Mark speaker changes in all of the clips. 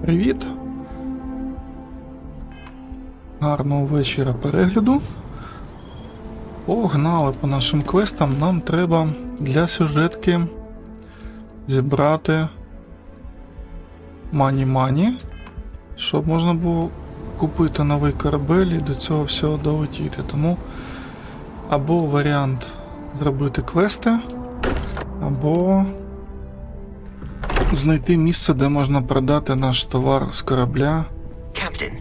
Speaker 1: Привіт! Гарного вечора перегляду. Погнали по нашим квестам. Нам треба для сюжетки зібрати мані-мані, щоб можна було купити новий корабель і до цього всього долетіти. Тому або варіант зробити квести, або знайти місце, де можна продати наш товар з корабля.
Speaker 2: Captain,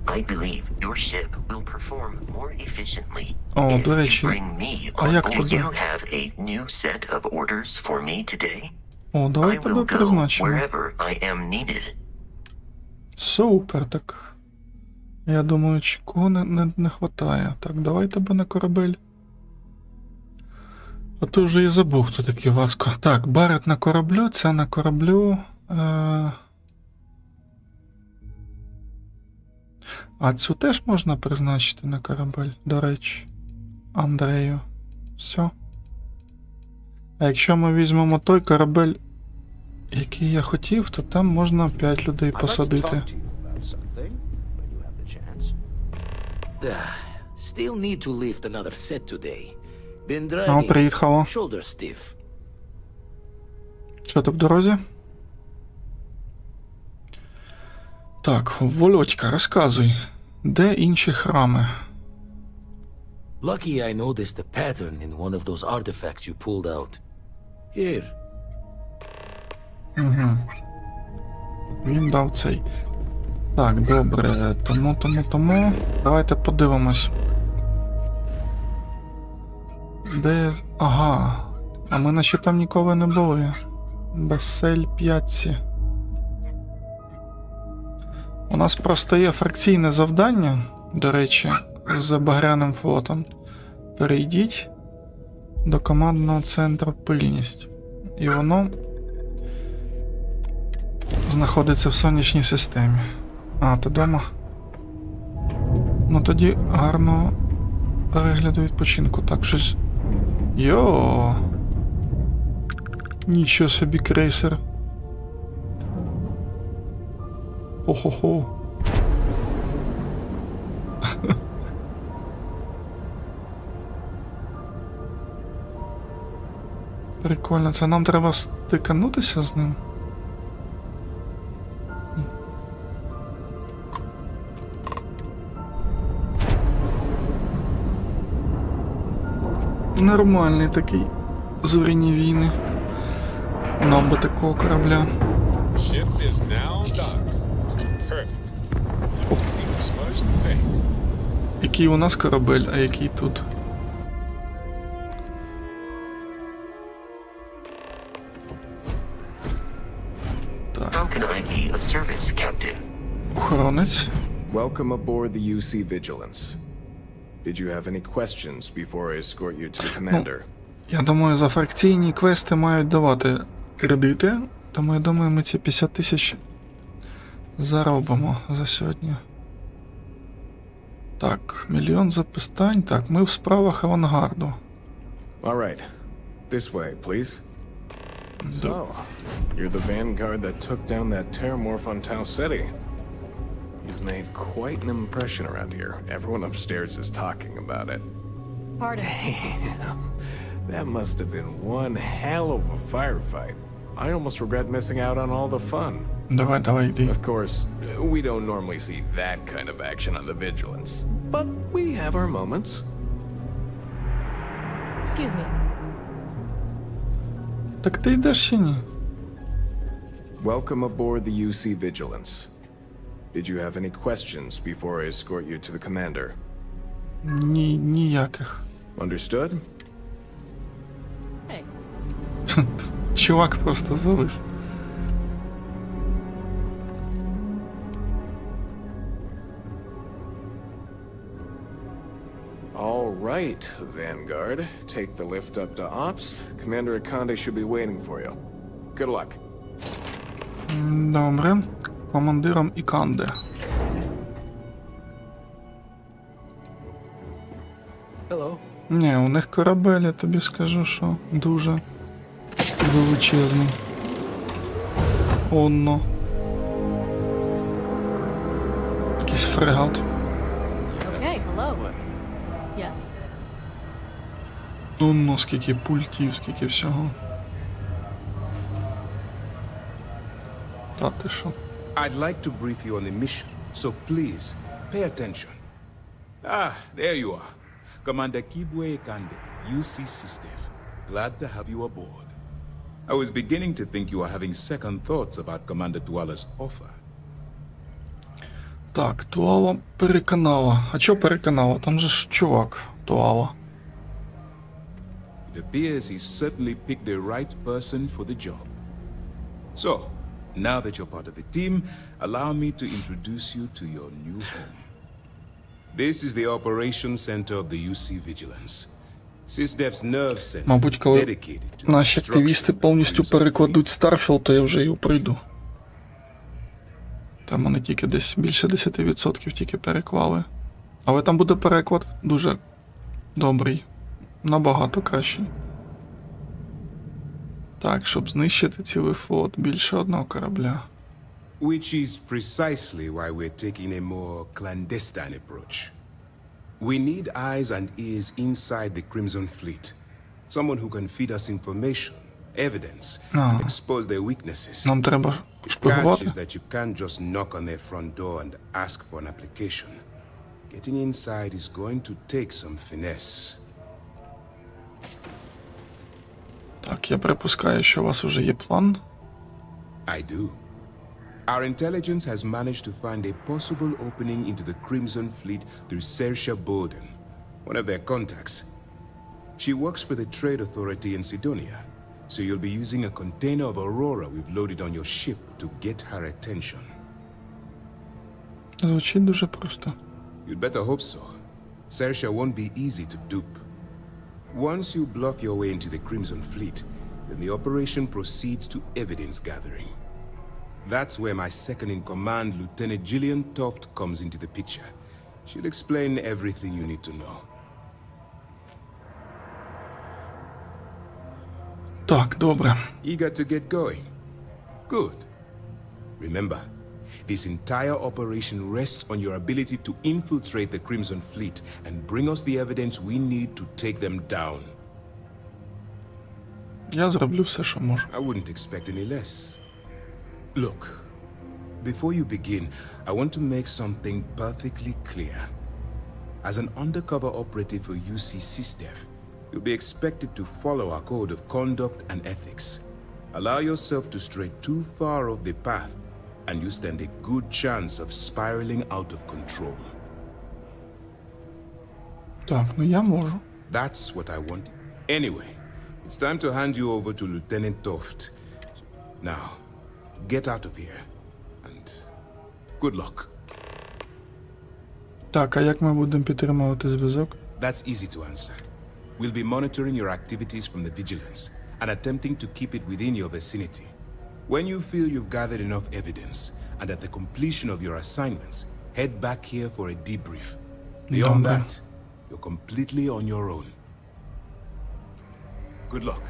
Speaker 2: I believe your ship will perform more efficiently
Speaker 1: О,
Speaker 2: if
Speaker 1: до
Speaker 2: you
Speaker 1: речі,
Speaker 2: bring me
Speaker 1: а
Speaker 2: on
Speaker 1: як
Speaker 2: board.
Speaker 1: тебе?
Speaker 2: You have a new set of orders for me today.
Speaker 1: О, давай
Speaker 2: I
Speaker 1: тебе
Speaker 2: will go
Speaker 1: призначимо.
Speaker 2: wherever I am needed.
Speaker 1: Супер, так. Я думаю, кого не хватає. Так, давай тебе на корабель. А то вже і забув, хто такий Васко. Так, Барет на кораблю, це на кораблю. А цю теж можна призначити на корабель, до речі. Андрею. Все. А якщо ми візьмемо той корабель, який я хотів, то там можна 5 людей посадити.
Speaker 3: Still need to lift another set today. Been
Speaker 1: О,
Speaker 3: driving.
Speaker 1: привіт, Хало.
Speaker 3: Shoulder stiff.
Speaker 1: Що ти в дорозі? Так, Вольотька, розказуй. Де інші храми?
Speaker 3: Lucky I noticed the pattern in one of those artifacts you pulled out. Here.
Speaker 1: Угу. Він дав цей. Так, добре. Тому. Давайте подивимось. Де... Ага. А ми наче там ніколи не були. Басель 5. У нас просто є фракційне завдання, до речі, з Багряним флотом. Перейдіть до командного центру пильність. І воно знаходиться в сонячній системі. А, ти дома? Ну тоді гарного перегляду відпочинку. Так, щось... Йо! Нічого собі крейсер. Хо-хо-хо. Прикольно, це нам треба стиканутися з ним. Нормальний такий зоряні війни. Нам би такого корабля. Який у нас корабель, а який тут?
Speaker 2: How
Speaker 1: Так.
Speaker 2: can I be of service, Captain?
Speaker 1: Охоронець.
Speaker 4: Welcome aboard the UC Vigilance. Did you have any questions before I escort you to the commander?
Speaker 1: Я думаю, за фракційні квести мають давати кредити, тому я думаю, ми ці 50 тисяч заробимо за сьогодні. Так, мільйон запитань. Так, ми в справах авангарду.
Speaker 4: All right. This way, please. So, you're the vanguard that took down that terramorph on Tau City. You've made quite an impression around here. Everyone upstairs is talking about it.
Speaker 5: Pardon.
Speaker 4: Damn. That must have been one hell of a firefight. I almost regret missing out on all the fun.
Speaker 1: Давай, йди.
Speaker 4: Of course, we don't normally see that kind of action on the Vigilance, but we have our moments.
Speaker 5: Excuse me.
Speaker 1: Так ти йдеш чи ні?
Speaker 4: Welcome aboard the UC Vigilance. Did you have any questions before I escort you to the commander?
Speaker 1: Ніяких.
Speaker 4: Understood?
Speaker 5: Hey.
Speaker 1: Чувак просто завис.
Speaker 4: All right, Vanguard. Take the lift up to Ops. Commander Akande should be waiting for you. Good luck.
Speaker 1: Добре. Командиром Іканде.
Speaker 3: Hello.
Speaker 1: Ні, у них корабель, я тобі скажу, що дуже величезний. Онно. якийсь фрегат.
Speaker 5: Okay, hello. Yes.
Speaker 1: Ну, скільки пультів, скільки всього. Та ти що?
Speaker 6: I'd like to brief you on the mission, so please, pay attention. Ah, there you are. Commander Kibwe Kande, UC System. Glad to have you aboard. I was beginning to think you were having second thoughts about Commander Tuala's offer.
Speaker 1: Так, Туала переконала. А чого переконала? Там же ж чувак Туала.
Speaker 6: It appears he certainly picked the right person for the job. So, now that you're part of the team, allow me to introduce you to your new home. This is the operations center of the UC Vigilance. SysDev's nerve center
Speaker 1: Мабуть, коли
Speaker 6: dedicated to
Speaker 1: наші активісти
Speaker 6: destruction
Speaker 1: повністю
Speaker 6: of the
Speaker 1: перекладуть
Speaker 6: fleet.
Speaker 1: Starfield, то я вже його прийду. Там вони тільки десь більше 10% тільки переклали. Але там буде переклад дуже добрий. Набагато кращий. Так, щоб знищити цілий флот, більше одного корабля.
Speaker 6: Which is precisely why we're taking a more clandestine approach. We need eyes and ears inside the Crimson Fleet. Someone who can feed us information, evidence, and expose their weaknesses.
Speaker 1: Нам треба
Speaker 6: The catch
Speaker 1: шпигувати.
Speaker 6: is that you can't just knock on their front door and ask for an application. Getting inside is going to take some finesse.
Speaker 1: Так, я припускаю, що у вас вже є план.
Speaker 6: I do. Our intelligence has managed to find a possible opening into the Crimson Fleet through Saoirse Bowden, one of their contacts. She works for the Trade Authority in Sidonia, so you'll be using a container of Aurora we've loaded on your ship to get her attention.
Speaker 1: Звучить дуже просто.
Speaker 6: You'd better hope so. Saoirse won't be easy to dupe. Once you bluff your way into the Crimson Fleet, then the operation proceeds to evidence gathering. That's where my second-in-command, Lieutenant Gillian Toft, comes into the picture. She'll explain everything you need to know.
Speaker 1: Так, добре.
Speaker 6: Eager to get going? Good. Remember, this entire operation rests on your ability to infiltrate the Crimson Fleet and bring us the evidence we need to take them down.
Speaker 1: Я зроблю все, що можу.
Speaker 6: I wouldn't expect any less. Look, before you begin, I want to make something perfectly clear. As an undercover operative for UC SysDev, you'll be expected to follow our code of conduct and ethics. Allow yourself to stray too far off the path, and you stand a good chance of spiraling out of control.
Speaker 1: Так, ну я можу.
Speaker 6: That's what I want. Anyway, it's time to hand you over to Lieutenant Toft. Now, get out of here, and good luck.
Speaker 1: Так, а як ми будемо підтримувати зв'язок?
Speaker 6: That's easy to answer. We'll be monitoring your activities from the Vigilance and attempting to keep it within your vicinity. When you feel you've gathered enough evidence, and at the completion of your assignments, head back here for a debrief. Beyond
Speaker 1: Добре.
Speaker 6: that, you're completely on your own. Good luck.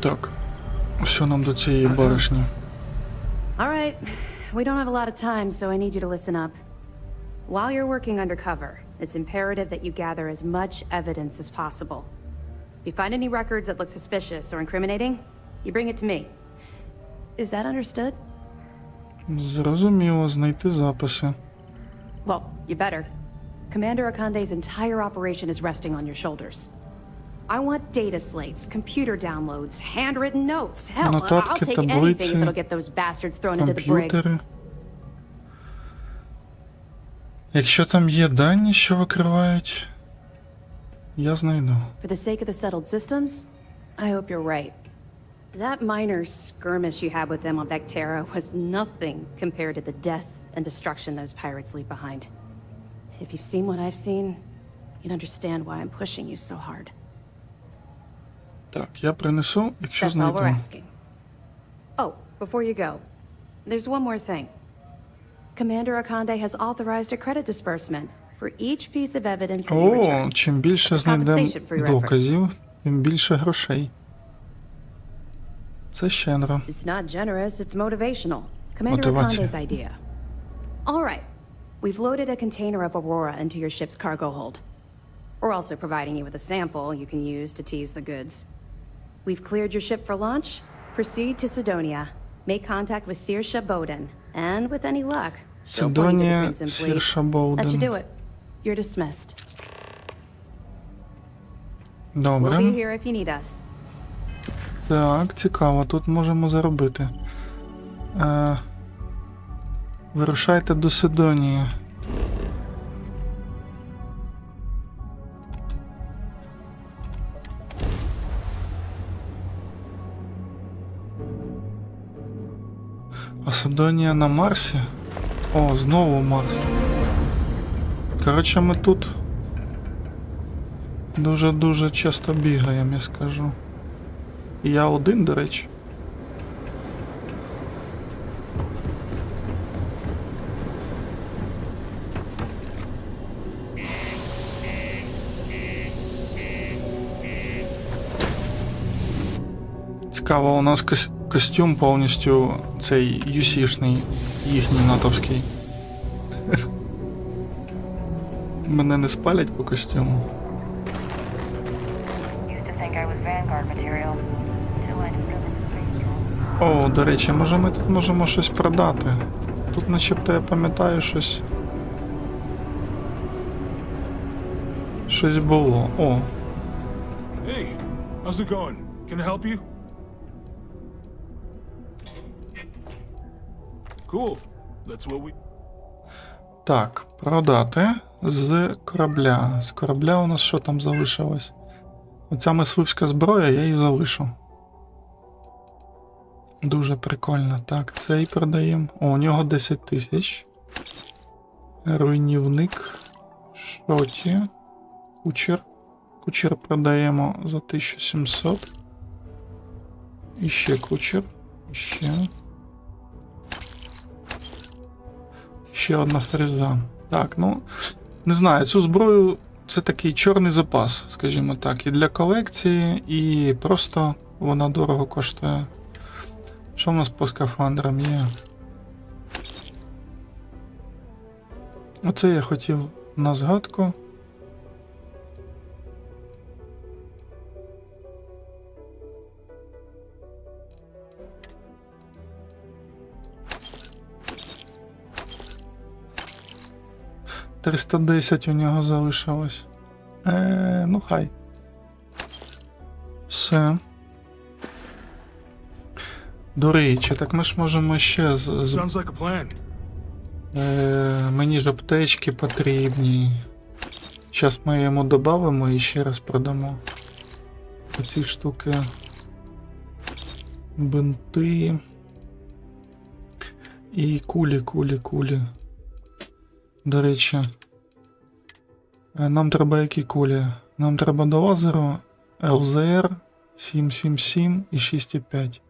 Speaker 1: Так. Що нам до цієї баришні?
Speaker 7: All right. We don't have a lot of time, so I need you to listen up. While you're working undercover, it's imperative that you gather as much evidence as possible. If you find any records that look suspicious or incriminating, you bring it to me. Is that understood?
Speaker 1: Зрозуміло, знайти записи.
Speaker 7: Well, you better. Commander Akande's entire operation is resting on your shoulders. I want data slates, computer downloads, handwritten notes. Hell, I'll
Speaker 1: Нотатки,
Speaker 7: take anything if
Speaker 1: таблиці,
Speaker 7: it'll get those bastards thrown into the brig.
Speaker 1: комп'ютери. Якщо там є дані, що викривають, я знайду.
Speaker 7: For the sake of the settled systems, I hope you're right. That minor skirmish you had with them on Vectera was nothing compared to the death and destruction those pirates leave behind. If you've seen what I've seen, you'd understand why I'm pushing you so hard.
Speaker 1: Так, я принесу, якщо
Speaker 7: That's all we're
Speaker 1: знайду.
Speaker 7: asking. Oh, before you go, there's one more thing. Commander Akande has authorized a credit disbursement for each piece of evidence that you
Speaker 1: О,
Speaker 7: return.
Speaker 1: чим більше знайдемо
Speaker 7: Compensation for your
Speaker 1: доказів, тим більше грошей. Це щедро.
Speaker 7: It's not generous, it's motivational. Commander
Speaker 1: Мотивація.
Speaker 7: Akande's idea. All right. We've loaded a container of Aurora into your ship's cargo hold. We're also providing you with a sample you can use to tease the goods. We've cleared your ship for launch. Proceed to Sidonia. Make contact with Saoirse Bowden. And with any luck, she'll point you to the
Speaker 1: Sidonia,
Speaker 7: Prince and Fleet.
Speaker 1: Saoirse
Speaker 7: That should
Speaker 1: Bowden.
Speaker 7: do it. You're dismissed.
Speaker 1: Добре.
Speaker 7: We'll be here if you need us.
Speaker 1: Так, цікаво, тут можемо заробити. Вирушайте до Сидонії. А Сидонія на Марсі? О, знову Марс. Коротше, ми тут дуже-дуже часто бігаємо, я скажу. І я один, до речі. Цікаво, у нас костюм повністю цей юсішний, їхній натовський. Мене не спалять по костюму.
Speaker 8: Used to think I was Vanguard material until I discovered the space troll.
Speaker 1: О, до речі, може ми тут можемо щось продати. Тут начебто я пам'ятаю щось. Щось було. О,
Speaker 9: Hey, how's it going? Can I help you? Cool. That's what we...
Speaker 1: так, продати з корабля. З корабля у нас що там залишилось? Оця мисливська зброя, я її залишу. Дуже прикольно. Так, цей продаємо. О, у нього 10 тисяч. Руйнівник. Шоті. Кучер. Кучер продаємо за 1700. І ще кучер. Ще. Ще одна фреза. Так, ну, не знаю, цю зброю це такий чорний запас, скажімо так, і для колекції, і просто вона дорого коштує. Що в нас по скафандрам є? Оце я хотів на згадку. $310 у нього залишилось. Ну хай. Все. До речі, так ми ж можемо ще
Speaker 9: Sounds like a plan.
Speaker 1: мені ж аптечки потрібні. Зараз ми йому додамо і ще раз продамо. Оці штуки. Бинти. І кулі. До речі, нам треба які кулі? Нам треба до лазеру ЛЗР 777 і 6,5.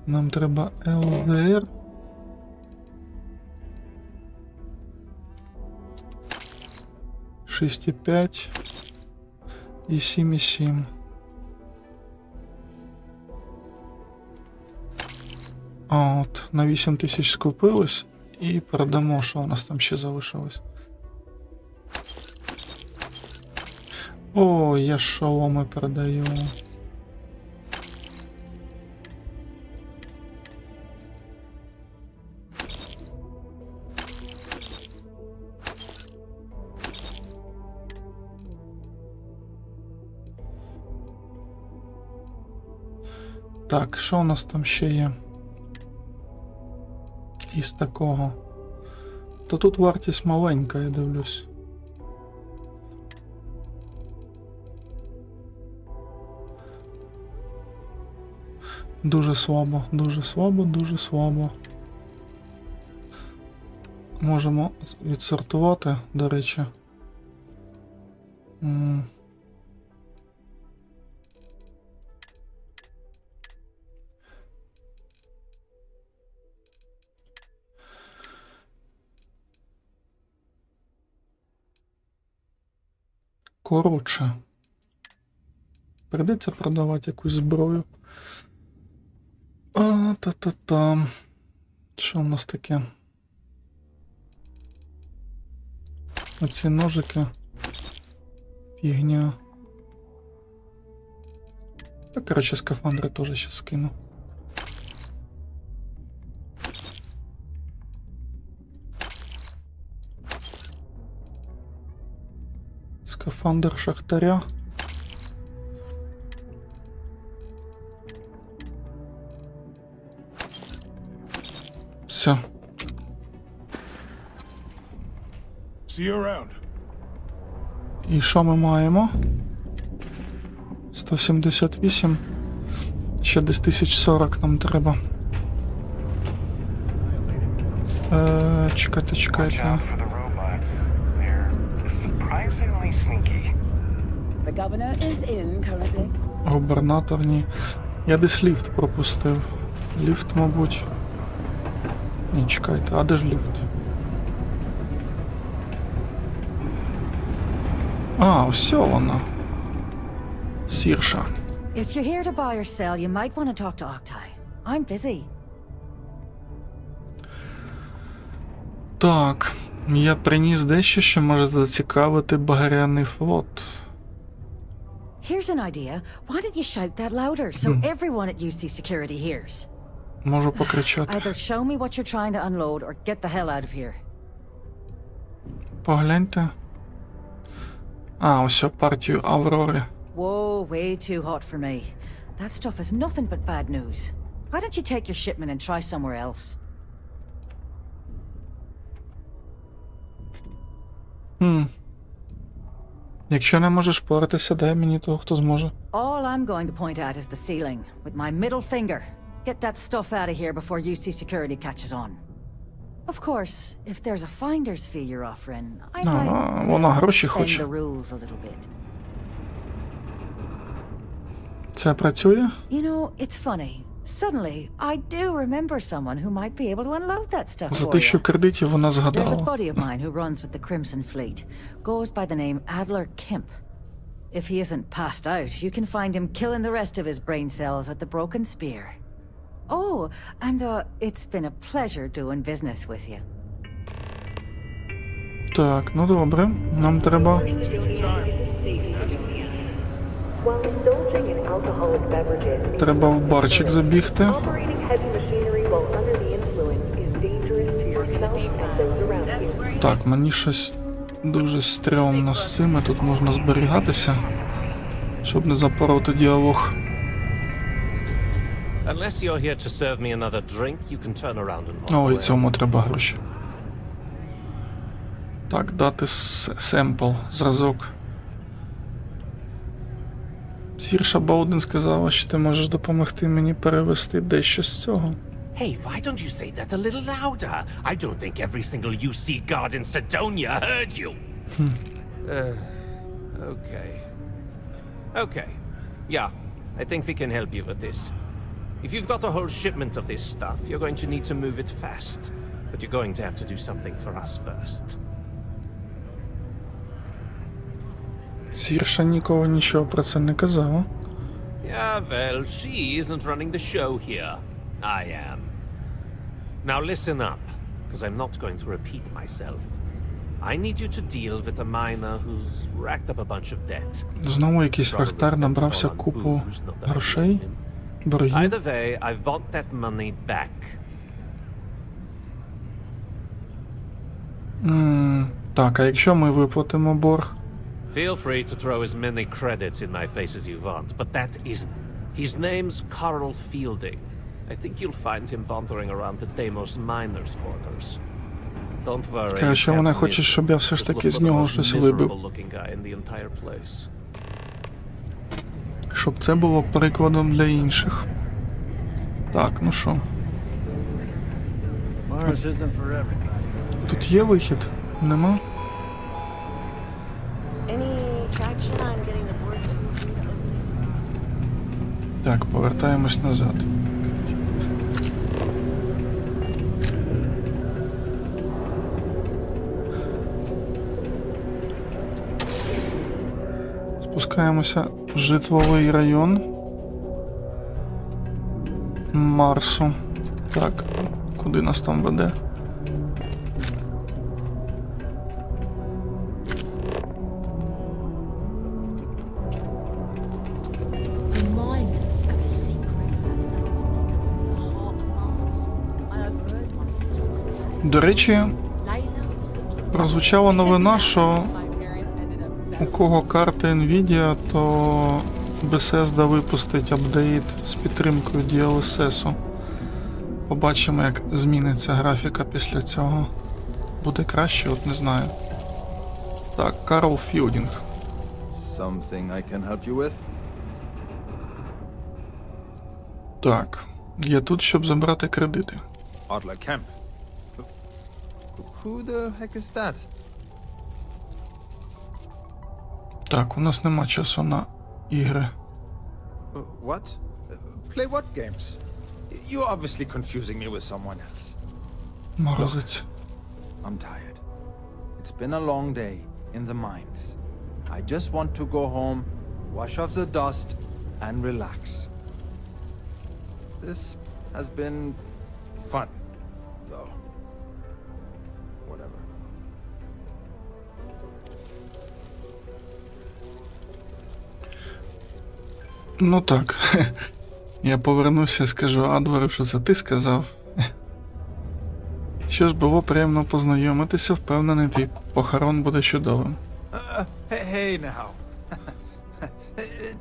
Speaker 1: Нам треба ЛЗР 6,5 і 7,7. А от на 8 тисяч скупилось і продамо, що у нас там ще залишилось. О, я шоломи продаю. Так, що у нас там ще є? Із такого. То тут вартість маленька, я дивлюсь. Дуже слабо. Можемо відсортувати, до речі. Коротше. Придеться продавати якусь зброю. Та-та-та. Що в нас таке? Оці ножики. Фігня. Та, коротше, скафандри теж ще скину. Скафандр шахтаря. Все.
Speaker 9: See you around.
Speaker 1: І що ми маємо? 178. Ще десь 1040 нам треба. Чекайте.
Speaker 10: For the robots. They're surprisingly sneaky.
Speaker 8: The governor is in currently.
Speaker 1: Губернатор, ні. Я десь ліфт пропустив. Ліфт, мабуть. Ні, чекайте, а де ж ліфт? А, ось вона. Сірша.
Speaker 8: If you're here to buy or sell, you might want to talk to Octai. I'm busy.
Speaker 1: Так, я приніс дещо, що може зацікавити багряний флот.
Speaker 8: Here's an idea. Why don't you shout that louder so everyone at UC Security hears?
Speaker 1: Можу покричати.
Speaker 8: Either show me what you're trying to unload or get the hell out of here.
Speaker 1: Погляньте. А, ось партію Аврори.
Speaker 8: Whoa, way too hot for me. That stuff is nothing but bad news. Why don't you take your shipment and try somewhere else?
Speaker 1: Якщо не можеш поратися, дай мені того, хто зможе.
Speaker 8: All I'm going to point at is the ceiling, with my middle finger. Get that stuff out of here before UC Security catches on. Of course, if there's a finder's fee you're offering, I might
Speaker 1: вона гроші
Speaker 8: bend
Speaker 1: хоче.
Speaker 8: the rules a little bit.
Speaker 1: Це працює?
Speaker 8: You know, it's funny. Suddenly, I do remember someone who might be able to unload that stuff
Speaker 1: За
Speaker 8: for
Speaker 1: 1000
Speaker 8: you.
Speaker 1: кредитів вона
Speaker 8: There's a
Speaker 1: згадала.
Speaker 8: buddy of mine who runs with the Crimson Fleet. Goes by the name Adler Kemp. If he isn't passed out, you can find him killing the rest of his brain cells at the Broken Spear. Oh, and it's been a pleasure doing business with you.
Speaker 1: Так, ну добре. Нам треба...
Speaker 9: Take your time.
Speaker 11: While indulging in alcoholic beverages,
Speaker 1: Треба в барчик забігти.
Speaker 11: operating heavy machinery while under the influence is dangerous to yourself and those around you.
Speaker 1: Так, мені щось дуже стрьомно з цими. Тут можна зберігатися, щоб не запороти діалог.
Speaker 12: Unless you're here to serve me another drink, you can turn around and walk
Speaker 1: О, і
Speaker 12: away.
Speaker 1: цьому треба гроші. Так, дати семпл, зразок. Сірша Боуден сказала, що ти можеш допомогти мені перевести дещо з цього.
Speaker 12: Hey, why don't you say that a little louder? I don't think every single UC guard in Sidonia heard you. Okay. Okay. Yeah, I think we can help you with this. If you've got a whole shipment of this stuff, you're going to need to move it fast. But you're going to have to do something for us first.
Speaker 1: Сірша нікого нічого про це не казала.
Speaker 12: Yeah, well, she isn't running the show here. I am. Now listen up, because I'm not going to repeat myself. I need you to deal with a miner who's racked up a bunch of debt.
Speaker 1: Знову якийсь фрахтар набрався купу грошей, боргів.
Speaker 12: Either way, I want that money back.
Speaker 1: Так, а якщо ми виплатимо борг?
Speaker 12: Feel free to throw as many credits in my face as you want, but that isn't. His name's Carl Fielding. I think you'll find him wandering around the Deimos miners' quarters. Don't worry.
Speaker 1: Каже, що вона хоче, щоб я все ж таки з нього щось вибив. Щоб це було прикладом для інших. Так, ну що? Тут є вихід? Нема? Так, повертаємось назад. Спускаємося в житловий район. Марсу. Так, куди нас там веде?
Speaker 5: The miners have a secret vessel in the heart of Mars. I overheard one of them talk about it.
Speaker 1: До речі,
Speaker 5: Layla, I think it
Speaker 1: прозвучала новина, що у кого карта Nvidia, то Bethesda випустить апдейт з підтримкою DLSS. Побачимо, як зміниться графіка після цього. Буде краще, от не знаю. Так, Карл Філдінг.
Speaker 13: Something I can help you with?
Speaker 1: Так, я тут, щоб забрати кредити.
Speaker 13: Adler Kemp. Who the heck is that?
Speaker 1: Так, у нас нема часу на ігри.
Speaker 13: What? Play what games? You're obviously confusing me with someone else.
Speaker 1: Морозець.
Speaker 13: I'm tired. It's been a long day in the mines. I just want to go home, wash off the dust, and relax. This has been fun, though. Whatever.
Speaker 1: Ну так. Я повернуся і скажу Адвару, що це ти сказав. Що ж, було приємно познайомитися, впевнений, твій похорон буде чудовим.
Speaker 13: Hey now.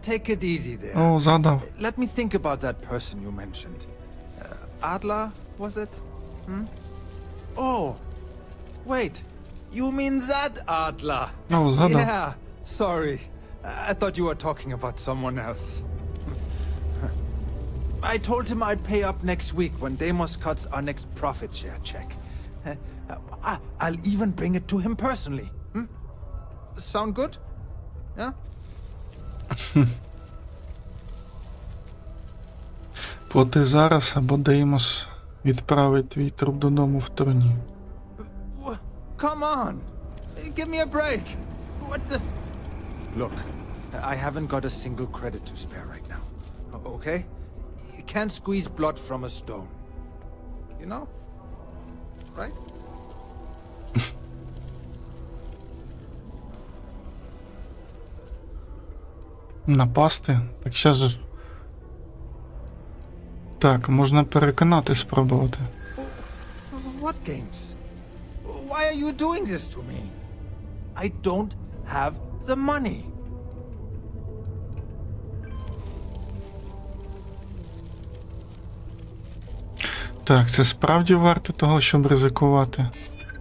Speaker 13: Take it easy there.
Speaker 1: О, згадав.
Speaker 13: Let me think about that person you mentioned. Adler, was it? Oh, wait. You mean that Adler?
Speaker 1: О, згадав.
Speaker 13: Yeah, sorry. I thought you were talking about someone else. I told him I'd pay up next week when Deimos cuts our next profit share check. I'll even bring it to him personally. Sound good? Yeah?
Speaker 1: Плати зараз, або Деймос відправить твій труп додому в труні.
Speaker 13: Come on! Give me a break! What the... Look, I haven't got a single credit to spare right now. Okay? You can't squeeze blood from a stone. You know? Right?
Speaker 1: Напасти? Так ще ж... Так, можна переконати, спробувати.
Speaker 13: What games? Why are you doing this to me? I don't have the money.
Speaker 1: Так, це справді варто того, щоб ризикувати.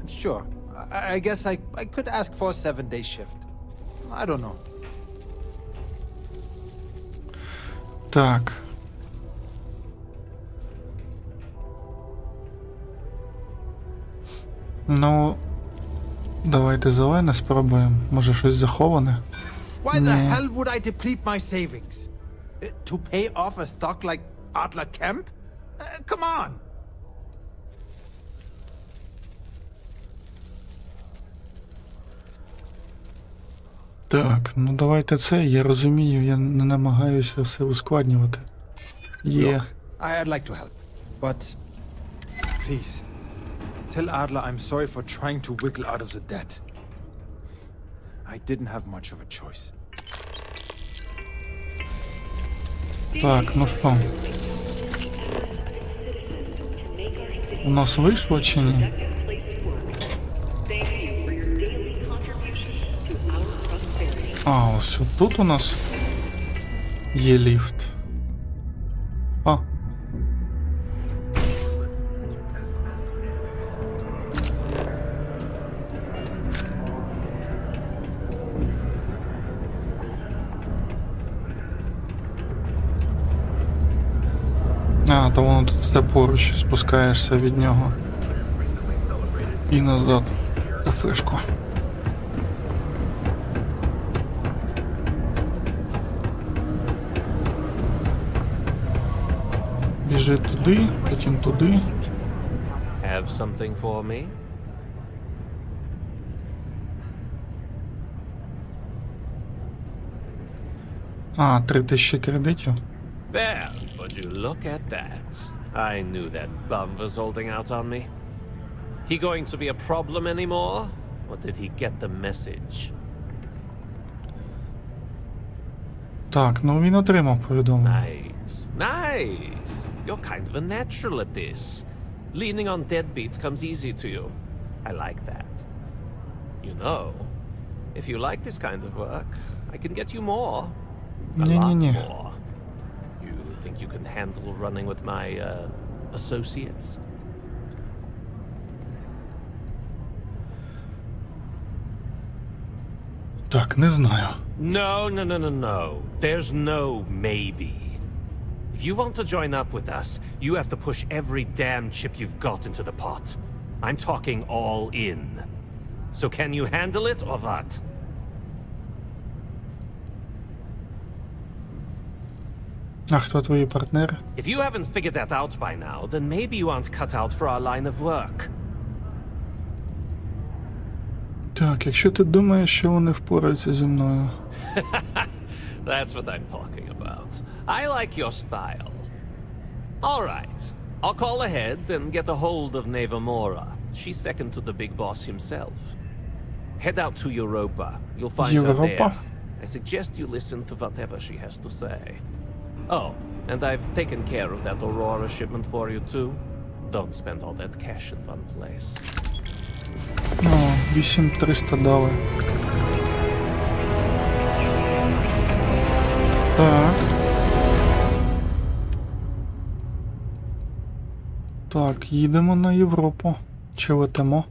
Speaker 13: Sure. I guess I could ask for a 7-day shift. I don't know.
Speaker 1: Так. Ну, давайте зелене спробуємо. Може щось заховане?
Speaker 13: Why the hell would I deplete my savings? To pay off a stock like Adler Kemp? Come on!
Speaker 1: Так, ну давайте це. Я розумію, я не намагаюся все ускладнювати. Є.
Speaker 13: I'd like to help, but please, tell Adler I'm sorry for trying to wiggle out of the debt. I didn't have much of a choice.
Speaker 1: Так, ну що? У нас вийшло чи ні? А, ось тут у нас є ліфт. А. А, то воно тут все поруч, спускаєшся від нього. І назад. Кафешку. Біжи туди, потім туди.
Speaker 12: Have something for me?
Speaker 1: А, 3000 кредитів.
Speaker 12: Well, would you look at that? I knew that bum was holding out on me. He going to be a problem anymore? Or did he get the message?
Speaker 1: Так, ну він отримав повідомлення.
Speaker 12: Nice. You're kind of a natural at this. Leaning on deadbeats comes easy to you. I like that. You know, if you like this kind of work, I can get you more. A lot more. You think you can handle running with my associates?
Speaker 1: Так, не знаю.
Speaker 12: No. There's no maybe. If you want to join up with us, you have to push every damn chip you've got into the pot. I'm talking all in. So can you handle it or what?
Speaker 1: А хто твої партнери?
Speaker 12: If you haven't figured that out by now, then maybe you aren't cut out for our line of work.
Speaker 1: Так, якщо ти думаєш, що вони впораються зі мною.
Speaker 12: That's what I'm talking about. I like your style. All right. I'll call ahead and get a hold of Nevamora. She's second to the big boss himself. Head out to Europa. You'll find her there. I suggest you listen to whatever she has to say. Oh, and I've taken care of that Aurora shipment for you too. Don't spend all that cash in one place.
Speaker 1: О, 8300 дали. Так. Так, їдемо на Європу. Чи летимо?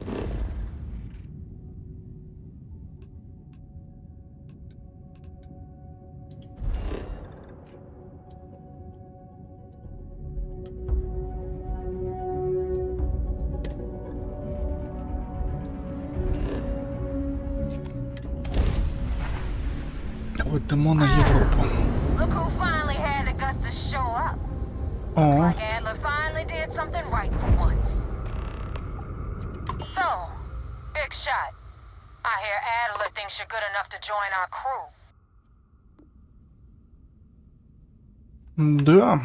Speaker 1: Летимо на Європу.
Speaker 5: Look who finally had the guts to show up.
Speaker 1: О.
Speaker 5: Like Adler finally did something right for once. So, big shot. I hear Adler thinks you're good enough to join our crew.
Speaker 1: Да.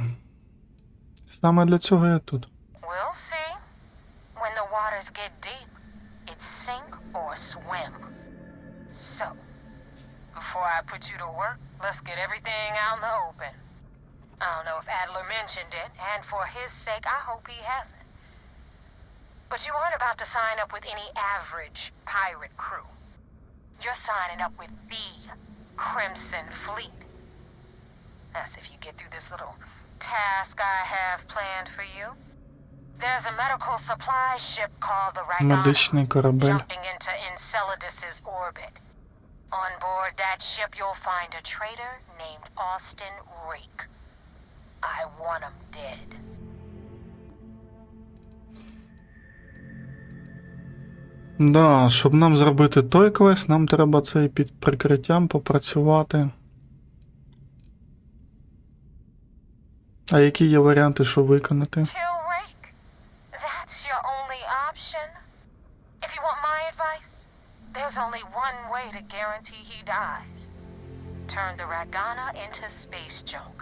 Speaker 1: Саме для цього я тут.
Speaker 5: We'll see. When the waters get deep, it's sink or swim. So, before I put you to work, let's get everything out in the open. I don't know if Adler mentioned it, and for his sake, I hope he hasn't. But you aren't about to sign up with any average pirate crew. You're signing up with the Crimson Fleet. That's if you get through this little task I have planned for you. There's a medical supply ship called the
Speaker 1: Медичний корабель.
Speaker 5: jumping into Enceladus's orbit. On board that ship, you'll find a traitor named Austin Rake. I want him dead.
Speaker 1: Да, щоб нам зробити той квест, нам треба цей під прикриттям попрацювати. А які є варіанти, що виконати?
Speaker 5: Kill Rake? That's your only option? If you want my advice, there's only one way to guarantee he dies. Turn the Ragana into space junk.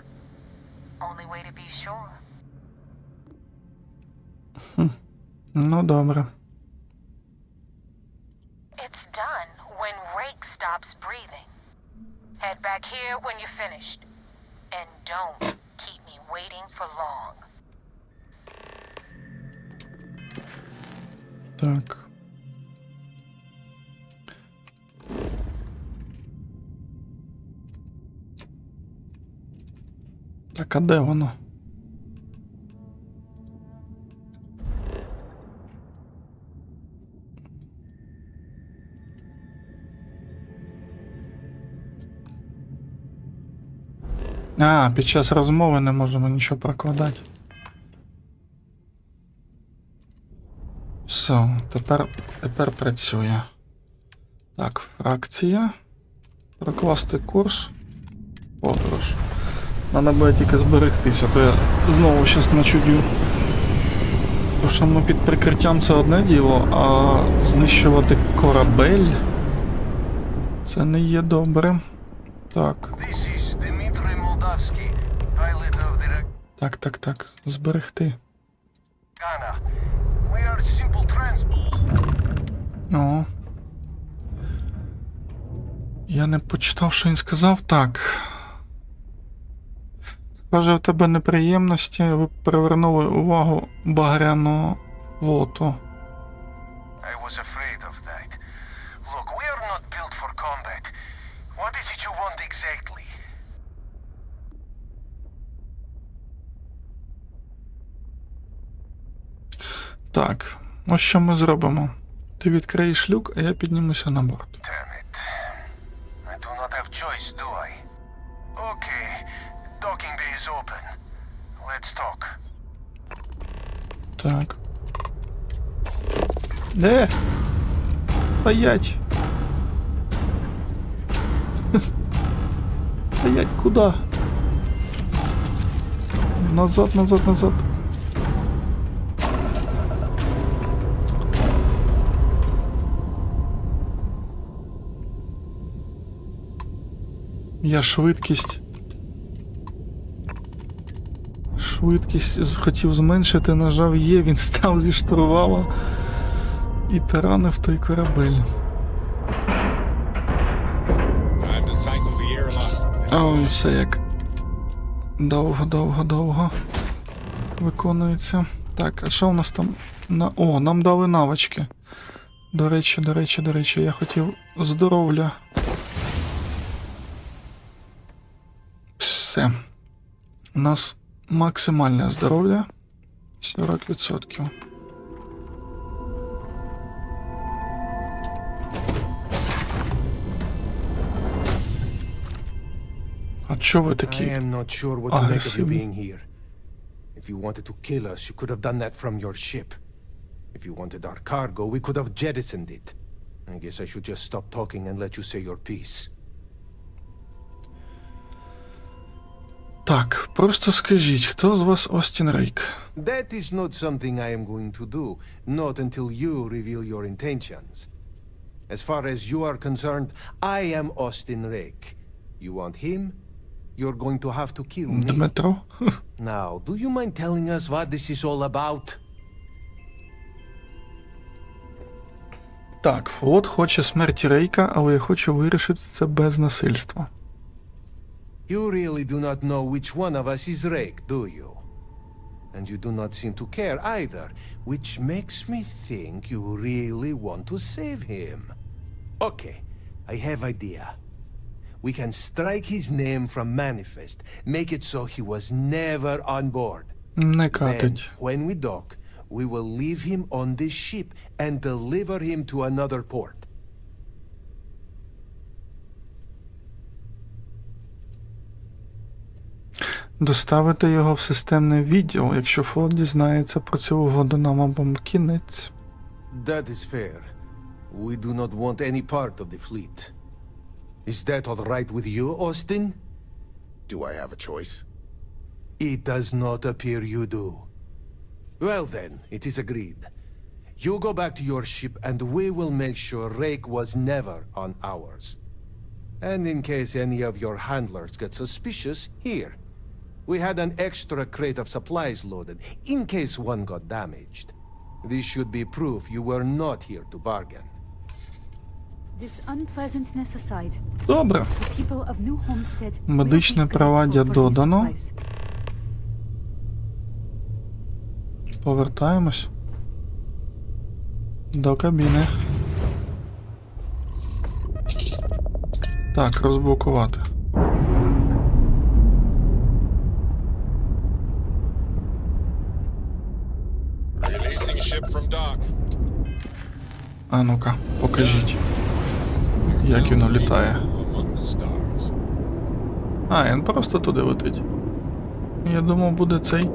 Speaker 5: Only way to be sure.
Speaker 1: Ну, добре.
Speaker 5: It's done when Rake stops breathing. Head back here when you're finished. And don't keep me waiting for long.
Speaker 1: Так. Так, а де воно? А, під час розмови не можемо нічого прокладати. Все, тепер працює. Так, фракція. Прокласти курс. Подорож. Надо буде тільки зберегтися, то я знову щас начудю. Тому що ну, під прикриттям це одне діло, а знищувати корабель це не є добре. Так.
Speaker 10: This is Dmitry Moldavsky, pilot of
Speaker 1: Так. Зберегти.
Speaker 10: Anna, we are simple transport.
Speaker 1: О. Я не почитав, що він сказав. Так. Каже, в тебе неприємності. Ви привернули увагу багряного флоту.
Speaker 10: I was afraid of that. Look, we are not built for combat. What is it you want exactly?
Speaker 1: Так, ось що ми зробимо. Ти відкриєш люк, а я піднімуся на борт.
Speaker 10: Damn it. I do not have choice, do I? Okay, docking bay is open. Let's talk.
Speaker 1: Так. Де? Стоять! Стоять куда? Назад. Я швидкість хотів зменшити, нажав Є, він став зі штурвала і таранив той корабель. Ой, все як довго виконується. Так, а що у нас там? О, нам дали навички. До речі, я хотів здоров'я. Все. У нас максимальне здоров'я 40%. А чо ви такі
Speaker 14: I am not sure what to make of you
Speaker 1: агресивні?
Speaker 14: being here. If you wanted to kill us, you could have done that from your ship. If you wanted our cargo, we could have jettisoned it. I guess I should just stop talking and let you say your piece.
Speaker 1: Так, просто скажіть, хто з вас Остін Рейк?
Speaker 14: That is not something I am going to do, not until you reveal your intentions. As far as you are concerned, I am Austin Rake. You want him? You're going to have to kill me.
Speaker 1: Дмитро?
Speaker 14: Now, do you mind telling us what this is all about?
Speaker 1: Так, флот хоче смерті Рейка, але я хочу вирішити це без насильства.
Speaker 14: You really do not know which one of us is Rake, do you? And you do not seem to care either, which makes me think you really want to save him. Okay, I have idea. We can strike his name from Manifest, make it so he was never on board.
Speaker 1: Не
Speaker 14: Then,
Speaker 1: катить.
Speaker 14: when we dock, we will leave him on this ship and deliver him to another port.
Speaker 1: Доставити його в системний відділ. Якщо флот дізнається про цю угоду, нам обом кінець.
Speaker 14: That is fair. We do not want any part of the fleet. Is that all right with you, Austin?
Speaker 6: Do I have a choice?
Speaker 14: It does not appear you do. Well then, it is agreed. You go back to your ship and we will make sure Rake was never on ours. And in case any of your handlers get suspicious, here. We had an extra crate of supplies loaded, in case one got damaged. This should be proof you were not here to bargain.
Speaker 15: This unpleasantness aside,
Speaker 1: Добре.
Speaker 15: the people of New Homestead will
Speaker 1: Медичне
Speaker 15: be
Speaker 1: приладдя
Speaker 15: grateful for these
Speaker 1: додано.
Speaker 15: supplies.
Speaker 1: Повертаємось до кабіни. Так, розблокувати. А ну-ка, покажіть, як він літає. А, він просто туди летить. Я думав, буде цей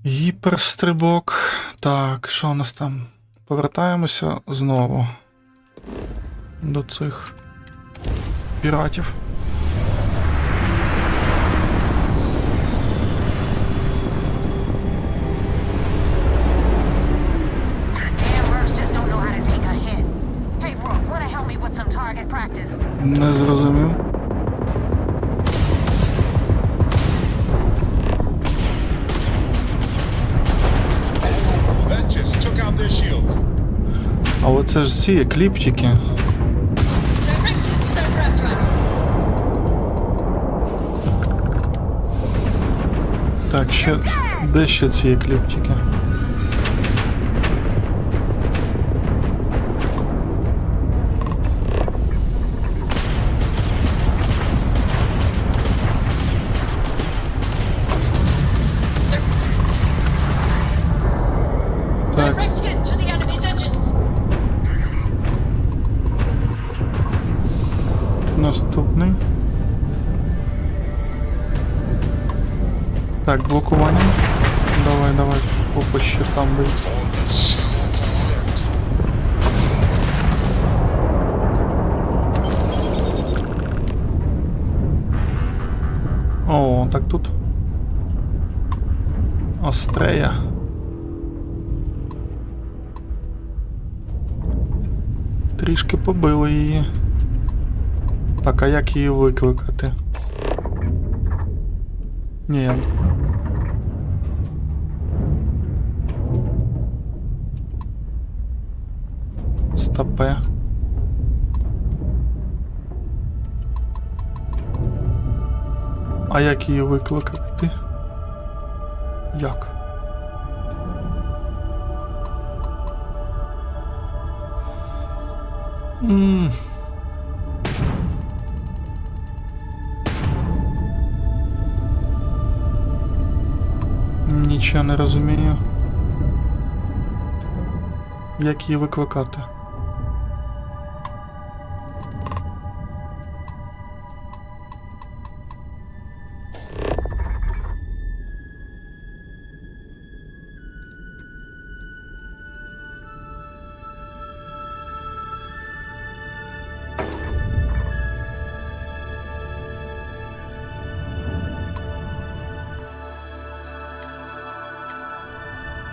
Speaker 1: гіперстрибок. Так, що у нас там? Повертаємося знову до цих піратів.
Speaker 5: Target practice.
Speaker 1: Не зрозумів. це ж ці екліптики. Так, ще... Де ще ці екліптики? Так. Наступний. Так, блокування. Давай, давай, по щитам бий. О, так тут. Острея. Трішки побили її. Так, а як її викликати? Ні. Стопе. А як її викликати? Як? Нічого не розумію. Як її викликати?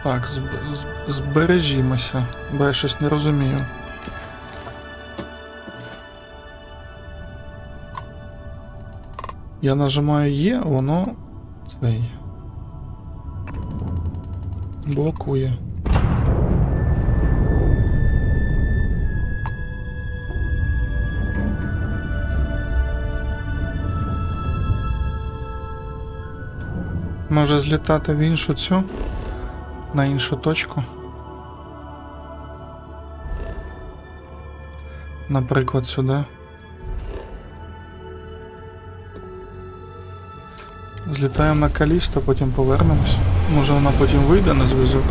Speaker 1: Так, збережімося, бо я щось не розумію. Я нажимаю Є, воно цей блокує. Може злітати в іншу цю? На іншу точку. Наприклад, сюди. Злітаємо на Калісто, потім повернемось. Може вона потім вийде на зв'язок?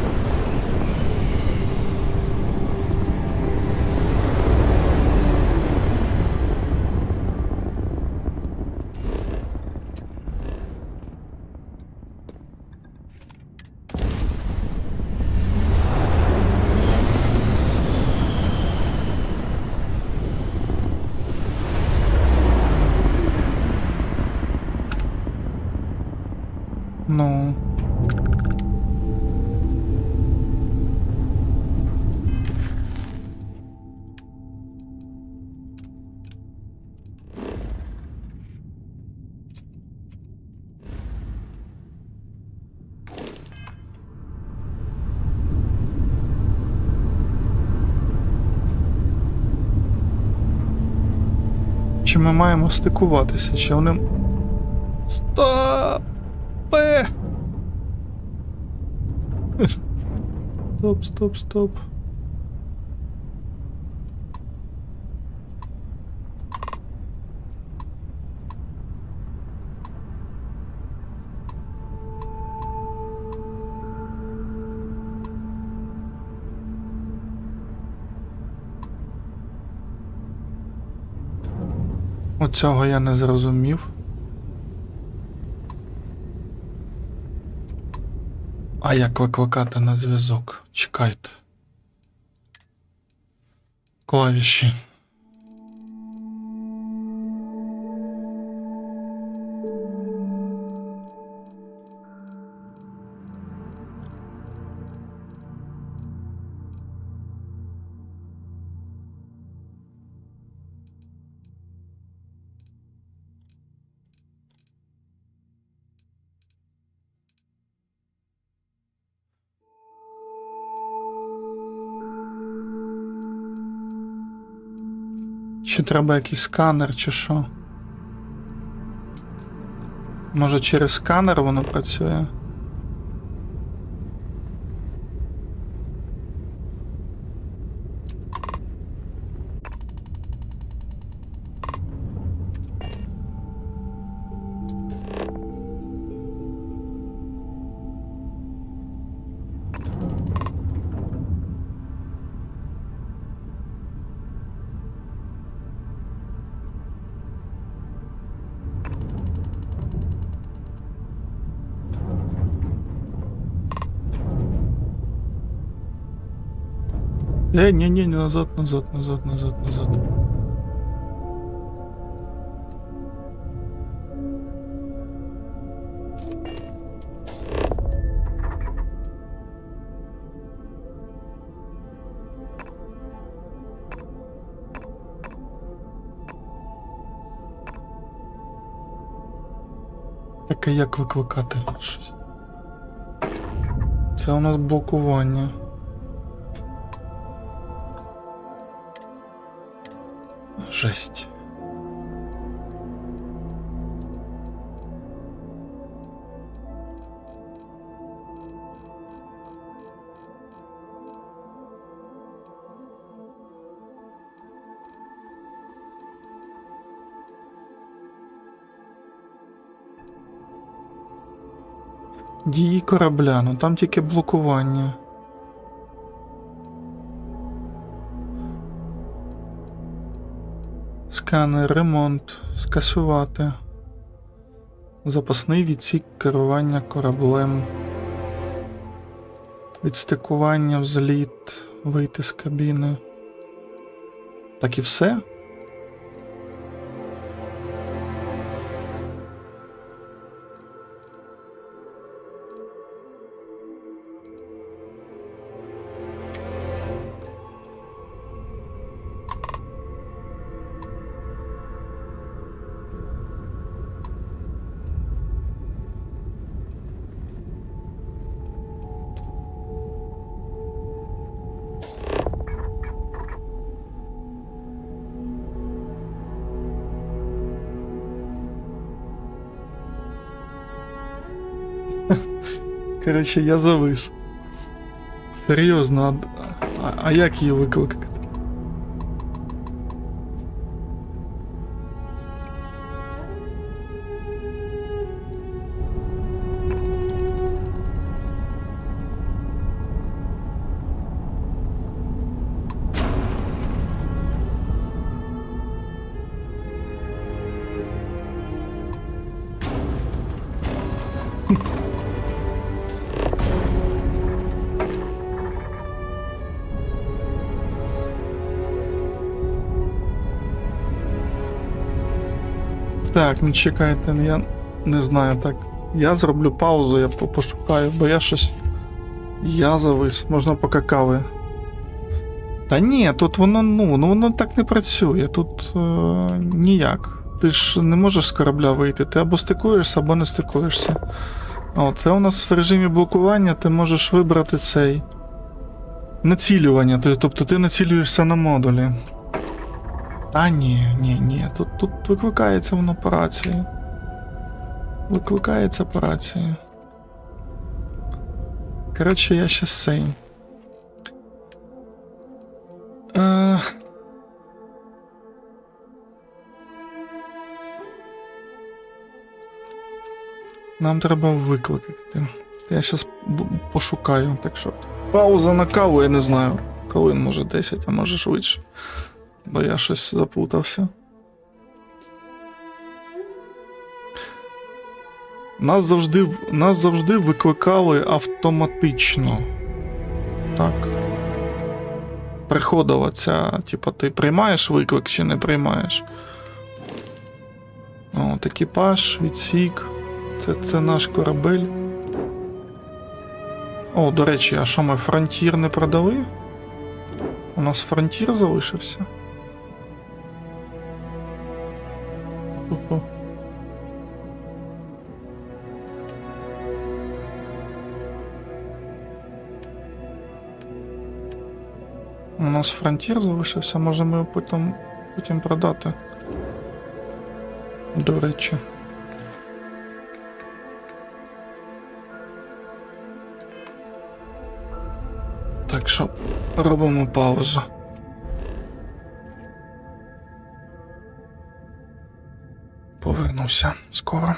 Speaker 1: Ну. Чи ми маємо стикуватися? Чи вони... Стоп! Стоп, стоп, стоп. Оцього я не зрозумів. А як викликати на зв'язок? Чекайте. Клавіші. Чи треба якийсь сканер, чи що? Може через сканер воно працює? Не, назад. Так, а як викликати щось? Це у нас блокування. Жесть. Дії корабля, ну там тільки блокування. Сканер, ремонт, скасувати. Запасний відсік керування кораблем. Відстикування, взліт, вийти з кабіни. Так і все? Короче, я завис. Серйозно, а як її викликати? Так, ну чекайте, я не знаю, так. Я зроблю паузу, я пошукаю, бо я щось... Я завис, можна поки кави. Та ні, тут воно, воно так не працює, тут ніяк. Ти ж не можеш з корабля вийти, ти або стикуєшся, або не стикуєшся. О, це у нас в режимі блокування, ти можеш вибрати цей... Націлювання, тобто ти націлюєшся на модулі. А ні, тут викликається воно по рації. Викликається по рації. Коротше, я щас цей. Нам треба викликати. Я щас пошукаю, так що. Пауза на каву, я не знаю. Хвилин може 10, а може швидше. Бо я щось заплутався. Нас завжди викликали автоматично. Так. Приходила ця, типа, ти приймаєш виклик чи не приймаєш. От, екіпаж, відсік. Це наш корабель. О, до речі, а що ми фронтір не продали? У нас фронтір залишився. У нас фронтір залишився, може ми потім потім продати. До речі. Так що робимо паузу. Повернуся скоро.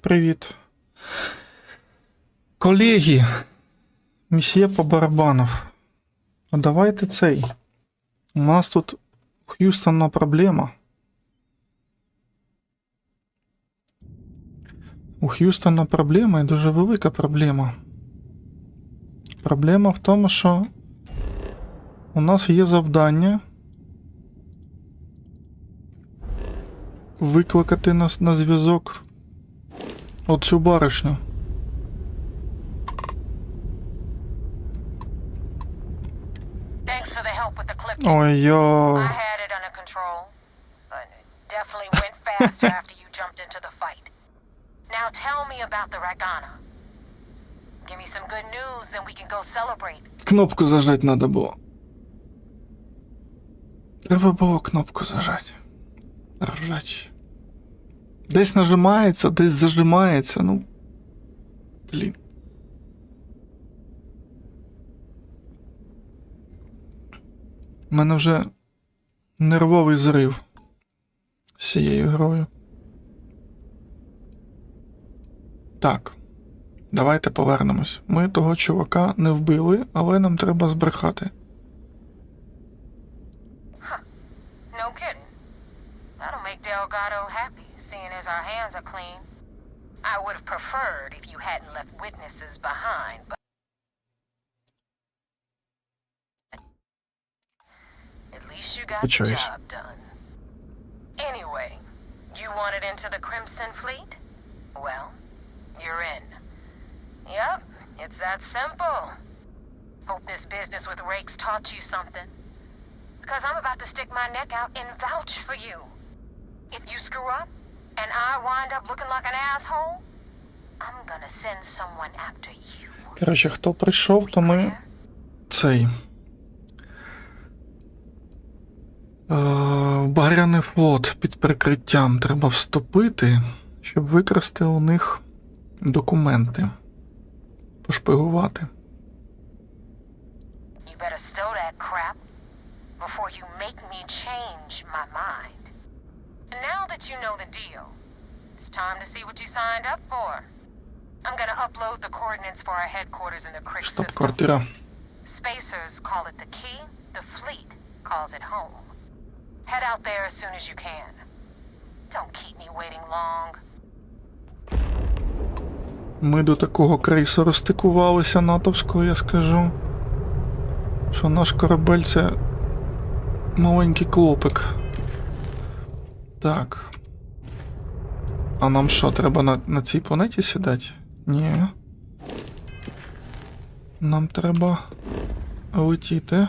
Speaker 1: Привіт. Колеги, мсьє по барабанов. А давайте цей. У нас тут у Х'юстона проблема. У Х'юстона проблема і дуже велика проблема. Проблема в тому, що у нас є завдання викликати нас на зв'язок оцю баришню. Ой-йо.
Speaker 5: I had it under control, but it definitely went faster after you jumped into the fight. Now tell me about the Ragana. Give me some good news, then we can go celebrate.
Speaker 1: Кнопку зажать надо було. Треба було кнопку зажать. Ржач. Десь нажимається, десь зажимається, ну. Блін. У мене вже нервовий зрив з цією грою. Так. Давайте повернемось. Ми того чувака не вбили, але нам треба збрехати.
Speaker 5: No kidding. That'll make Delgado happy, seeing as our hands are clean. I would have preferred if you hadn't left witnesses behind, but at least you got the job done. Anyway, you wanted into the Crimson Fleet? Well, you're in. Yep, it's that simple. Hope this business with Rakes taught you something. Because I'm about to stick my neck out and vouch for you. If you screw up, and I wind up looking like an asshole, I'm gonna send someone after you.
Speaker 1: Коротше, хто прийшов, то ми цей. В Багряний флот під прикриттям треба вступити, щоб викрасти у них документи. Пошпигувати.
Speaker 5: You better stow that crap before you make me change my mind. Now that you know the deal, it's time to see what you signed up for. I'm gonna upload the coordinates for our headquarters in the Crick system.
Speaker 1: Штаб-квартира.
Speaker 5: Spacers call it the key, the fleet calls it home. Head out there as soon as you can. Don't keep me waiting long.
Speaker 1: Ми до такого крейсеру стикувалися натовського, я скажу. Що наш корабель це маленький клопик. Так. А нам що, треба на цій планеті сідати? Ні. Нам треба летіти.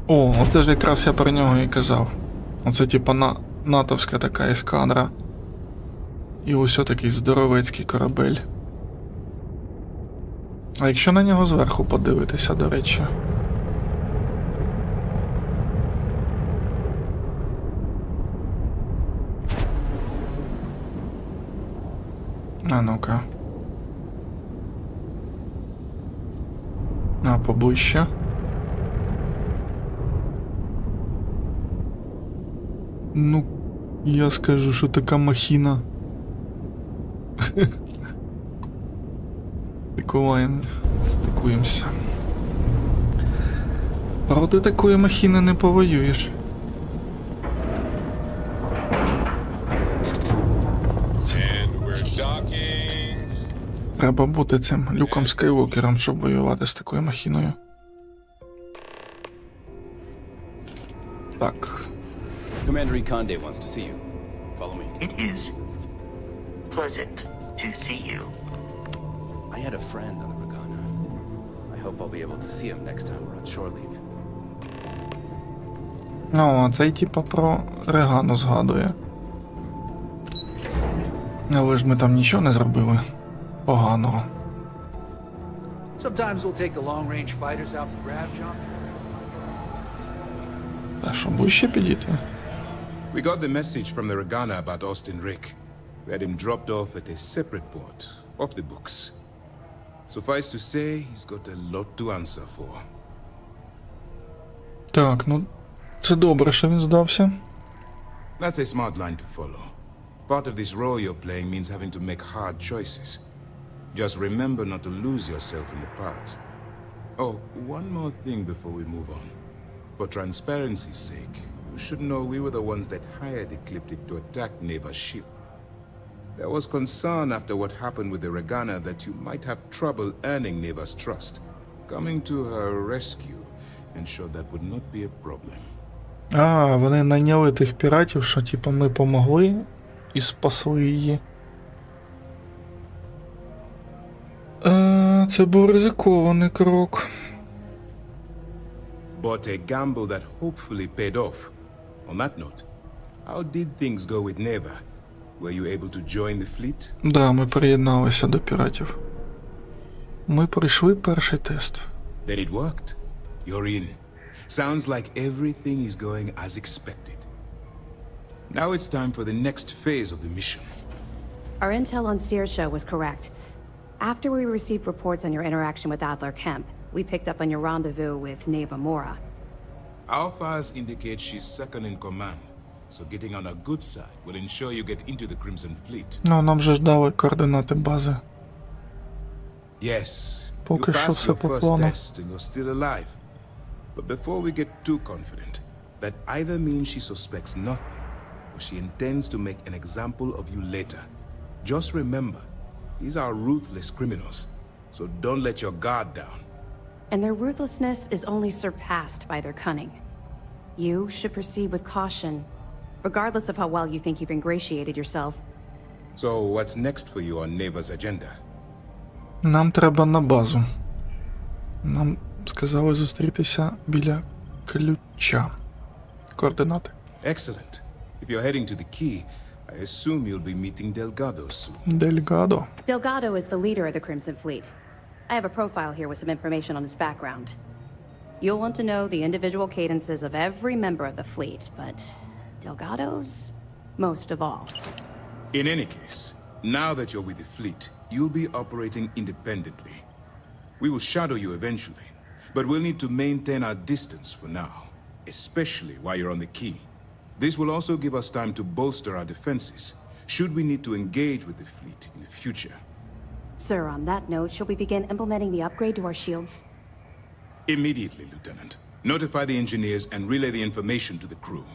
Speaker 1: О, оце ж якраз я про нього і казав. Оце типа натовська така ескадра. І ось такий здоровецький корабель. А якщо на нього зверху подивитися, до речі. А ну-ка. А, поближче. Ну, я скажу, що така махіна. Стикуємося. Проти такої махіни не повоюєш. Треба бути цим Люком Скайуокером, щоб воювати з такою махіною. Так.
Speaker 16: Commander Conde wants to see you. Follow me.
Speaker 2: It is pleasant to see you.
Speaker 16: I had a friend on the Regana. I hope I'll be able to see him next time we're on shore leave.
Speaker 1: Ну, цей типа про Регану згадує. Але ж ми там нічого не зробили поганого.
Speaker 13: Sometimes we'll take the long-range fighters out for grab jump.
Speaker 1: Та що, ближче підійти?
Speaker 6: We got the message from the Regana about Austin Rick. We had him dropped off at a separate port, off the books. Suffice to say, he's got a lot to answer for.
Speaker 1: Так, ну, це добре, що він здався.
Speaker 6: That's a smart line to follow. Part of this role you're playing means having to make hard choices. Just remember not to lose yourself in the part. Oh, one more thing before we move on. For transparency's sake, you should know we were the ones that hired Ecliptic to attack Neva's ship. There was concern after what happened with the Regana that you might have trouble earning Neva's trust. Coming to her rescue ensured that would not be a problem.
Speaker 1: А, вони найняли тих піратів, що типу ми помогли і спасли її. Це був ризикований крок.
Speaker 6: But a gamble that hopefully paid off. On that note, how did things go with Neva? Were you able to join the fleet?
Speaker 1: Да, ми приєдналися до піратів. Ми пройшли перший тест.
Speaker 6: Then it worked. You're in. Sounds like everything is going as expected. Now it's time for the next phase of the mission.
Speaker 7: Our intel on Saoirse was correct. After we received reports on your interaction with Adler Kemp, we picked up on your rendezvous with Neva Mora.
Speaker 6: Our files indicate she's second in command, so getting on a good side will ensure you get into the Crimson Fleet.
Speaker 1: Ну, нам же ж дали координати бази.
Speaker 6: Yes, you
Speaker 1: Поки що
Speaker 6: passed
Speaker 1: все
Speaker 6: your
Speaker 1: по
Speaker 6: first
Speaker 1: плану.
Speaker 6: test and you're still alive. But before we get too confident, That either means she suspects nothing, or she intends to make an example of you later. Just remember, these are ruthless criminals, so don't let your guard down.
Speaker 7: And their ruthlessness is only surpassed by their cunning. You should proceed with caution, regardless of how well you think you've ingratiated yourself.
Speaker 6: So what's next for you on Neva's agenda?
Speaker 1: Нам треба на базу. Нам сказали зустрітися біля ключа. Координати.
Speaker 6: Excellent. If you're heading to the key, I assume you'll be meeting Delgado soon.
Speaker 1: Delgado.
Speaker 7: Delgado is the leader of the Crimson Fleet. I have a profile here with some information on his background. You'll want to know the individual cadences of every member of the fleet, but Delgado's most of all.
Speaker 6: In any case, now that you're with the fleet, you'll be operating independently. We will shadow you eventually, but we'll need to maintain our distance for now, especially while you're on the key. This will also give us time to bolster our defenses, should we need to engage with the fleet in the future.
Speaker 7: Sir, on that note, shall we begin implementing the upgrade to our shields?
Speaker 6: Immediately, Lieutenant. Notify the engineers and relay the information to the crew.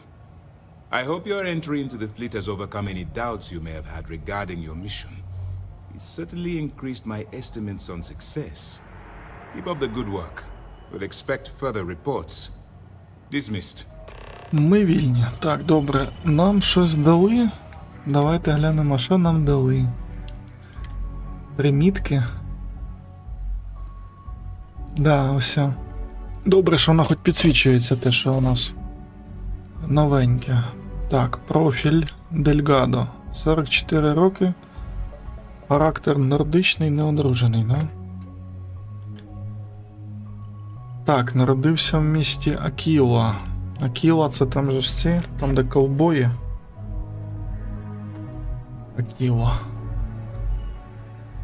Speaker 6: I hope your entry into the fleet has overcome any doubts you may have had regarding your mission. It certainly increased my estimates on success. Keep up the good work. We'll expect further reports. Dismissed.
Speaker 1: Ми вільні. Так, добре. Нам щось дали. Давайте глянемо, що нам дали. Примітки. Да, ось. Добре, що воно хоч підсвічується те, що у нас новеньке. Так, профіль Дельгадо. 44 роки. Характер нордичний, неодружений, да? Так, народився в місті Акіла. Акіла це там же ж ці, там де ковбої. Акіла.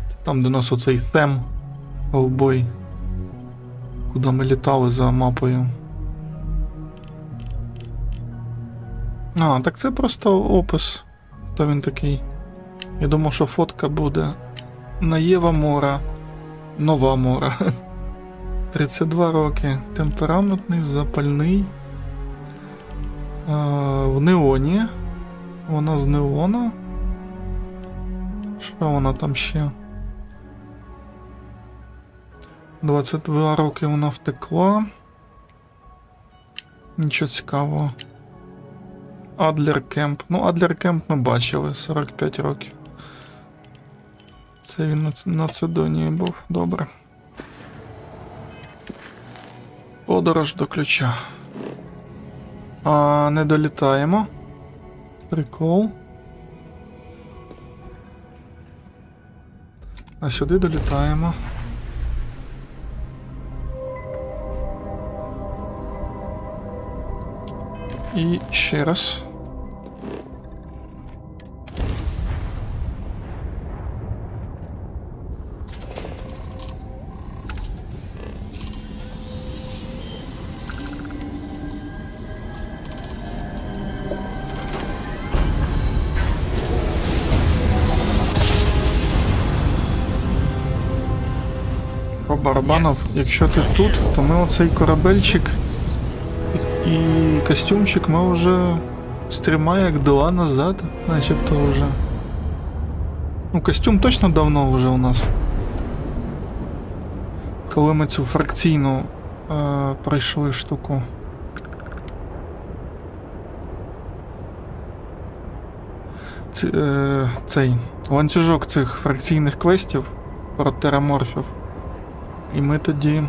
Speaker 1: Це там, де нас оцей Сем, ковбой. Куди ми літали за мапою. А, так це просто опис. Хто він такий? Я думав, що фотка буде. Наєва Мора. Нова Мора. 32 роки. Темпераментний, запальний. В неоні. Вона з неона. Що вона там ще? 22 роки вона втекла. Нічого цікавого. Адлер Кемп. Ну, Адлер Кемп ми бачили. 45 років. Це він на Цидонії був. Добре. Подорож до ключа. А, не долітаємо. Прикол. А сюди долітаємо. І ще раз. По барабанов, якщо ти тут, то ми оцей корабельчик і костюмчик ми вже стрімаємо як 2 назад, начебто вже. Ну, костюм точно давно вже у нас. Коли ми цю фракційну пройшли штуку. Цей ланцюжок цих фракційних квестів про тераморфів. І ми тоді...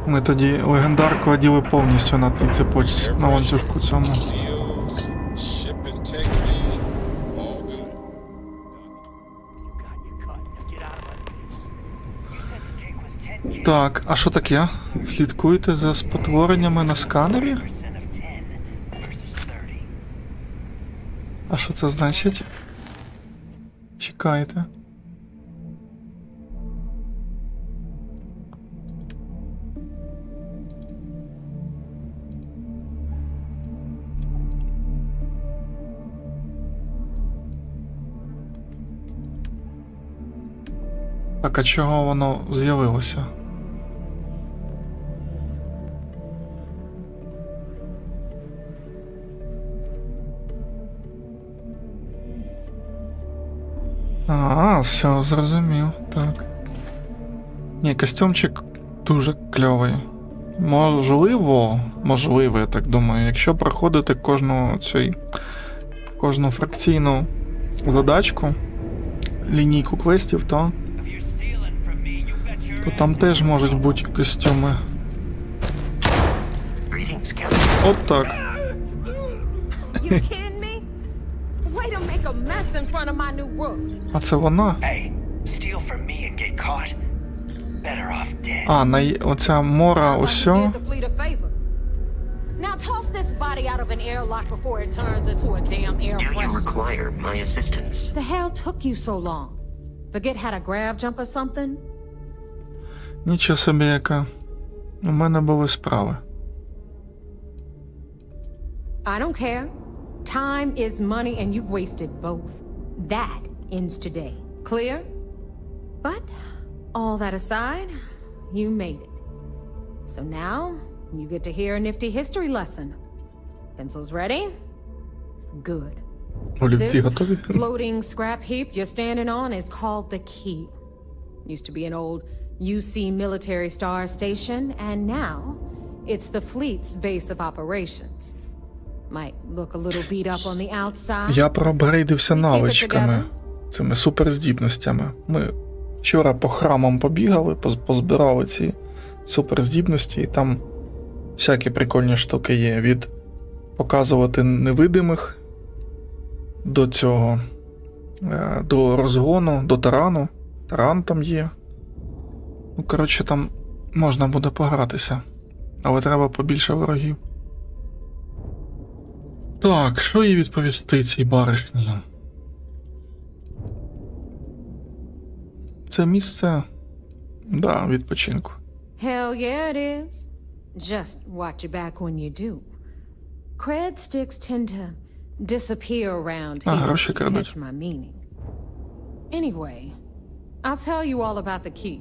Speaker 1: Ми тоді легендарку оділи повністю на тій цепочці, на ланцюжку цьому. Так, а що таке? Слідкуйте за спотвореннями на сканері? А що це значить? Чекайте. Так, а чого воно з'явилося? Все, зрозумів, так. Ні, костюмчик дуже кльовий. Можливо, я так думаю, якщо проходити кожну фракційну задачку, лінійку квестів, то там теж можуть бути костюми. От так. А це вона? Оця мора усьо.
Speaker 5: Now toss this body out of an airlock before it turns into a damn air freshener.
Speaker 2: Do you require my assistance?
Speaker 5: The hell took you so long? Forget how to grav jump or something?
Speaker 1: Нічого собі яка. У мене були справи.
Speaker 5: I don't care. Time is money and you've wasted both. That ends today. Clear? But all that aside, you made it. So now you get to hear a nifty history lesson. Pencils ready? Good. This floating scrap heap you're standing on is called the Key. Used to be an old UC military star station, and now it's the fleet's base of operations. Might look a little beat up on the outside.
Speaker 1: Я проапгрейдився навичками, цими суперздібностями. Ми вчора по храмам побігали, позбирали ці суперздібності, і там всякі прикольні штуки є. Від показувати невидимих до цього, до розгону, до тарану. Таран там є. Ну, коротше, там можна буде погратися. Але треба побільше ворогів. Так, що їй відповісти цій баришні? Це місце, да, відпочинку.
Speaker 5: Hell yeah, it is. Just watch your back when you do. Cred sticks tend to disappear around here.
Speaker 1: Гроші крадуть.
Speaker 5: Catch my meaning. Anyway, I'll tell you all about the key,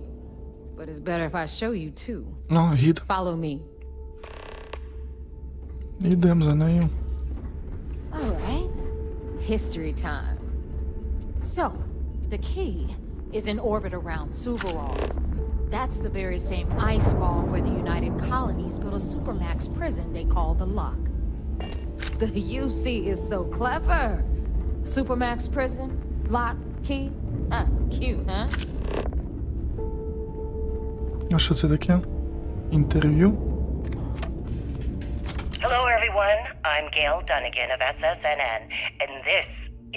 Speaker 5: but it's better if I show you too.
Speaker 1: Ну, гід.
Speaker 5: Follow me.
Speaker 1: Йдемо за нею.
Speaker 5: All right. History time. So, the key is in orbit around Suvorov. That's the very same ice ball where the United Colonies built a supermax prison they call the Lock. The UC is so clever. Supermax prison, lock, key. Cute, huh?
Speaker 1: А що це таке? Інтерв'ю?
Speaker 17: Hello everyone, I'm Gail Dunnigan of SSNN, and this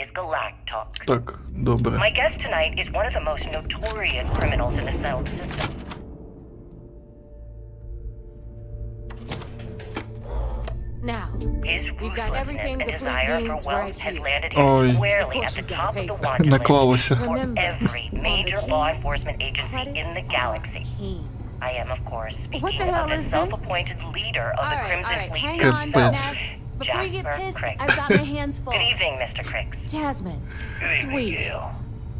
Speaker 17: is Galactalk.
Speaker 1: Так, добре.
Speaker 17: My guest tonight is one of the most notorious criminals in the settled system.
Speaker 5: Now,
Speaker 17: His
Speaker 5: we've got everything the fleet
Speaker 17: desire for
Speaker 5: needs
Speaker 17: wealth
Speaker 5: right
Speaker 17: has
Speaker 5: here.
Speaker 17: landed
Speaker 1: Ой.
Speaker 17: him squarely at the top of the watch
Speaker 1: Наклалося.
Speaker 17: list for every major law enforcement agency in the galaxy. I am, of course,
Speaker 5: What the
Speaker 17: speaking
Speaker 5: hell
Speaker 17: of the
Speaker 5: is this?
Speaker 17: self-appointed leader of the Crimson Fleet
Speaker 15: hang on.
Speaker 1: Капець.
Speaker 15: Before you get
Speaker 17: Jasper
Speaker 15: pissed,
Speaker 17: Criggs.
Speaker 15: I've got my hands full.
Speaker 17: Good evening, Mr. Criggs.
Speaker 5: Jasmine, sweetie,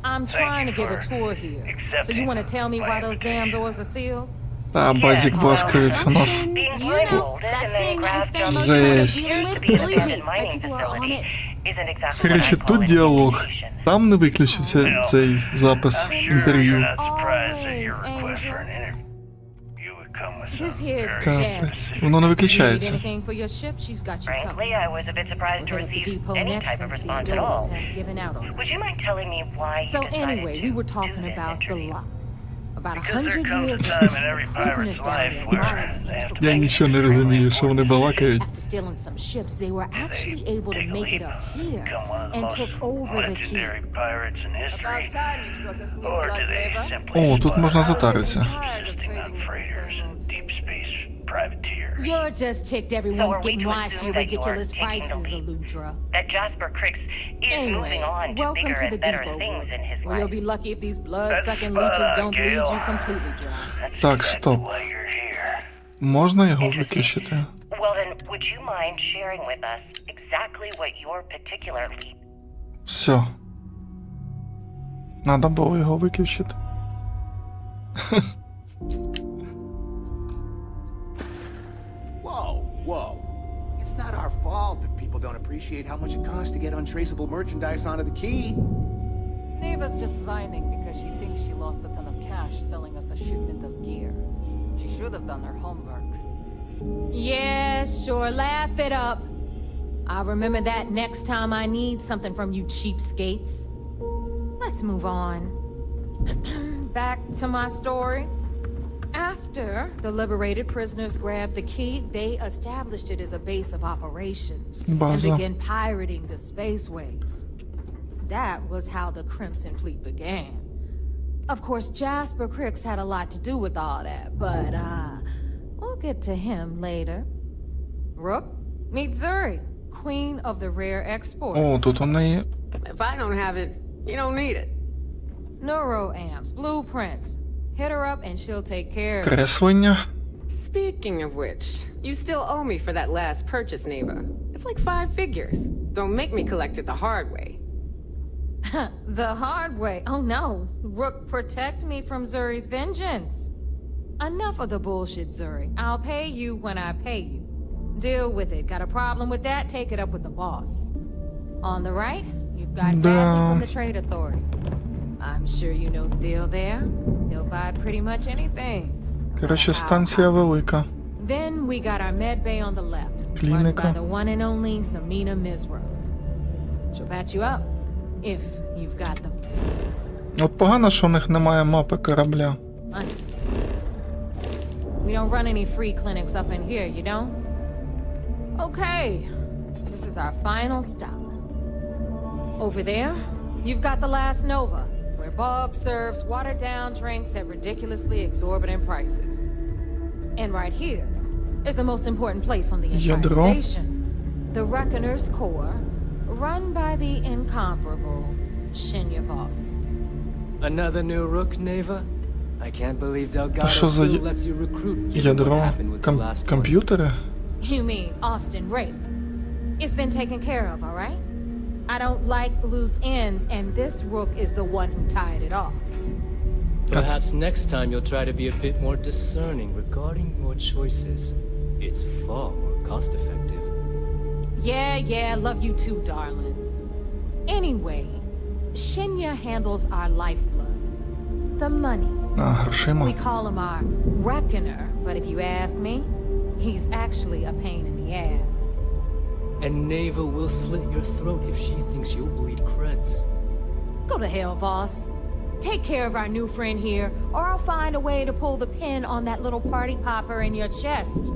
Speaker 5: I'm trying to give a tour here. So you want to tell me why those damn doors are sealed?
Speaker 1: Та, базік бласкається у нас.
Speaker 17: Being
Speaker 15: You know,
Speaker 17: blindfolded
Speaker 15: that
Speaker 17: and then
Speaker 15: thing I
Speaker 17: grabbed
Speaker 15: spend
Speaker 17: up
Speaker 15: most
Speaker 17: what
Speaker 15: of my
Speaker 1: Жесть.
Speaker 15: deal
Speaker 17: appears
Speaker 15: with,
Speaker 17: to be an
Speaker 15: believe me,
Speaker 17: abandoned
Speaker 15: my
Speaker 17: mining
Speaker 15: people are on
Speaker 17: facility
Speaker 15: it.
Speaker 17: isn't exactly what
Speaker 1: Коротше,
Speaker 17: I call
Speaker 1: тут
Speaker 17: an
Speaker 1: діалог.
Speaker 17: innovation.
Speaker 1: Там не виключився цей запис інтерв'ю.
Speaker 5: Always, Angel. This here's Jasmine.
Speaker 1: Капець. Воно не
Speaker 5: Need
Speaker 1: виключається.
Speaker 5: anything for your ship? She's got you
Speaker 17: Frankly,
Speaker 5: covered.
Speaker 17: I was a bit surprised to
Speaker 5: We'll hit up the
Speaker 17: receive
Speaker 5: depot
Speaker 17: any
Speaker 5: next
Speaker 17: type of
Speaker 5: since these
Speaker 17: response at
Speaker 5: doors
Speaker 17: all.
Speaker 5: have given out on
Speaker 17: Would you
Speaker 5: us.
Speaker 17: mind telling me why you
Speaker 5: So
Speaker 17: decided
Speaker 5: anyway, we were
Speaker 17: to
Speaker 5: talking
Speaker 17: do this
Speaker 5: about the
Speaker 17: interview?
Speaker 5: Lock. About
Speaker 10: Because
Speaker 5: 100
Speaker 10: there comes
Speaker 5: years
Speaker 10: a
Speaker 5: ago,
Speaker 10: time in every
Speaker 5: prisoners
Speaker 10: pirate's
Speaker 5: down
Speaker 10: life
Speaker 5: there
Speaker 10: where
Speaker 5: mining
Speaker 10: they have
Speaker 5: into
Speaker 10: to
Speaker 1: Я нічого не розумію, що вони балакають.
Speaker 5: After stealing some ships, they were actually able to make it up here and took over the key.
Speaker 10: legendary pirates in history. Or do they simply
Speaker 1: О, тут можна затаритися.
Speaker 10: existing on freighters and deep space privateers?
Speaker 5: You're just ticked everyone's
Speaker 17: So are we
Speaker 5: getting
Speaker 17: to
Speaker 5: wise to
Speaker 17: assume
Speaker 5: your
Speaker 17: that you are
Speaker 5: ridiculous
Speaker 17: taking the
Speaker 5: prices,
Speaker 17: lead?
Speaker 5: Aludra.
Speaker 17: That Jasper Criggs is
Speaker 5: Anyway,
Speaker 17: moving on to
Speaker 5: welcome
Speaker 17: bigger
Speaker 5: to
Speaker 17: and
Speaker 5: the
Speaker 17: better
Speaker 5: depot,
Speaker 17: things in his
Speaker 5: where you'll
Speaker 17: life.
Speaker 5: be lucky if these blood-sucking leeches don't bleed you completely dry.
Speaker 1: Так, стоп. Можна його виключити?
Speaker 17: Well then, would you mind sharing with us exactly what your particular lead?
Speaker 1: Все. Надо було його виключити.
Speaker 18: Whoa. It's not our fault that people don't appreciate how much it costs to get untraceable merchandise onto the key.
Speaker 19: Neva's just whining because she thinks she lost a ton of cash selling us a shipment of gear. She should have done her homework.
Speaker 5: Yeah, sure, laugh it up. I'll remember that next time I need something from you cheapskates. Let's move on. Back to my story. After the liberated prisoners grabbed the key, they established it as a base of operations and began pirating the spaceways. That was how the Crimson Fleet began. Of course, Jasper Cricks had a lot to do with all that, but we'll get to him later. Rook, meet Zuri, queen of the rare exports.
Speaker 1: О, тут у неї...
Speaker 20: If I don't have it, you don't need it.
Speaker 5: Neuroamps, blueprints. Hit her up and she'll take care of it.
Speaker 1: Креслення.
Speaker 20: Speaking of which, you still owe me for that last purchase, Neva. It's like 5 figures. Don't make me collect it the hard way.
Speaker 5: The hard way? Oh no. Rook, protect me from Zuri's vengeance. Enough of the bullshit, Zuri. I'll pay you when I pay you. Deal with it. Got a problem with that? Take it up with the boss. On the right, you've got Bradley from the Trade Authority. I'm sure you know the deal there. He'll buy pretty much anything.
Speaker 1: Короче, станція велика.
Speaker 5: Then we got our med bay on the left, run by the one and only Samina Misra. She'll patch you up, if you've got them.
Speaker 1: От погано, що у них немає мапи корабля.
Speaker 5: We don't run any free clinics up in here, you don't? Okay, this is our final stop. Over there, you've got the last Nova, where Bog serves watered-down drinks at ridiculously exorbitant prices. And right here is the most important place on the entire station. The Reckoner's Core, run by the incomparable Shinya Voss.
Speaker 21: Another new Rook, Neva? I can't believe Delgado still lets you recruit.
Speaker 1: Ядро комп'ютери?
Speaker 5: You mean Austin Rape? It's been taken care of, all right? I don't like loose ends, and this Rook is the one who tied it off.
Speaker 21: Perhaps next time you'll try to be a bit more discerning regarding your choices. It's far more cost-effective.
Speaker 5: Yeah, love you too, darling. Anyway, Shinya handles our lifeblood. The money. We call him our Reckoner, but if you ask me, he's actually a pain in the ass.
Speaker 21: And Neva will slit your throat if she thinks you'll bleed creds.
Speaker 5: Go to hell, boss. Take care of our new friend here, or I'll find a way to pull the pin on that little party popper in your chest.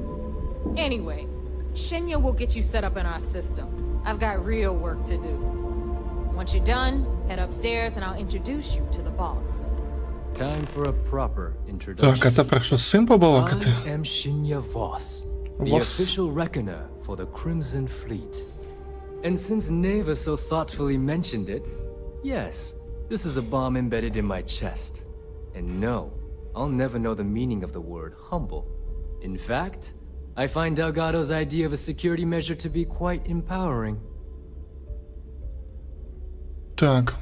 Speaker 5: Anyway, Shinya will get you set up in our system. I've got real work to do. Once you're done, head upstairs and I'll introduce you to the boss.
Speaker 21: Time for a proper introduction.
Speaker 1: Так, а тепер що з цим побалакати?
Speaker 21: I am Shinya Voss, the official reckoner for the Crimson Fleet. And since Neva so thoughtfully mentioned it, yes, this is a bomb embedded in my chest. And no, I'll never know the meaning of the word humble. In fact, I find Delgado's idea of a security measure to be quite empowering.
Speaker 1: Так.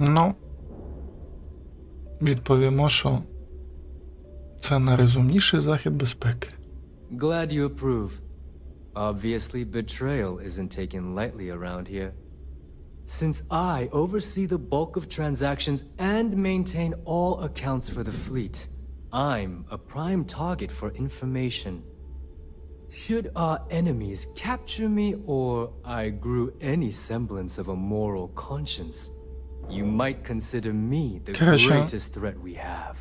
Speaker 1: Ну, відповімо, що це найрозумніший захід безпеки.
Speaker 21: Glad you approve. Obviously, betrayal isn't taken lightly around here. Since I oversee the bulk of transactions and maintain all accounts for the fleet, I'm a prime target for information. Should our enemies capture me or I grew any semblance of a moral conscience, you might consider me the greatest threat we have.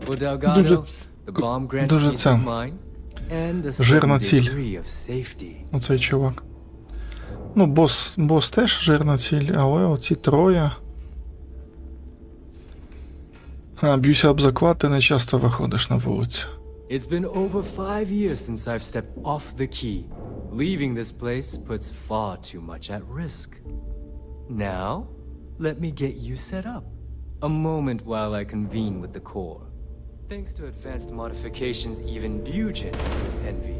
Speaker 21: For Delgado, the bomb grants peace of mind and a certain degree of safety.
Speaker 1: Оцей чувак. Ну, бос теж жирна ціль, але оці троє... Б'юся об заклад, ти не часто виходиш на вулицю.
Speaker 21: It's been over 5 years since I've stepped off the key. Leaving this place puts far too much at risk. Now, let me get you set up. A moment while I convene with the core. Thanks to advanced modifications even Bugin envy,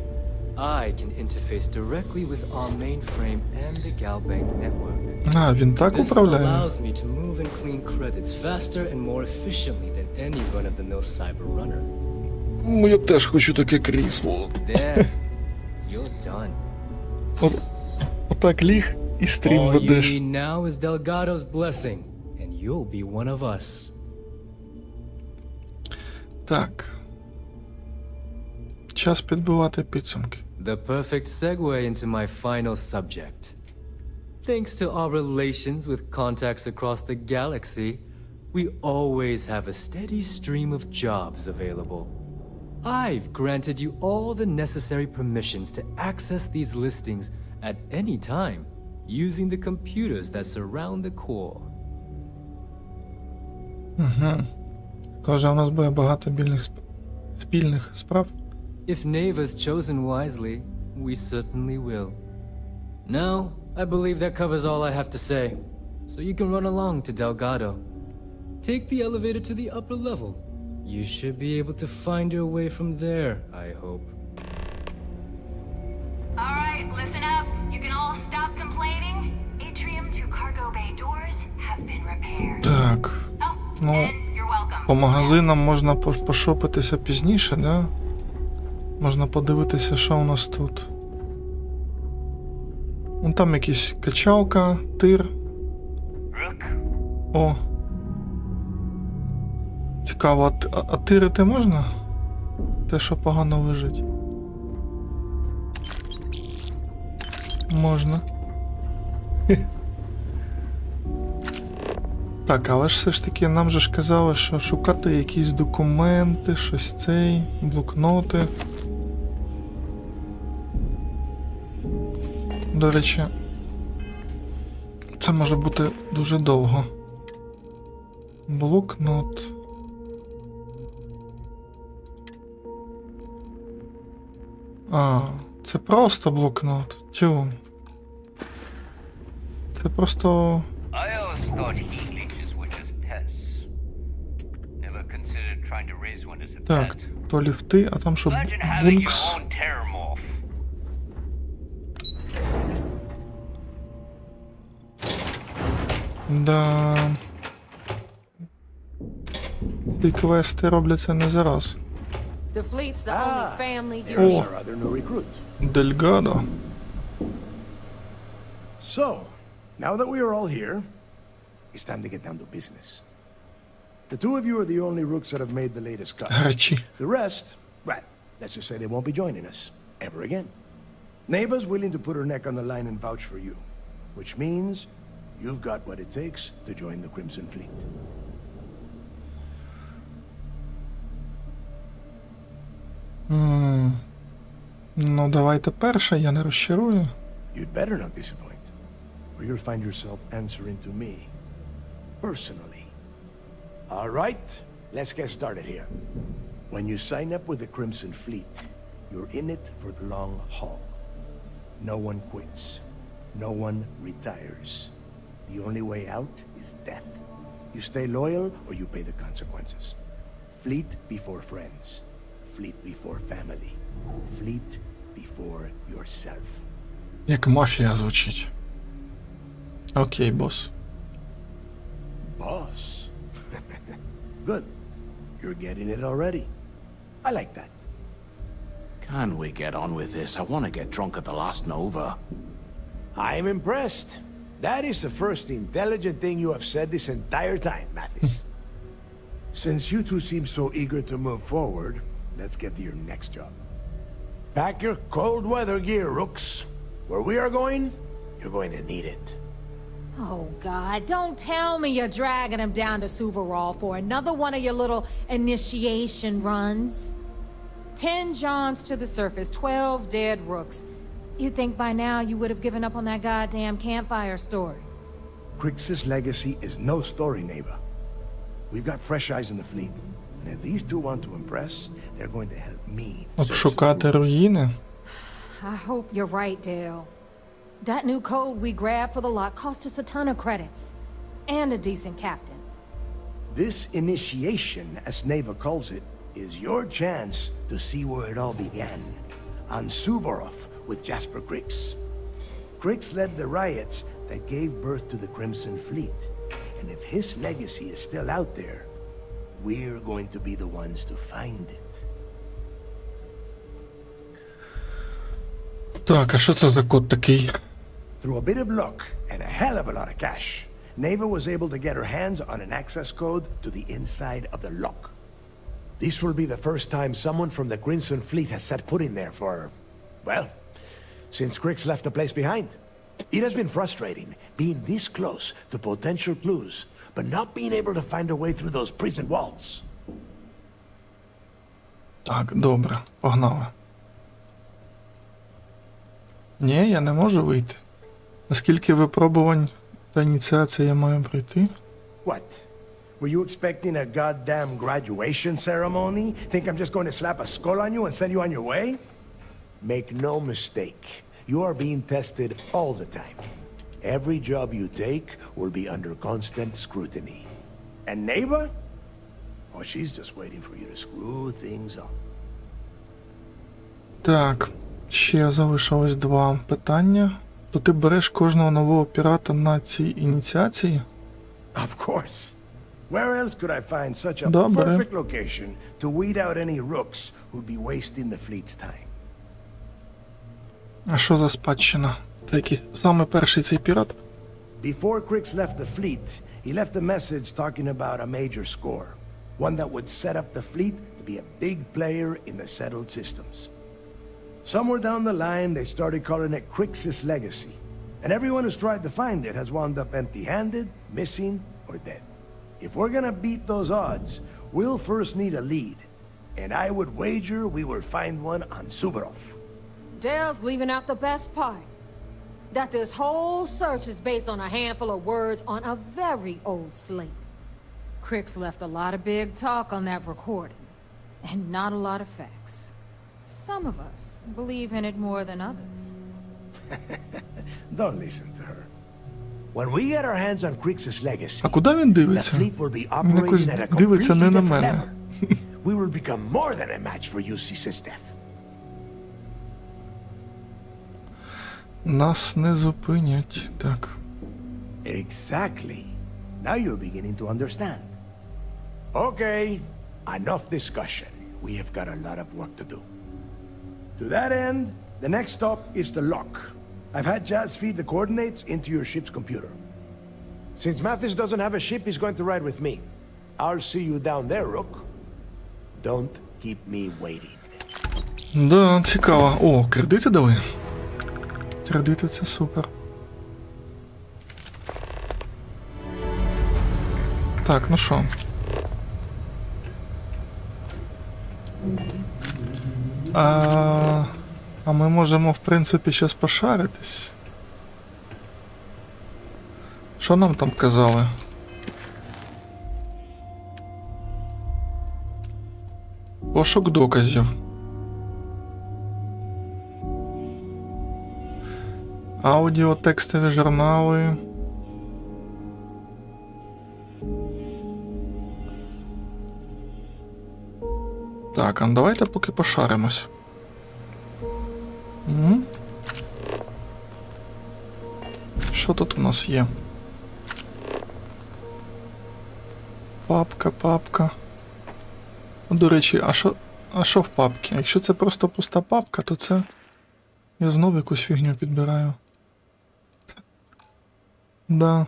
Speaker 21: I can interface directly with our mainframe and the Galbank network.
Speaker 1: А, він так
Speaker 21: This
Speaker 1: управляє.
Speaker 21: allows me to move and clean credits faster and more efficiently than any run-of-the-mill cyber runner.
Speaker 1: Я теж хочу таке крісло.
Speaker 21: There, you're done.
Speaker 1: Отак ліг і стрім
Speaker 21: All you
Speaker 1: ведеш.
Speaker 21: need now is Delgado's blessing, and you'll be one of us.
Speaker 1: Так. Час підбивати підсумки.
Speaker 21: The perfect segue into my final subject. Thanks to our relations with contacts across the galaxy, we always have a steady stream of jobs available. I've granted you all the necessary permissions to access these listings at any time, using the computers that surround the core.
Speaker 1: Каже, у нас буде багато спільних справ.
Speaker 21: If Neva's chosen wisely, we certainly will. Now, I believe that covers all I have to say, so you can run along to Delgado. Take the elevator to the upper level. You should be able to find your way from there, I hope.
Speaker 5: All right, listen up. You can all stop complaining. Atrium to cargo bay doors have been repaired.
Speaker 1: Так. Ну, по магазинам можна пошопитися пізніше, да? Можна подивитися, що у нас тут. Вон там якісь качалка, тир. О. Цікаво, а тирити можна? Те, що погано лежить. Можна. Так, але ж все ж таки нам же ж казали, що шукати якісь документи, щось цей, блокноти. До речі, це може бути дуже довго. Блокнот. А, це просто блокнот. Тю. Це просто...
Speaker 4: I always thought heat leeches were just pests. Never considered trying to raise one as a
Speaker 1: Так,
Speaker 4: pet.
Speaker 1: то ліфти, а там що,
Speaker 4: Imagine having
Speaker 1: бункс.
Speaker 4: your own terramorph.
Speaker 1: Да. Ці квести робляться не зараз.
Speaker 20: The fleet's the only family you
Speaker 18: Here's
Speaker 1: Oh.
Speaker 18: our other new recruit.
Speaker 1: Дельгадо.
Speaker 18: So, now that we are all here, it's time to get down to business. The two of you are the only rooks that have made the latest cut.
Speaker 1: Гарячі.
Speaker 18: The rest, right, let's just say they won't be joining us ever again. Neva's willing to put her neck on the line and vouch for you, which means you've got what it takes to join the Crimson Fleet.
Speaker 1: Ну, давайте перше, я не розчарую.
Speaker 18: You'd better not disappoint, or you'll find yourself answering to me, personally. All right, let's get started here. When you sign up with the Crimson Fleet, you're in it for the long haul. No one quits. No one retires. The only way out is death. You stay loyal or you pay the consequences. Fleet before friends. Fleet before family. Fleet before yourself.
Speaker 1: Як мафія звучить. Окей, бос.
Speaker 18: Boss. Good. You're getting it already. I like that.
Speaker 22: Can we get on with this? I want to get drunk at the last Nova.
Speaker 18: I'm impressed. That is the first intelligent thing you have said this entire time, Mathis. Since you two seem so eager to move forward, let's get to your next job. Pack your cold weather gear, Rooks. Where we are going, you're going to need it.
Speaker 20: Oh, God, don't tell me you're dragging him down to Suvarall for another one of your little initiation runs. 10 Johns to the surface, 12 dead Rooks. You'd think by now you would have given up on that goddamn campfire story.
Speaker 18: Crix's legacy is no story, neighbor. We've got fresh eyes in the fleet. And if these two want to impress, they're going to help me.
Speaker 1: Обшукати руїни?
Speaker 20: I hope you're right, Dale. That new code we grabbed for the lot cost us a ton of credits. And a decent captain.
Speaker 18: This initiation, as Neva calls it, is your chance to see where it all began. on Suvorov with Jasper Crix. Crix led the riots that gave birth to the Crimson Fleet. And if his legacy is still out there, we're going to be the ones to find it.
Speaker 1: Так, а що це за код такий?
Speaker 18: Through a bit of luck and a hell of a lot of cash, Neva was able to get her hands on an access code to the inside of the lock. This will be the first time someone from the Crimson Fleet has set foot in there for, well, since Crix left the place behind. It has been frustrating being this close to potential clues, but not being able to find a way through those prison walls.
Speaker 1: Так, добре, погнали. Ні, я не можу вийти. Наскільки випробувань та ініціацій я маю пройти?
Speaker 18: What? Were you expecting a goddamn graduation ceremony? Think I'm just going to slap a skull on you and send you on your way? Make no mistake. You are being tested all the time. Every job you take will be under constant scrutiny. And Neva? Oh, she's just waiting for you to screw things up.
Speaker 1: Так, ще залишилось 2 питання. То ти береш кожного нового пірата на цій ініціації?
Speaker 18: Of course. Where else could I find such a
Speaker 1: Добре.
Speaker 18: perfect location to weed out any rooks who'd be wasting the fleet's time?
Speaker 1: А що за спадщина? Це якийсь саме перший цей пірат?
Speaker 18: Before Crix left the fleet, he left a message talking about a major score. One that would set up the fleet to be a big player in the settled systems. Somewhere down the line, they started calling it Crix's legacy. And everyone who's tried to find it has wound up empty-handed, missing, or dead. If we're gonna beat those odds, we'll first need a lead. And I would wager we will find one on Suvorov.
Speaker 20: Dale's leaving out the best part. That this whole search is based on a handful of words on a very old slate. Crix left a lot of big talk on that recording, and not a lot of facts. Some of us believe in it more than others.
Speaker 18: Don't listen to her. When we get our hands on Crix's legacy,
Speaker 1: А куди він
Speaker 18: the
Speaker 1: дивиться?
Speaker 18: fleet will be
Speaker 1: Він якось
Speaker 18: operating at a
Speaker 1: дивиться не
Speaker 18: completely
Speaker 1: на
Speaker 18: different
Speaker 1: мене.
Speaker 18: level. We will become more than a match for UC System.
Speaker 1: Нас не зупинять. Так.
Speaker 18: Exactly. Now you're beginning to understand. Okay, enough discussion. We have got a lot of work to do. To that end, the next stop is the lock. I've had Jazz feed the coordinates into your ship's computer. Since Mathis doesn't have a ship, he's going to ride with me. I'll see you down there, Rook. Don't keep me waiting.
Speaker 1: Да, цікаво. О, кредити дали? Кредити — це супер. Так, ну що? А ми можемо, в принципі, щас пошаритись. Що нам там казали? Пошук доказів. Аудіо, текстові журнали. Так, а давайте поки пошаримось. Що тут у нас є? Папка. До речі, а що в папці? Якщо це просто пуста папка, то це... Я знову якусь фігню підбираю. Да.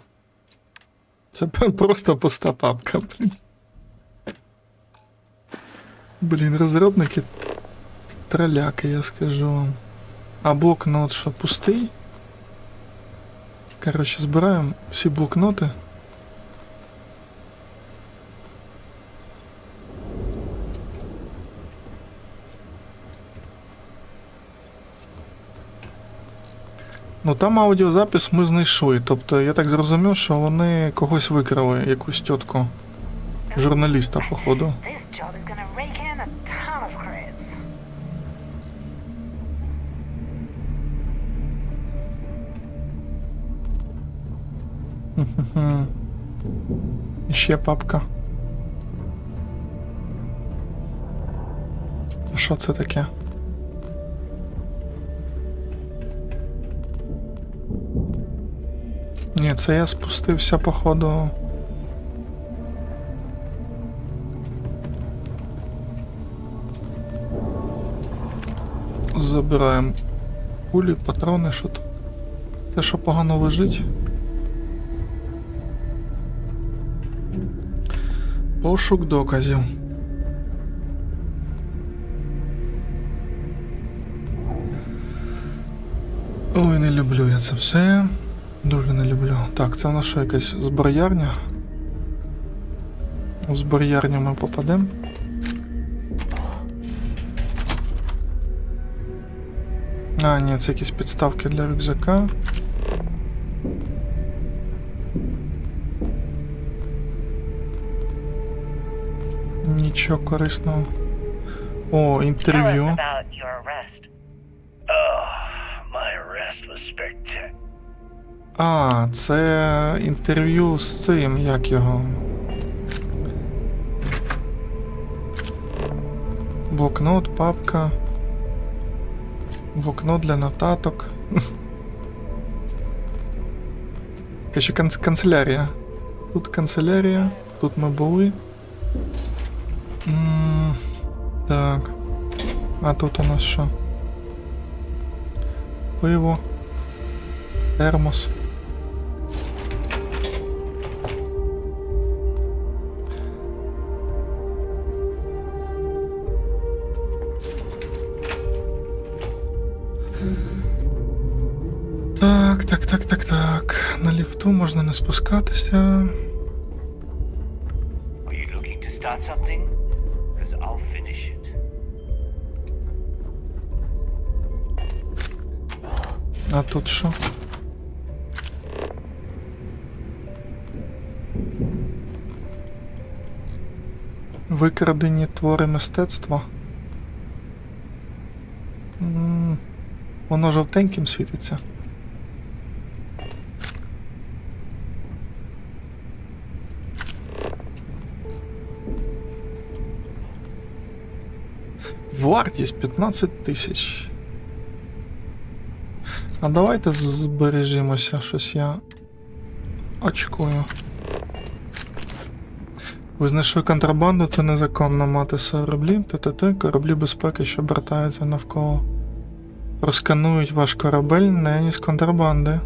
Speaker 1: Це просто пуста папка, блін. Блін, розробники траляки, я скажу вам. А блокнот що, пустий? Коротше, збираємо всі блокноти. Ну там аудіозапис ми знайшли, тобто я так зрозумів, що вони когось викрали, якусь тітку, журналіста, походу. Ще папка. Що це таке? Ні, це я спустився, походу. Забираємо кулі, патрони, що тут. Те, що погано лежить. Пошук доказів. Ой, не люблю я це все. Дуже не люблю. Так, це у нас що, якась зброярня? У зброярню ми попадемо. А, ні, це якісь підставки для рюкзака. Нічого корисного. О, інтерв'ю. А, це інтерв'ю з цим, як його. Блокнот, папка. Блокнот для нотаток. Ще канцелярія. Тут канцелярія, тут ми були. Так. А тут у нас що? Пиво. Термос. Так. На ліфту можна не спускатися.
Speaker 4: Are you looking to start something? Because I'll finish it.
Speaker 1: А тут що? Викрадені твори мистецтва. Воно жовтеньким світиться. Вартість 15 тисяч. А давайте збережімося, щось я очкую. Ви знайшли контрабанду, це незаконно мати кораблі. Кораблі безпеки, що обертаються навколо. Просканують ваш корабель, не з контрабанди.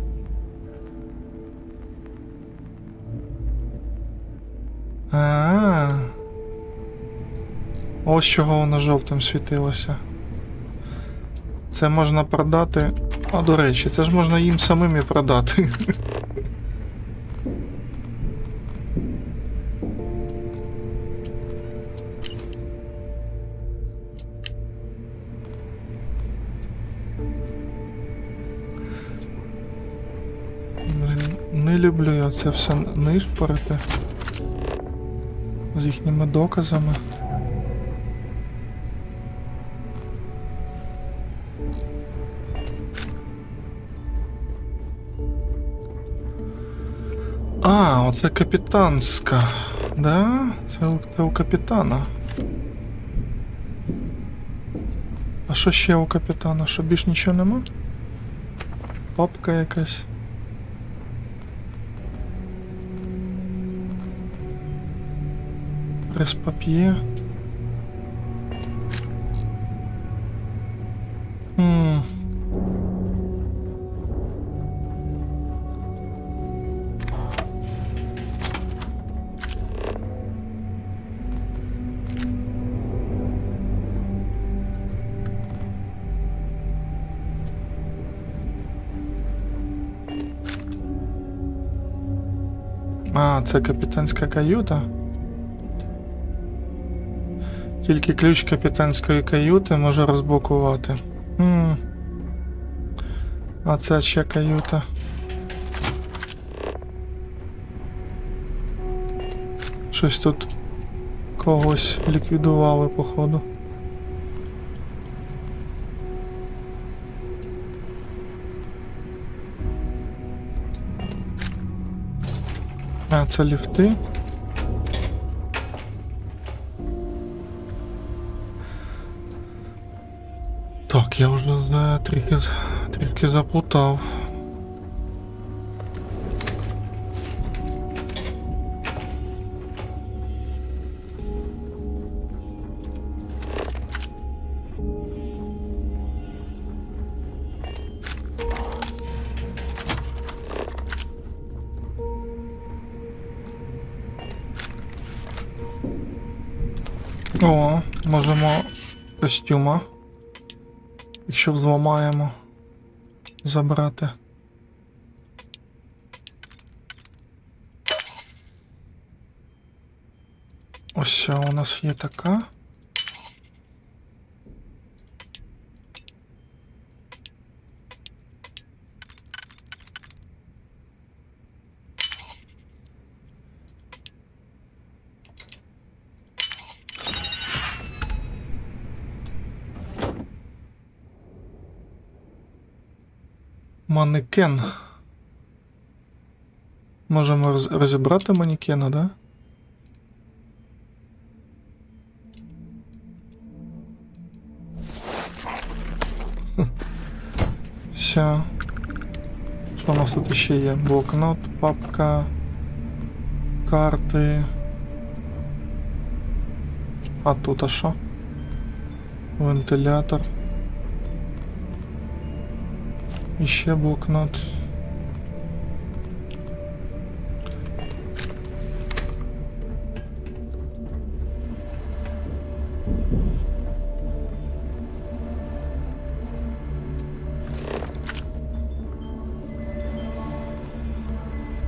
Speaker 1: Ось чого воно жовтим світилося. Це можна продати. А, до речі, це ж можна їм самим і продати. Не люблю я це все нишпорити з їхніми доказами. А, оце капітанська, да? Це у капітана. А що ще у капітана? Що більш нічого нема? Папка якась. Прес-пап'є. А, це капітанська каюта. Тільки ключ капітанської каюти може розблокувати. А це ще каюта. Щось тут когось ліквідували, походу. А, це ліфти. Так, я вже трішки заплутав. О, можемо костюма, якщо взламаємо, забрати. Ось у нас є така. Манекен. Можемо розібрати манекена, да? Все. Що у нас тут ще є? Блокнот, папка, карти. А тут а що? Вентилятор. І ще блокнот.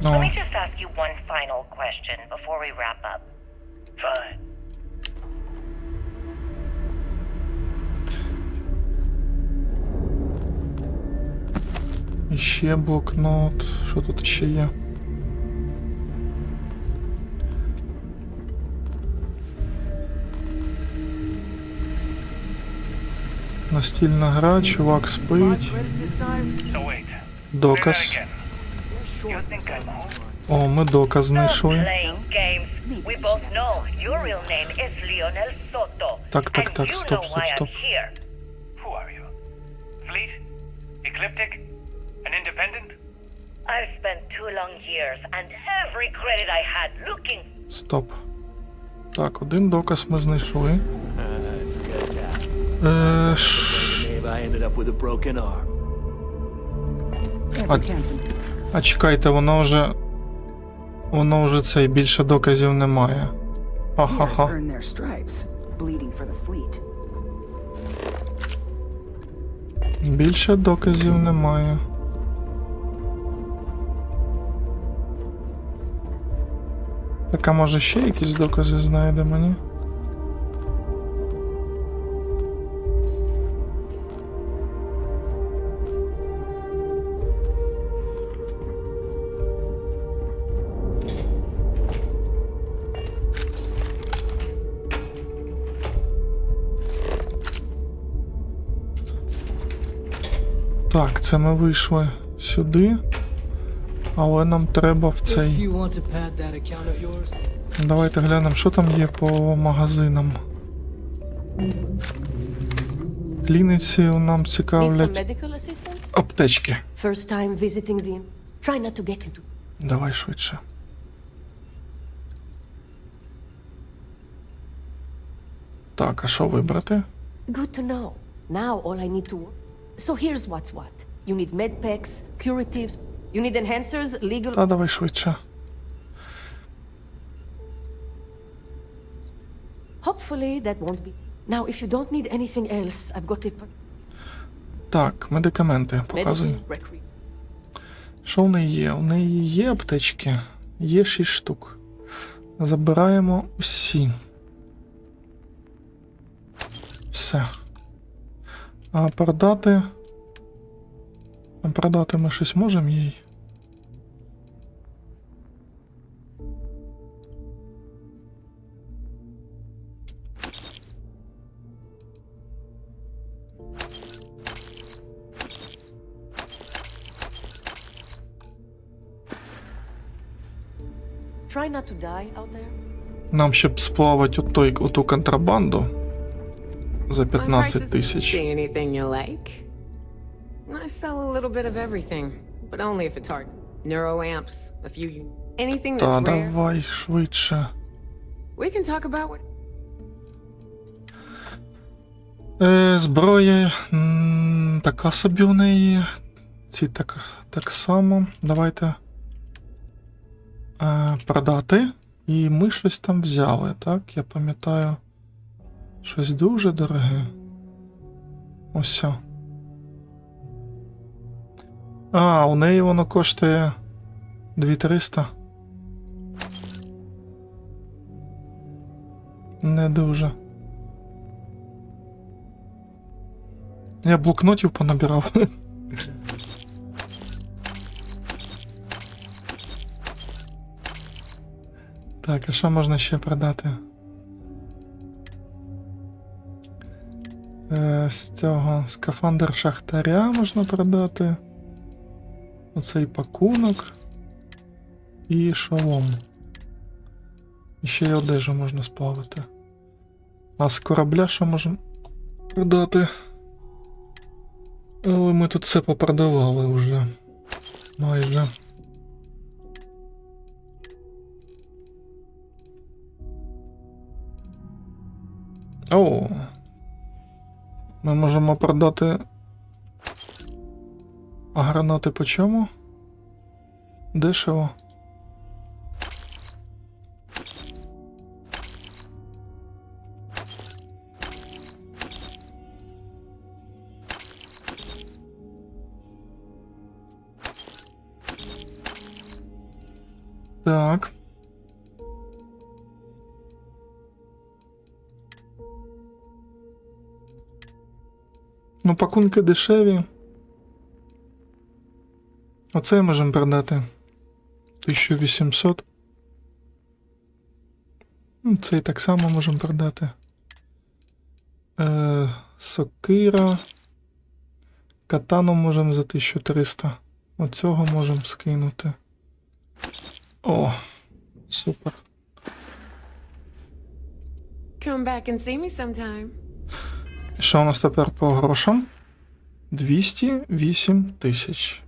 Speaker 17: Let me just ask you one final question before we wrap up. Fine.
Speaker 1: І ще блокнот. Що тут ще є? Настільна гра, чувак спить. Доказ. О, ми доказ знайшли. Так, стоп.
Speaker 10: Ecliptic? An independent?
Speaker 17: I've spent 2 long years and every credit I had looking.
Speaker 1: Стоп. Так, один доказ ми знайшли. А чекайте, воно вже цей, більше доказів немає. Ха-ха-ха. Більше доказів немає. Так, а може ще якісь докази знайдемо, ні? Так, це ми вийшли сюди, але нам треба в цей... Давайте глянемо, що там є по магазинам. Кліниці нам цікавлять аптечки. Давай швидше. Так, а що вибрати?
Speaker 3: Good to know. Now all I need to... So here's what's what. You need medpacks, curatives, you need enhancers, legal...
Speaker 1: Та давай швидше.
Speaker 3: Hopefully that won't be... Now if you don't need anything else, I've got a...
Speaker 1: Так, медикаменти, показуй. Що в неї є? У неї є аптечки. Є 6 штук. Забираємо усі. Все. А продати... А продати ми щось можемо їй?
Speaker 3: Try not to die out there.
Speaker 1: Нам щоб сплавати оту контрабанду за 15 тисяч.
Speaker 8: I sell a little bit of everything, but only if it's hard. Neuroamps, a few... Anything
Speaker 1: Та
Speaker 8: that's rare.
Speaker 1: давай швидше.
Speaker 8: We can talk about what...
Speaker 1: Зброя така собі у неї. Ці так само. Давайте продати. І ми щось там взяли, так? Я пам'ятаю. Щось дуже дороге. Ось. А, у неї воно коштує 2300. Не дуже. Я блокнотів понабирав. Так, а що можна ще продати? З цього скафандр шахтаря можна продати. Оцей пакунок. І шолом. І ще й одежу можна сплавити. А з корабля що можемо продати? Але ми тут все попродавали вже. Майже. О! Ми можемо продати... А гранати по чому? Дешево. Так. Ну, пакунки дешеві. Оце можемо продати. 1800. Цей так само можемо продати. Сокира. Катану можемо за 1300. Оцього можемо скинути. О, супер.
Speaker 8: Come back and see me sometime.
Speaker 1: Що у нас тепер по грошам? 208 тисяч.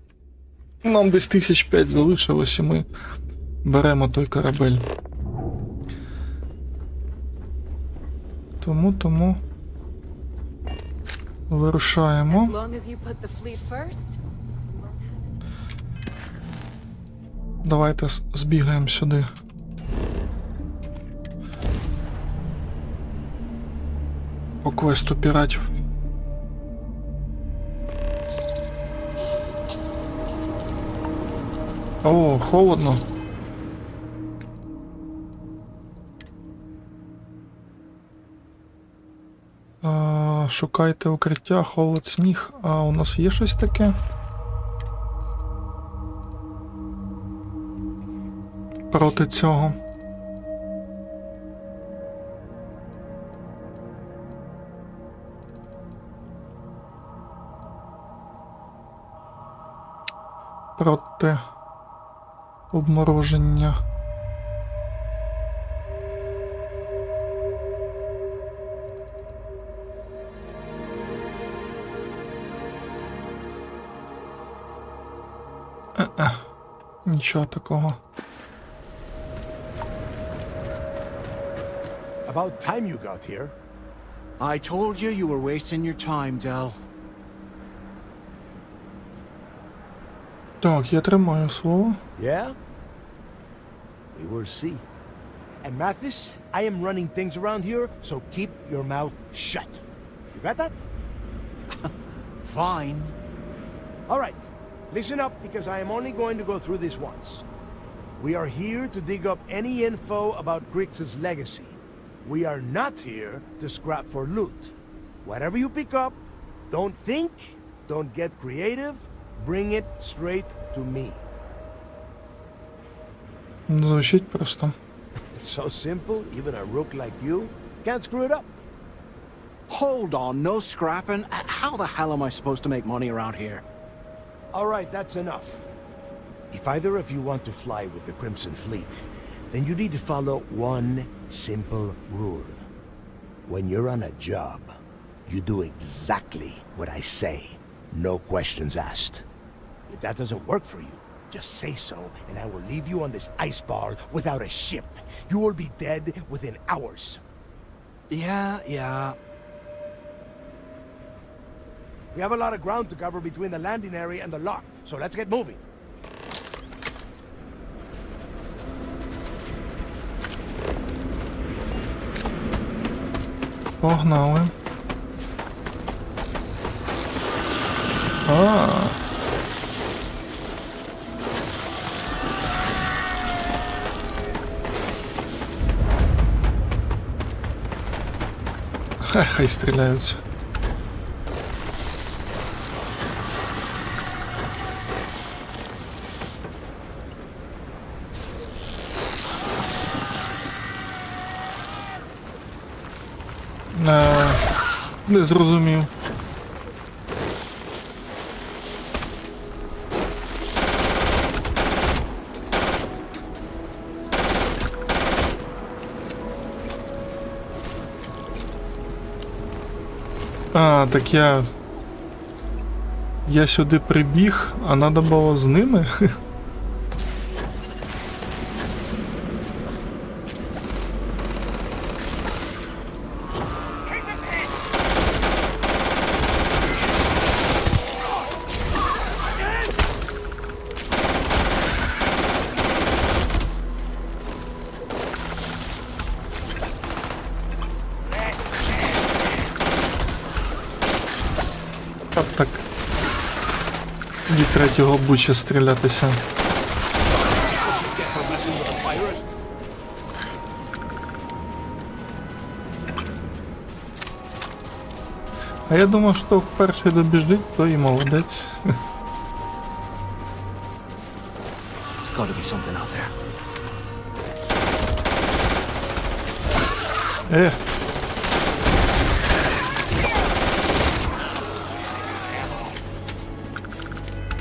Speaker 1: Нам десь 1005 залишилось, і ми беремо той корабель. Тому вирушаємо.
Speaker 8: As long as you put the fleet first.
Speaker 1: Давайте збігаємо сюди. По квесту піратів. О, холодно. Шукайте укриття, холод, сніг. А у нас є щось таке? Проти цього. Проти обмороження. Нічого такого.
Speaker 18: About time you got here.
Speaker 22: I told you you were wasting your time, Del.
Speaker 1: Так, я тримаю слово.
Speaker 18: Yeah? We will see. And Mathis, I am running things around here, so keep your mouth shut. You got that?
Speaker 22: Fine.
Speaker 18: All right. Listen up, because I am only going to go through this once. We are here to dig up any info about Grix's legacy. We are not here to scrap for loot. Whatever you pick up, don't think, don't get creative, bring it straight to me.
Speaker 1: Звучить просто.
Speaker 18: It's so simple, even a rook like you can't screw it up.
Speaker 22: Hold on, no scrapping. How the hell am I supposed to make money around here?
Speaker 18: All right, that's enough. If either of you want to fly with the Crimson Fleet, then you need to follow one simple rule. When you're on a job, you do exactly what I say. No questions asked. If that doesn't work for you, just say so, and I will leave you on this ice bar without a ship. You will be dead within hours.
Speaker 22: Yeah.
Speaker 18: We have a lot of ground to cover between the landing area and the lock, so let's get moving.
Speaker 1: Погнали. А. Хай стріляються. Не зрозумів. А, так я сюди прибіг, а надо було з ними? Так від третього буча стрілятися. А я думав, що перший добіжить, то і молодець.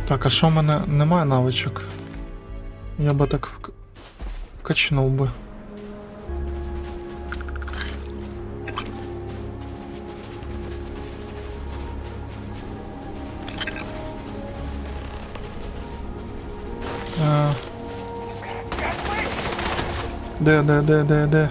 Speaker 1: Так, а що в мене немає навичок? Я би так качнув би. Де?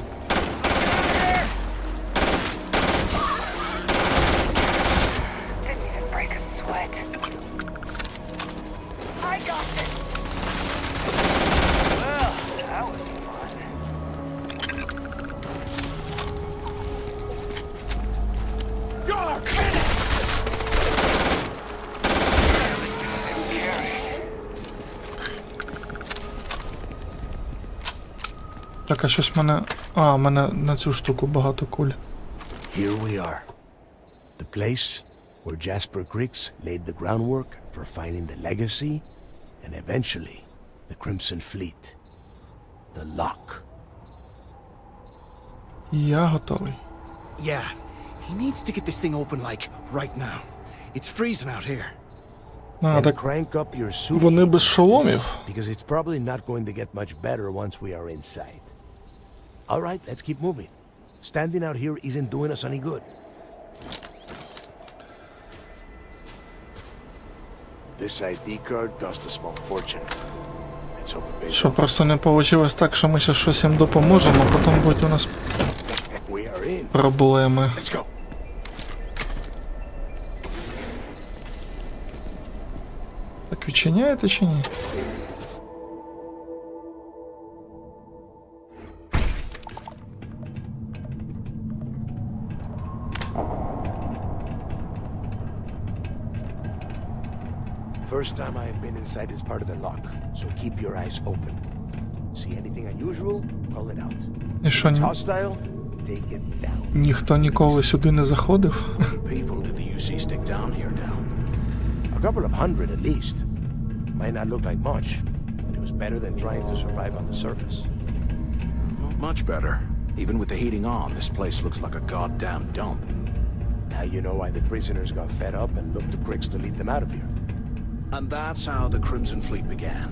Speaker 1: Так, а щось мене... А, мене на цю штуку багато куль.
Speaker 18: Here we are. The place where Jasper Griggs laid the groundwork for finding the legacy and eventually the Crimson Fleet. The lock.
Speaker 1: Я готовий.
Speaker 22: Yeah, he needs to get this thing open like right now. It's freezing out here.
Speaker 1: А, так
Speaker 18: Crank up your suit
Speaker 1: вони без шоломів.
Speaker 18: because it's probably not going to get much better once we are inside. All right, let's keep moving. Standing out here isn't doing us any good. This ID card cost a small fortune. Let's hope it pays.
Speaker 1: Що просто не вийшло так, що ми зараз щось їм допоможемо, а потім будуть у нас проблеми.
Speaker 18: Let's go.
Speaker 1: Так відчиняєте чи ні?
Speaker 18: First time I have been inside this part of the lock, so keep your eyes open. See anything unusual? Call it out.
Speaker 1: І що,
Speaker 18: If it's hostile, take it down.
Speaker 1: ніхто ніколи сюди не заходив?
Speaker 22: People did the UC stick down here now?
Speaker 18: A couple of hundred at least. Might not look like much, but it was better than trying to survive on the surface.
Speaker 22: Not much better. Even with the heating on, this place looks like a goddamn dump.
Speaker 18: Now you know why the prisoners got fed up and looked to Griggs to lead them out of here.
Speaker 22: And that's how the Crimson Fleet began.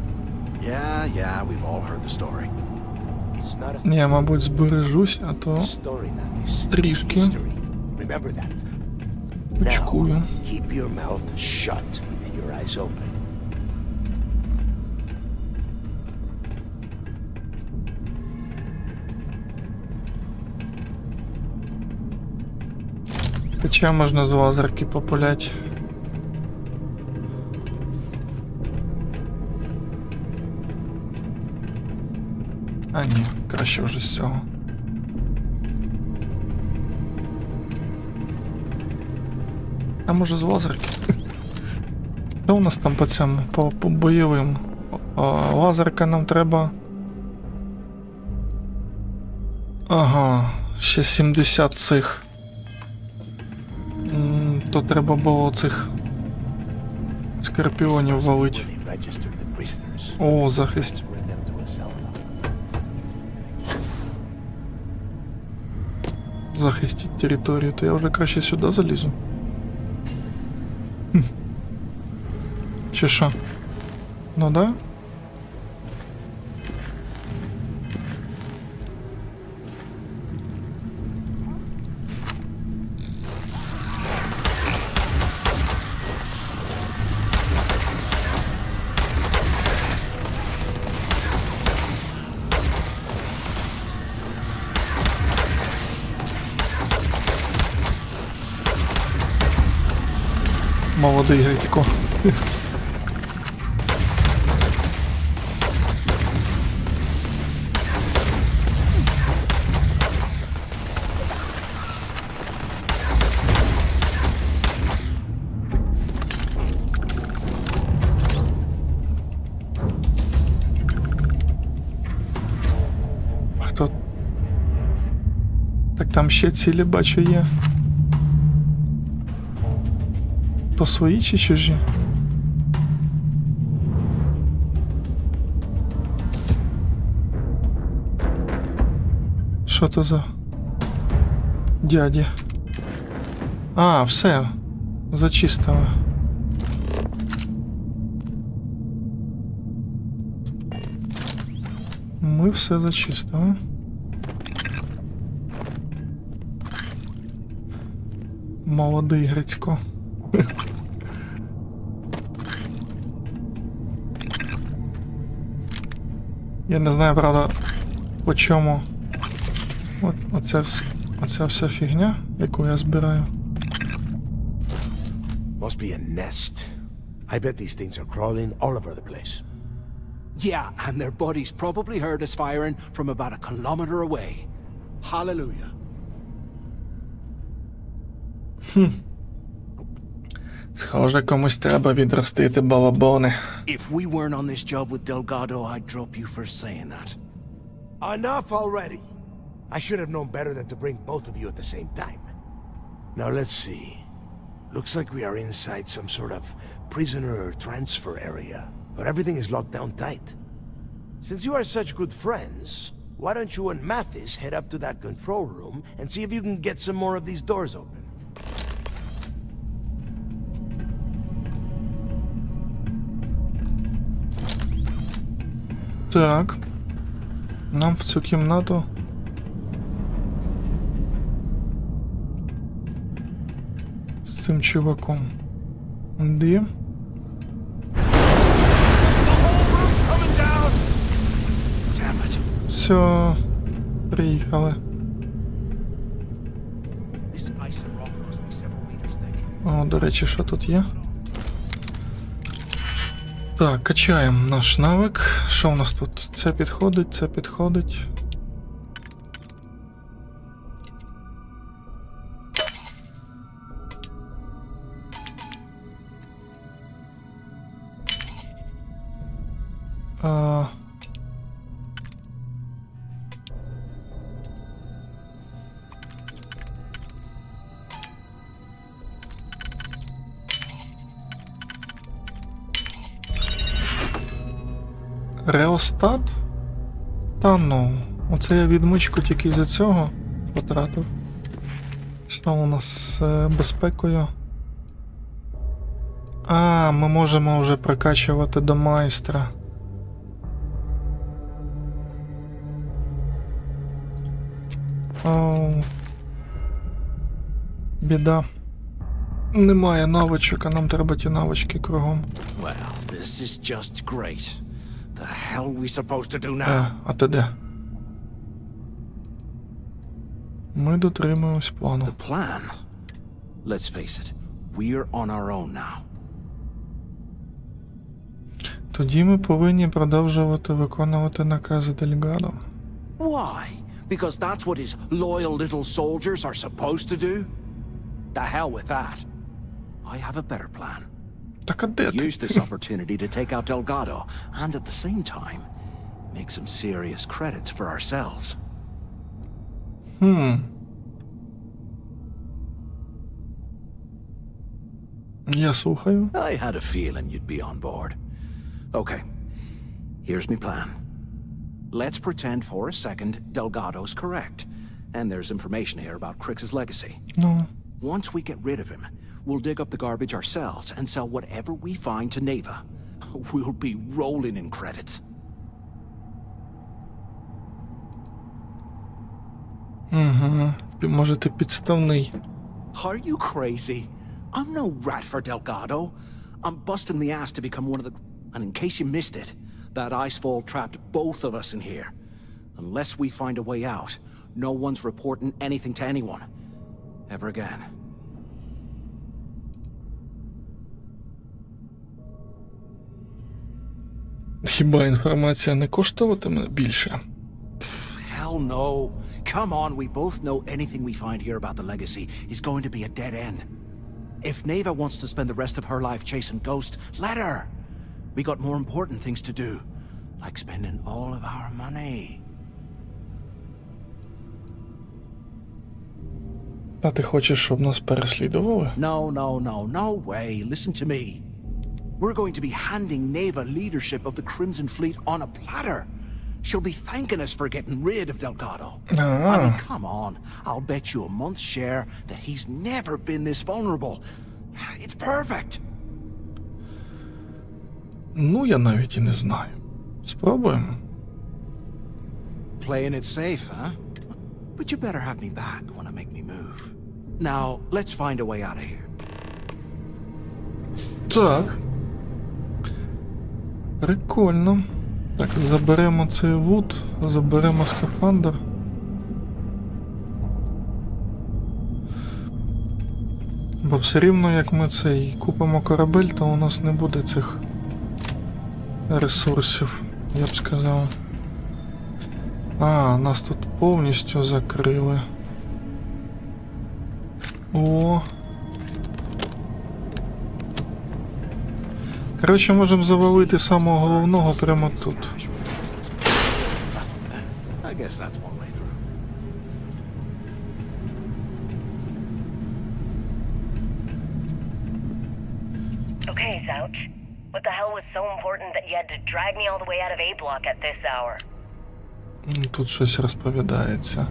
Speaker 22: Yeah, we've all heard the story.
Speaker 18: It's not a
Speaker 1: Я, мабуть, збережусь, а то
Speaker 18: story, Navis.
Speaker 1: трішки
Speaker 18: Remember that.
Speaker 1: очкую.
Speaker 18: Now, keep your mouth shut and your eyes open.
Speaker 1: Хоча можна з лазерки популять. А ні, краще вже з цього. А може з лазерки? Що у нас там по цьому? По бойовим? Лазерка нам треба... Ага, ще 70 цих. То треба було цих скорпіонів валити. О, захист. Захистить територію, то я вже краще сюди залізу. Чи що? Ну да? Молодий Грицько. Хто? Так там ще цілі, бачу, є. То свої чи чужі? Що то за дяді? А, все. Зачистили. Ми все зачистили. Молодий Грицько. Я не знаю, правда, по чому оця вся фігня, яку я збираю.
Speaker 18: Must be a nest. I bet these things are crawling all over the place.
Speaker 22: Yeah, and their buddies probably heard us firing from about a kilometer away. Hallelujah.
Speaker 1: Схоже, комусь треба відростити балабони.
Speaker 22: If we weren't on this job with Delgado, I'd drop you for saying that.
Speaker 18: Enough already! I should have known better than to bring both of you at the same time. Now let's see. Looks like we are inside some sort of prisoner transfer area, but everything is locked down tight. Since you are such good friends, why don't you and Mathis head up to that control room and see if you can get some more of these doors open?
Speaker 1: Так. Нам в цю кімнату. З цим чуваком. Де? Все. Приїхали. О, до речі, що тут є? Так, качаємо наш навик. Що у нас тут? Це підходить, це підходить. Реостат? Та ну. Оце я відмичку тільки за цього потратив. Що у нас з безпекою? А, ми можемо вже прокачувати до майстра. Оу. Біда. Немає навичок, а нам треба ті навички кругом.
Speaker 22: Well, this is just great. The hell are we supposed to do now?
Speaker 1: А ти де? Ми дотримуємось плану.
Speaker 22: The plan? Let's face it, we're on our own now.
Speaker 1: Тоді ми повинні продовжувати виконувати накази Дельгадо.
Speaker 22: Why? Because that's what his loyal little soldiers are supposed to do? The hell with that. I have a better plan.
Speaker 1: Так а де ти?
Speaker 22: Use this opportunity to take out Delgado, and at the same time, make some serious credits for ourselves.
Speaker 1: Я слухаю.
Speaker 22: I had a feeling you'd be on board. Okay, here's my plan. Let's pretend for a second Delgado's correct, and there's information here about Crix's legacy.
Speaker 1: No.
Speaker 22: Once we get rid of him, we'll dig up the garbage ourselves and sell whatever we find to Neva. We'll be rolling in credits.
Speaker 1: Може ти підставний.
Speaker 22: Are you crazy? I'm no rat for Delgado. I'm busting my ass to become one of the... And in case you missed it, that icefall trapped both of us in here. Unless we find a way out, no one's reporting anything to anyone. Ever again.
Speaker 1: Хіба інформація не коштуватиме більше?
Speaker 22: Hell no. Come on, we both know anything we find here about the legacy is going to be a dead end. If Neva wants to spend the rest of her life chasing ghosts, let her. We got more important things to do, like spending all of our money.
Speaker 1: А ти хочеш, щоб нас переслідували?
Speaker 22: No way. Listen to me. We're going to be handing Neva leadership of the Crimson Fleet on a platter. She'll be thanking us for getting rid of Delgado. I mean, come on. I'll bet you a month's share that he's never been this vulnerable. It's perfect.
Speaker 1: Ну, я навіть і не знаю. Спробуємо.
Speaker 22: Playing it safe, huh? But you better have me back when I make me move. Now, let's find a way out of here.
Speaker 1: Так. Прикольно. Так, заберемо цей вуд, заберемо скафандр. Бо все рівно, як ми цей купимо корабель, то у нас не буде цих ресурсів, я б сказав. А, нас тут повністю закрили. О. Коротше, можемо завалити самого головного прямо тут.
Speaker 17: Okay, Zouch. What the hell was so important that you had to drag me all the way out of A block at this hour?
Speaker 1: Тут щось розповідається.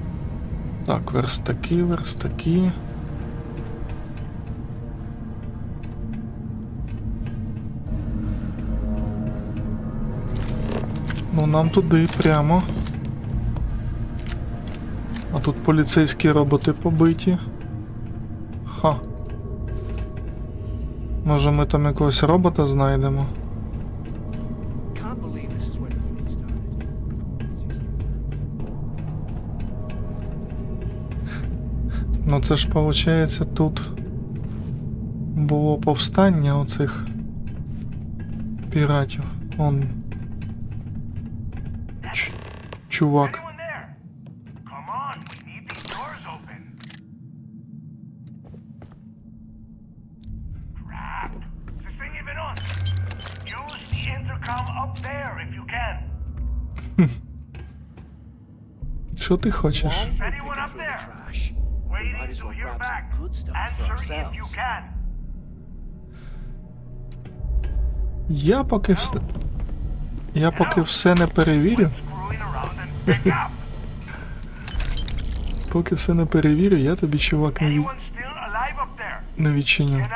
Speaker 1: Так, верстаки. Ну, нам туди прямо. А тут поліцейські роботи побиті. Ха. Може ми там якогось робота знайдемо? Ну це ж виходить тут було повстання оцих піратів. Он чувак. Що ти хочеш? Я поки все не перевірю. Поки все не перевірю, я тобі, чувак, не відчиню.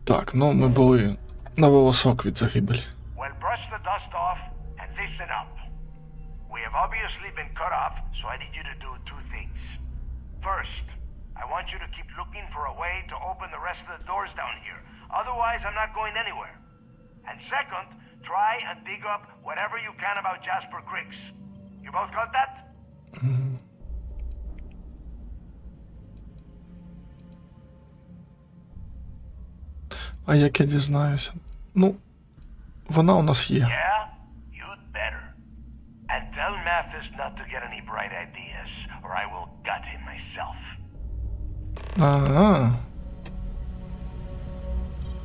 Speaker 1: Так, ну ми були на волосок від загибелі.
Speaker 10: We have obviously been cut off, so I need you to do two things. First, I want you to keep looking for a way to open the rest of the doors down here. Otherwise, I'm not going anywhere. And second, try and dig up whatever you can about Jasper Crix. You both got that?
Speaker 1: А як я дізнаюся? Ну, вона у нас є.
Speaker 10: Yeah, you'd better. And tell Mathis not to get any bright ideas, or I will gut him myself.
Speaker 1: Ага.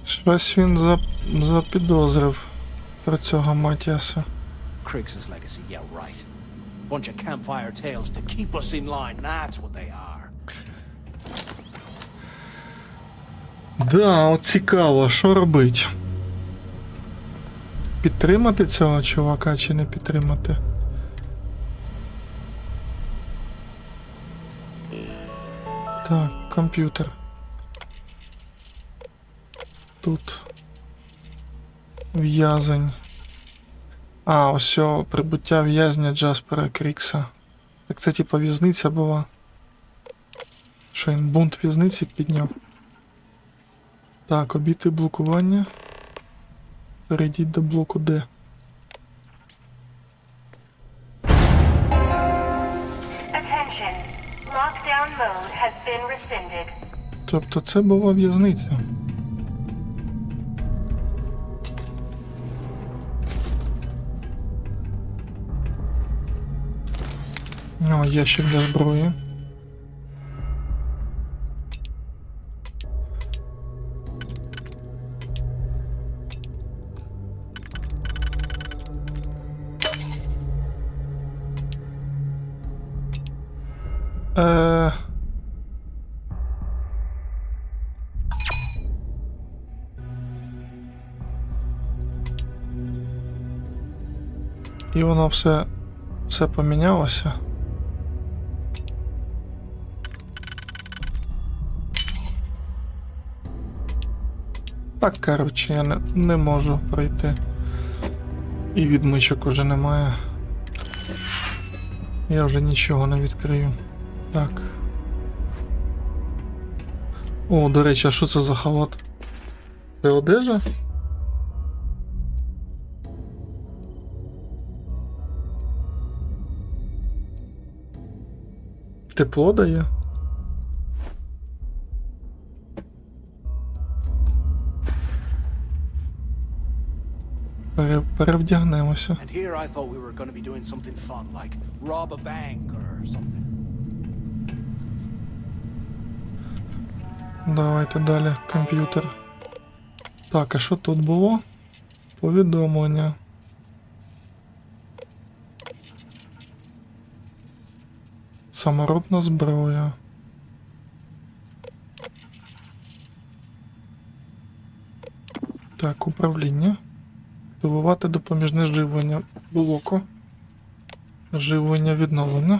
Speaker 1: Щось він запідозрив про цього Матіаса.
Speaker 22: Krix's legacy, yeah, right. Bunch of campfire tales to keep us in line, that's what they are.
Speaker 1: Да, от цікаво, що робить? Підтримати цього чувака чи не підтримати? Так, комп'ютер. Тут в'язень. А, ось о, прибуття в'язня Джаспера Крікса. Так це типа в'язниця була. Що він бунт в'язниці підняв? Так, обійти блокування. Перейдіть до блоку Д.
Speaker 9: Attention. Lockdown mode has been rescinded.
Speaker 1: Тобто це була в'язниця. О, ящик для зброї. І воно все помінялося. Так, коротше, я не можу пройти. І відмичок уже немає. Я вже нічого не відкрию. Так. О, до речі, а що це за халат? Це одежа? Тепло дає? Перевдягнемося.
Speaker 22: And here I thought we were going to be doing something fun, like rob a bank or something.
Speaker 1: Давайте далі, комп'ютер. Так, а що тут було? Повідомлення. Саморобна зброя. Так, управління. Активувати допоміжне живлення блоку. Живлення відновлено.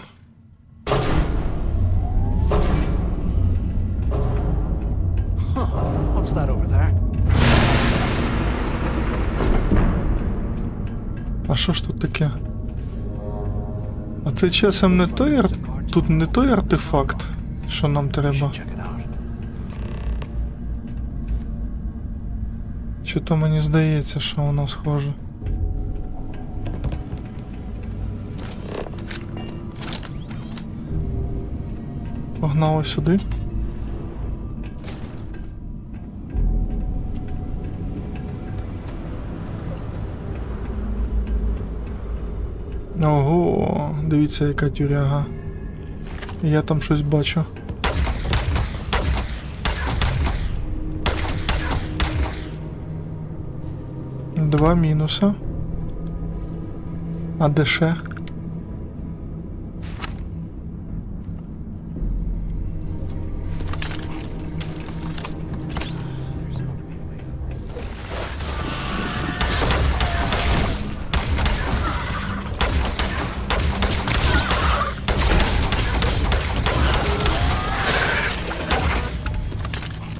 Speaker 22: What's that over there?
Speaker 1: А що ж тут таке? А це часом не той тут не той артефакт, що нам треба. Чи то мені здається, що воно схоже. Погнали сюди. Ого, дивіться, яка тюряга. Я там щось бачу. Два мінуса. А де ще?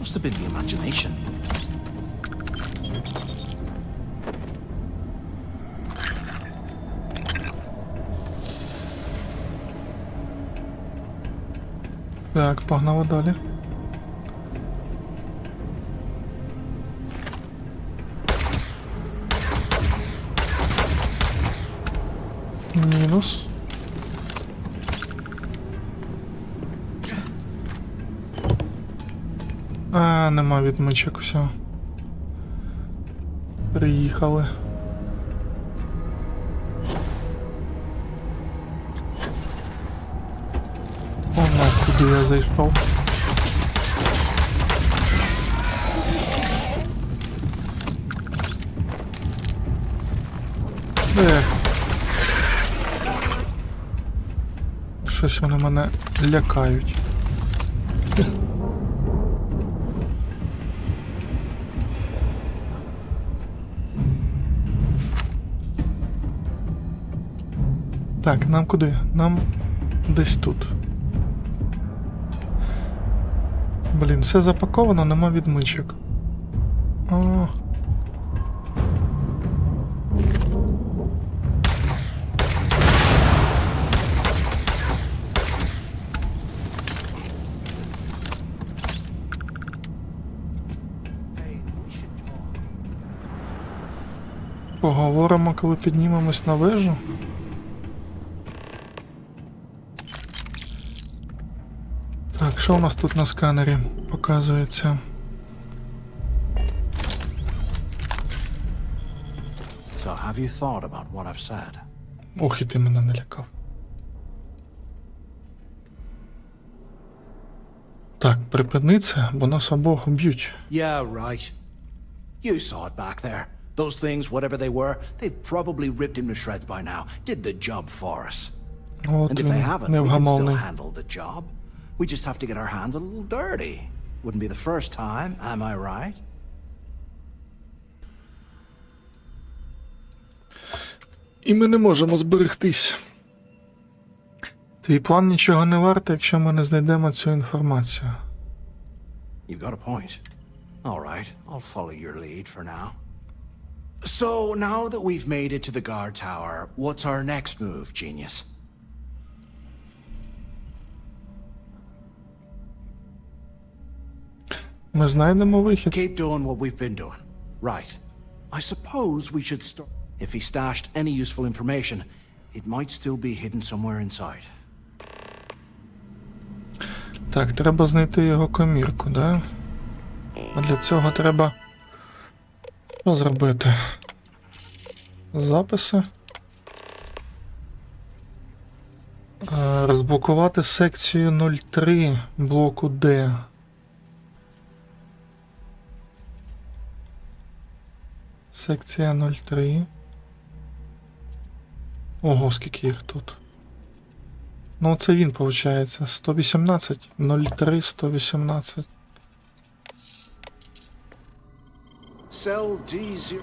Speaker 22: Must have been the imagination.
Speaker 1: Так, погнали далі. Мінус. А, нема відмичок, все. Приїхали. куди я зайшов. Щось вони мене лякають. Так, нам куди? Нам десь тут. Блін, все запаковано, нема відмичок. О. Поговоримо, коли піднімемось на вежу. Так, що у нас тут на сканері показується?
Speaker 22: So have you thought about what I've said?
Speaker 1: Ох, і ти мене налякав. Так, припини це, бо нас обох уб'ють.
Speaker 22: Yeah, right. You saw it back there. Those things, whatever they were, they've probably ripped him to shreds by now. Did the job for us.
Speaker 1: От
Speaker 22: And if
Speaker 1: він,
Speaker 22: they haven't, we can still
Speaker 1: невгамовний.
Speaker 22: handle the job. We just have to get our hands a little dirty. Wouldn't be the first time, am I right?
Speaker 1: І ми не можемо зберегтись. Твій план нічого не вартий, якщо ми не знайдемо цю інформацію.
Speaker 22: You've got a point. All right, I'll follow your lead for now. So, now that we've made it to the guard tower, what's our next move, genius?
Speaker 1: Ми знайдемо вихід.
Speaker 22: Keep doing what we've been doing. Right. I suppose we should start. If he stashed any useful information, it might still be hidden somewhere inside.
Speaker 1: Так, треба знайти його комірку, да? А для цього треба що зробити? Записи. Розблокувати секцію 03 блоку D. Секція 03. Ого, скільки їх тут. Ну, це він, виходить. 118, 03, 118.
Speaker 22: Cell D0.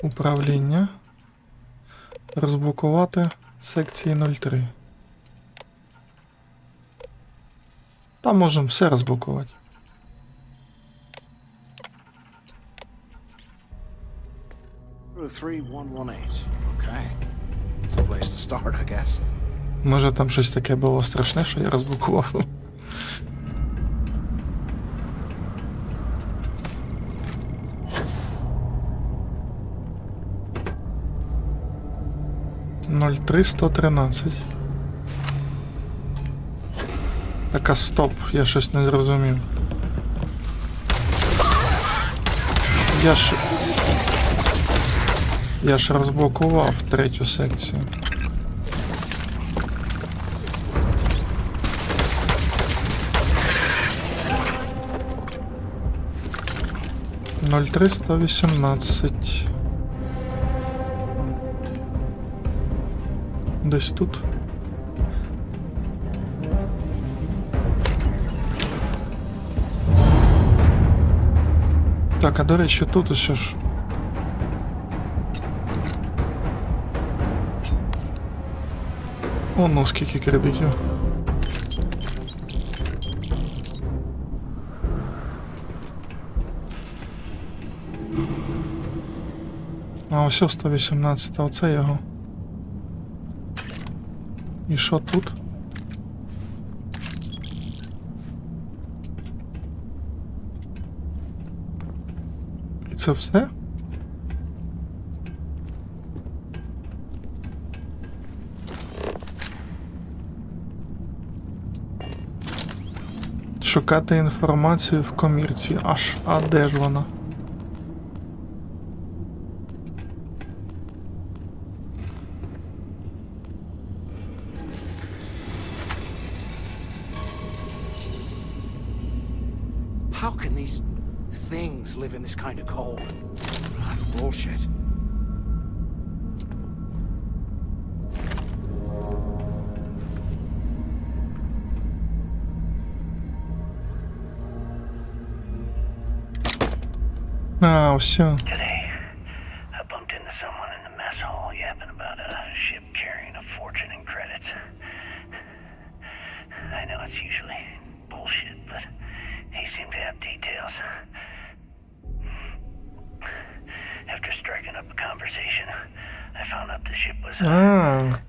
Speaker 1: Управління. Розблокувати секції 03. Там можемо все розблокувати.
Speaker 22: Route 3118. Okay. It's a place to start, I guess.
Speaker 1: Може там щось таке було страшне, що я розблокував. Ноль 313. Так, а стоп, я щось не зрозумів. Я ж розблокував третю секцію. Ноль 318. Десь тут. Так, а до речі, тут усе ж. О, ну скільки кредитів. А ось 118, а оце його. І що тут? І це все? Шукати інформацію в комірці. А де ж вона?
Speaker 22: How can these things live in this kind of cold? That's bullshit.
Speaker 1: А, все.
Speaker 10: Today, I bumped into someone in the mess hall yapping about a ship carrying a fortune in credits. I know it's usually bullshit, but he seemed to have details. After striking up a conversation, I found out the ship was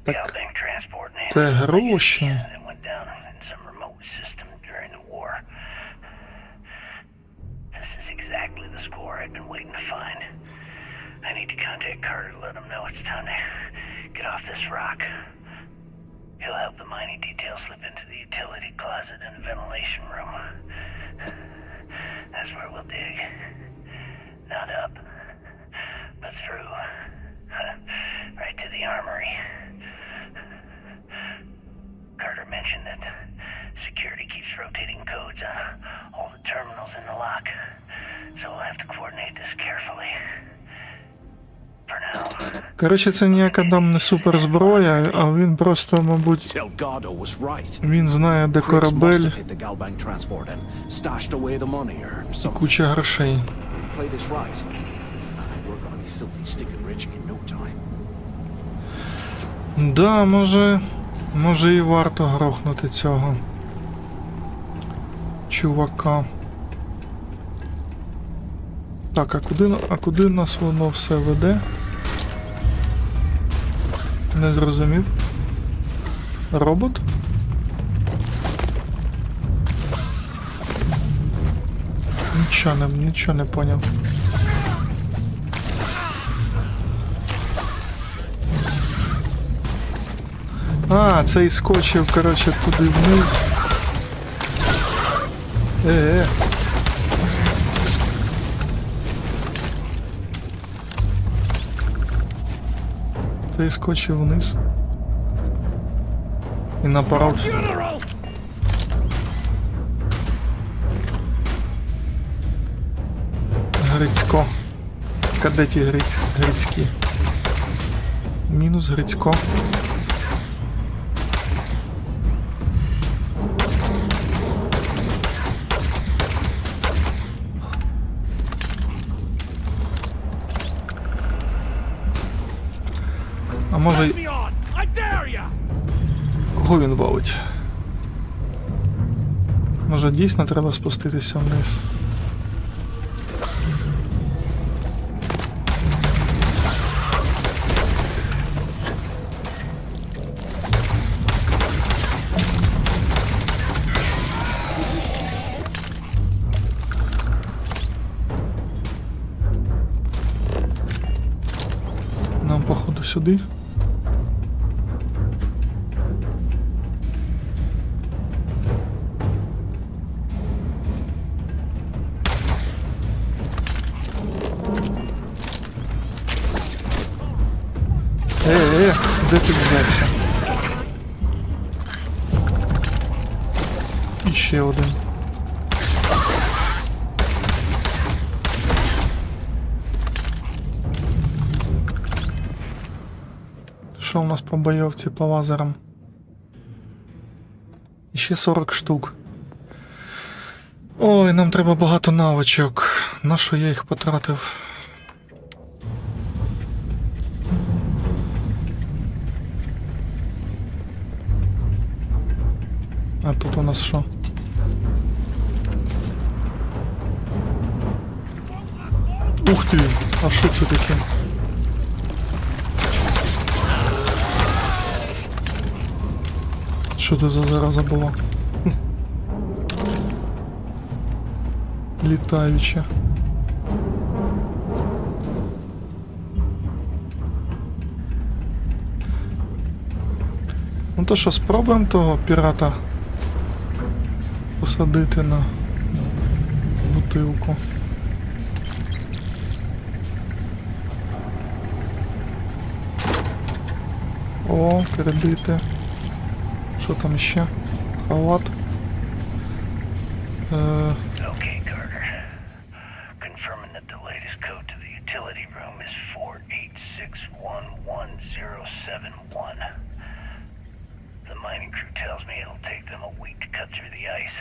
Speaker 1: так
Speaker 10: Galbank transport and
Speaker 1: це гроші.
Speaker 10: it went down in some remote system during the war. This is exactly the score I've been waiting to find. I need to contact Carter to let him know it's time to get off this rock. He'll help the mining details slip into the utility closet in the ventilation room. That's where we'll dig. Not up, but through. Right to the armory. Carter mentioned that security keeps rotating codes on all the terminals in the lock, so we'll have to coordinate this carefully. For now.
Speaker 1: Коротше, це ніяка там не суперзброя, а він просто, мабуть, він знає, де корабель і куча грошей. Да, може і варто грохнути цього чувака. Так, а куди нас воно все веде? Не зрозумів. Робот? Нічого не поняв. А, цей скочив, коротше, туди вниз. Цей скочив вниз. І напорався. Грицько. Кадеті грицькі. Мінус Грицько. А може... Кого він валить? Може дійсно треба спуститися вниз? Нам, походу, сюди. Де ти взявся? І ще один. Що у нас по бойовці по лазерам? І ще 40 штук. Ой, нам треба багато навичок. На що я їх потратив? А тут у нас що? Ух ти! А що це таке? Що це за зараза була? Літаюча. Ну то що, спробуємо того пірата посадити на бутилку. О, кредити. Що там ще? Халат.
Speaker 10: Okay, Carter. stateroom is 48611071. The mining crew tells me it'll take them a week to cut through the ice,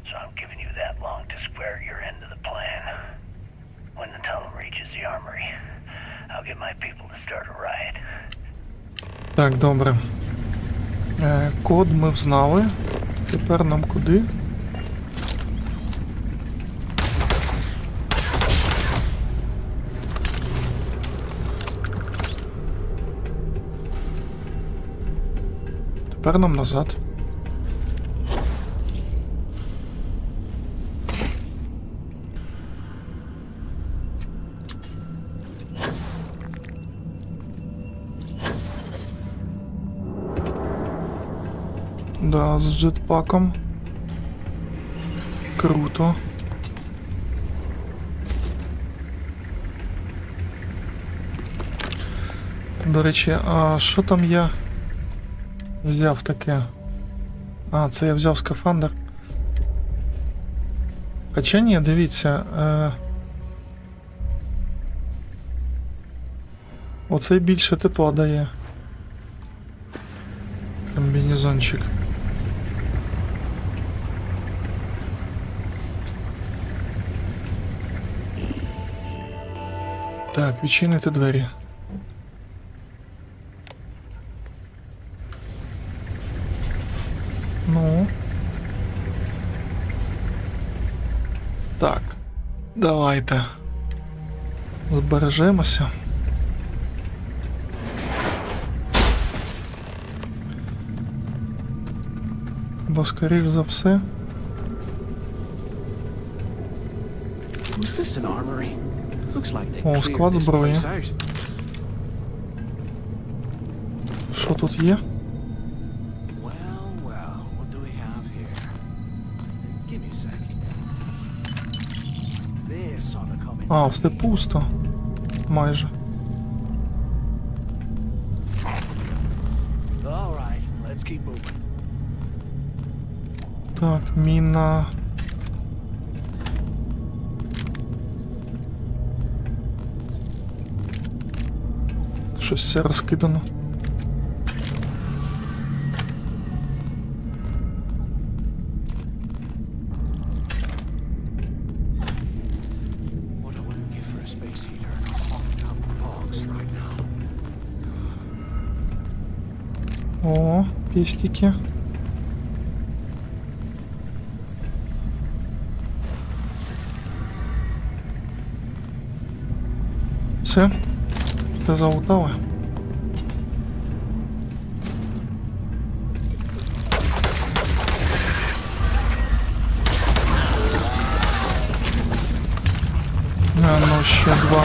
Speaker 10: so I'm giving you that long to square your end of the plan. When the tunnel reaches the armory, I'll get my people to start a riot.
Speaker 1: Так, добре. Код ми взнали. Тепер нам куди? Тепер нам назад. Да, з джетпаком. Круто. До речі, а що там я взяв таке? А, це я взяв скафандр. Хоча ні, дивіться. Оцей більше тепла дає. Комбінезончик. Так, відчинити двері. Ну. Так. Давайте. Збережемося. Бо, скоріш за все. О, склад зброї. Що тут є? А, все пусто. Майже. Так, міна. Щось все розкидано. О, пестики. Все. Все залутали. А, ну ще два.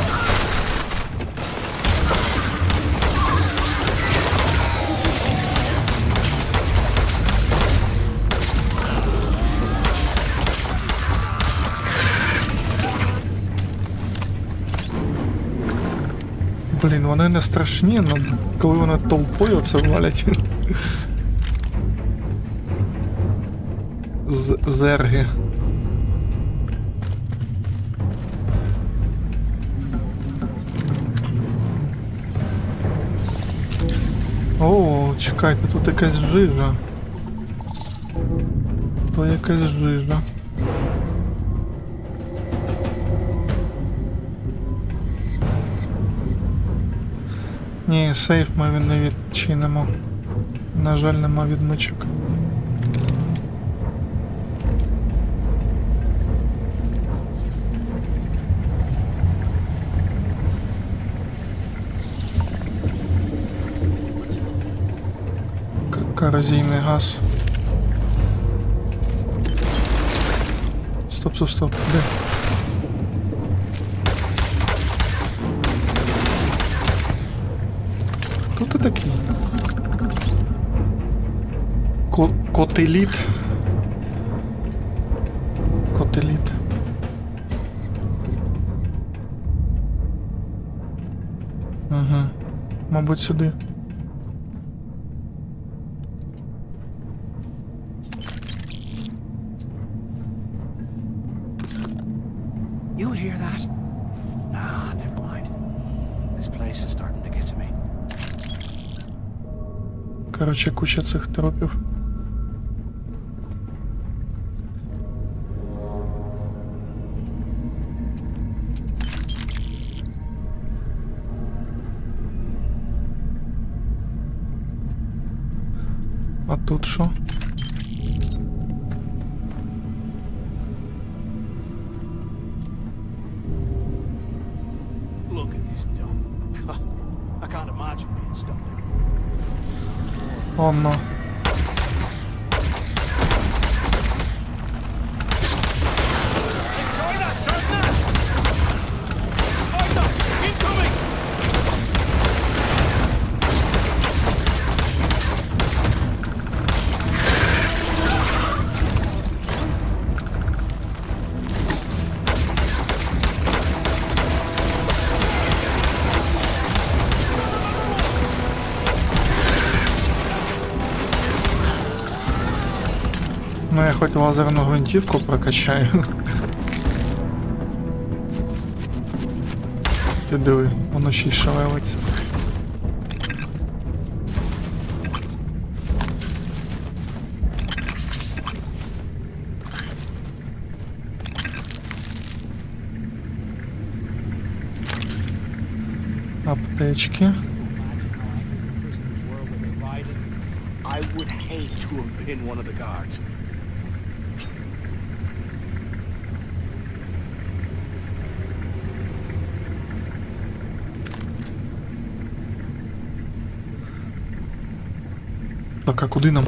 Speaker 1: Блін, вони не страшні, але коли вони толпою це валять. Зерги. О, чекайте, тут якась жижа. То якась жижа. Ні, сейф ми не відчинимо. На жаль, нема відмичок. Корозійний газ. Стоп, стоп, стоп. Де? Хто ти такий? Котеліт. Котеліт. Ага. Мабуть, сюди.
Speaker 22: You hear that? Ah, never mind. This place is starting to get to me.
Speaker 1: Коротше, куча цих тропів. А тут що?
Speaker 22: Look at this dump. I can't imagine being stuck there.
Speaker 1: О, ну. Ну, я хоть лазерну гвинтівку прокачаю. Ти диви, воно ще й шевелиться. Аптечки.
Speaker 22: I would hate to have been one of the guards.
Speaker 1: Так, а куди нам?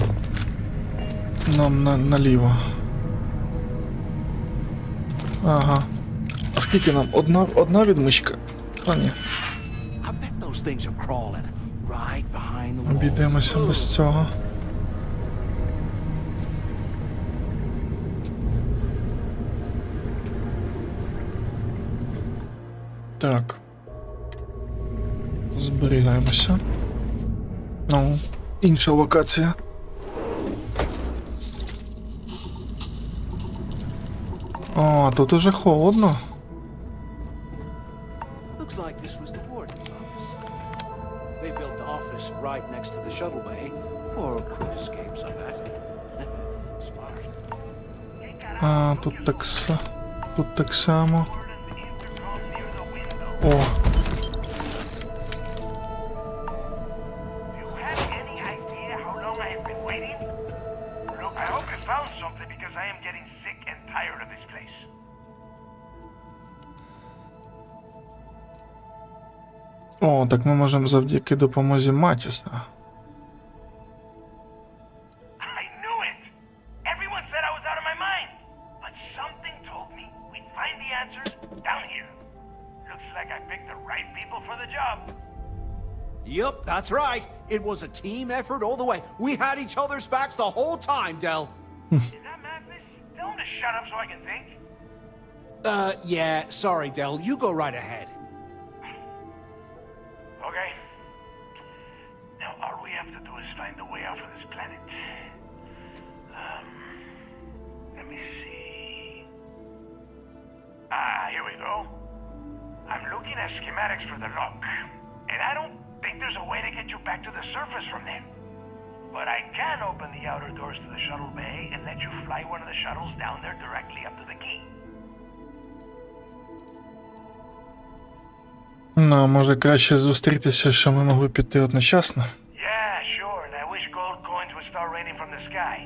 Speaker 1: Нам наліво. Ага. А скільки нам? Одна відмичка? А, ні. Обійдемося без цього. Так. Зберігаємося. Ну, інша локація. О, тут уже холодно.
Speaker 22: Looks like this was the warden's office. They built the office right next to the shuttle bay for quick escapes, I bet. Smart.
Speaker 1: А, тут так само. О. О, так ми можемо завдяки допомозі Матіса.
Speaker 22: Yep, that's right. It was a team effort all the way. We had each other's backs the whole time, Del.
Speaker 10: Is that madness? Tell him to shut up so I can think.
Speaker 22: Yeah, sorry, Del. You go right ahead.
Speaker 10: Okay. Now all we have to do is find a way out of this planet. Let me see. Here we go. I'm looking at schematics for the lock, and I don't think there's a way to get you back to the surface from there. But I can open the outer doors to the shuttle bay and let you fly one of the shuttles down there directly up to the key.
Speaker 1: Ну, може краще зустрітися, що ми могли піти одночасно.
Speaker 10: Yeah, sure, and I wish gold coins would start raining from the sky.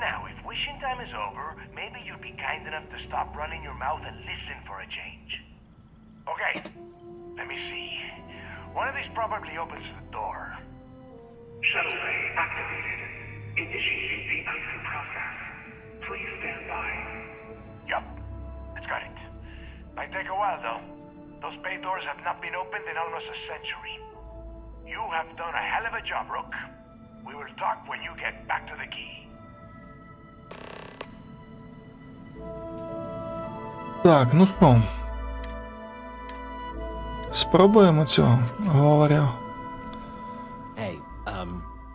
Speaker 10: Now, if wishing time is over, maybe you'd be kind enough to stop running your mouth and listen for a change. Okay, let me see. One of these probably opens the door.
Speaker 9: Shuttle bay activated. Initiating the icing process. Please stand by.
Speaker 10: Yup, it's got it. Might take a while though. Those bay doors have not been opened in almost a century. You have done a hell of a job, Rook. We will talk when you get back to the key.
Speaker 1: Так, ну що? Спробуємо цього, говорю.
Speaker 22: Hey,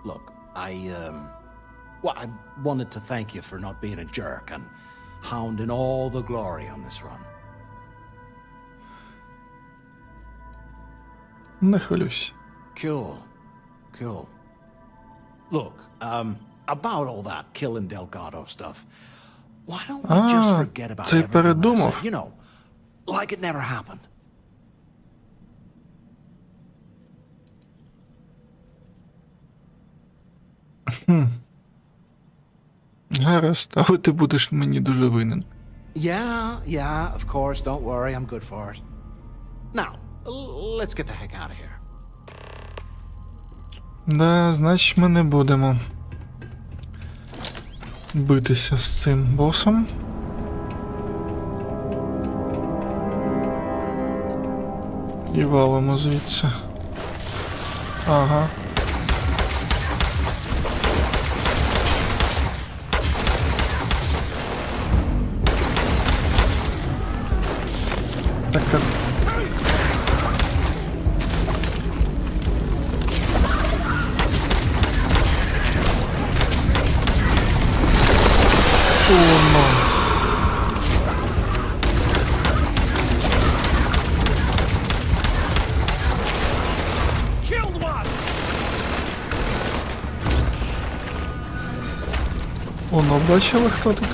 Speaker 22: look, well, I wanted to thank you for not being a jerk and hounding all the glory on this run.
Speaker 1: Не хвилюйся.
Speaker 22: Cool. Cool. Look, about all that killing Delgado stuff, why don't we just forget about
Speaker 1: цей
Speaker 22: everything
Speaker 1: передумав.
Speaker 22: that I said, you know, like it never happened?
Speaker 1: Гаразд, але ти будеш мені дуже винен.
Speaker 22: Yeah, of course, don't worry, I'm good for it. Now, let's get the heck out of here.
Speaker 1: Да, значить ми не будемо битися з цим босом. І валимо звідси. Ага. Так, так. Оно, бачили, хто тут?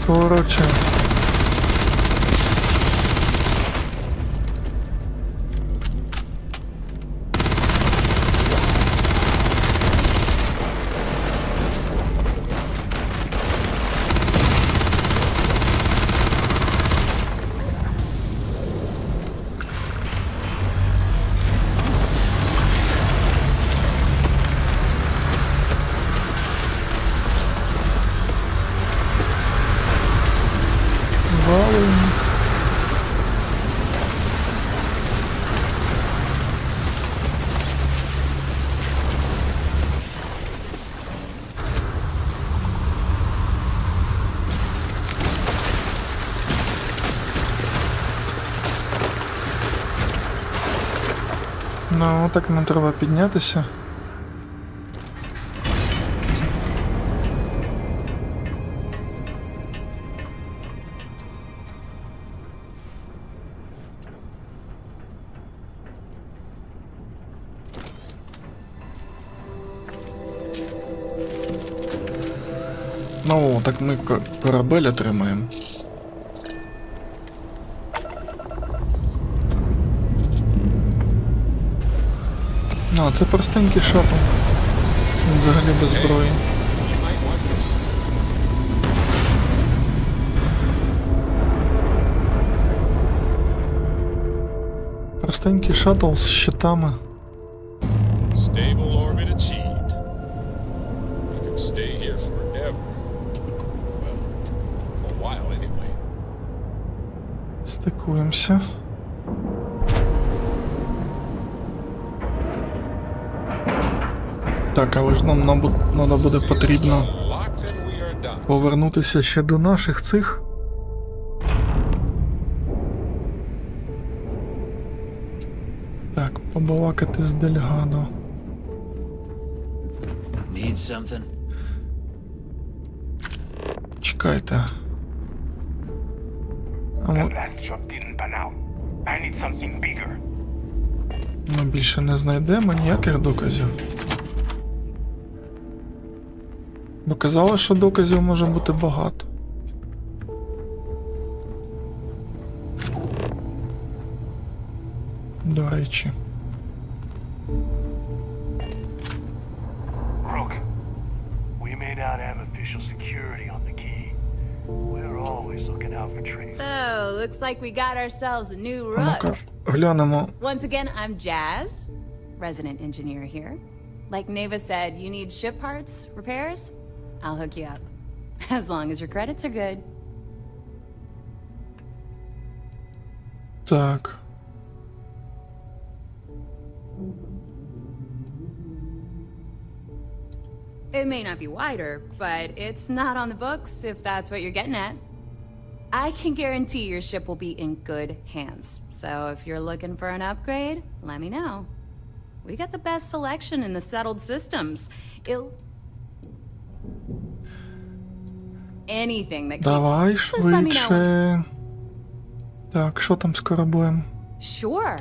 Speaker 1: Короче. Ну, так нам треба піднятися. Ну, так ми корабель отримаємо. Ну, це простенький шаттл. Він взагалі без зброї. Простенький шаттл з щитами.
Speaker 11: Stable orbit achieved. You can stay here forever. Well, for a while anyway.
Speaker 1: Стикуємося. Так, але ж нам буде потрібно повернутися ще до наших цих. Так, побалакати з Дельгадо.
Speaker 22: Need something?
Speaker 1: Чекайте. Ми більше не знайдемо ніяких доказів. Бо казали, що доказів може бути багато. До речі.
Speaker 10: Rook, we may not have official security on the key. We're always looking out for trade.
Speaker 12: So, looks like we got ourselves a new
Speaker 1: Ну-ка,
Speaker 12: Rook.
Speaker 1: глянемо.
Speaker 12: Once again, I'm Jazz, resident engineer here. Like Neva said, you need ship parts, repairs? I'll hook you up. As long as your credits are good.
Speaker 1: Так.
Speaker 12: It may not be wider, but it's not on the books if that's what you're getting at. I can guarantee your ship will be in good hands. So if you're looking for an upgrade, let me know. We got the best selection in the settled systems. Anything that
Speaker 1: Давай
Speaker 12: Just let me know when-
Speaker 1: швидше. Так, що там з кораблем?
Speaker 12: Sure.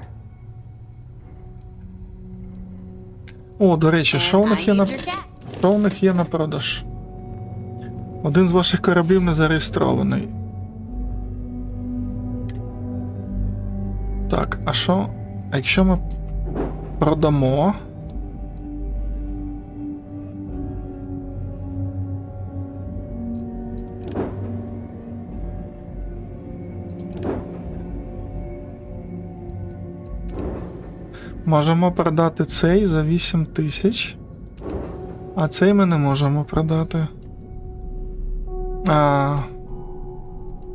Speaker 1: О, до речі, що у них є на...
Speaker 12: I need your cat.
Speaker 1: Що у них є на продаж? Один з ваших кораблів не зареєстрований. Так, а що? А якщо ми продамо? Можемо продати цей за 8 тисяч. А цей ми не можемо продати.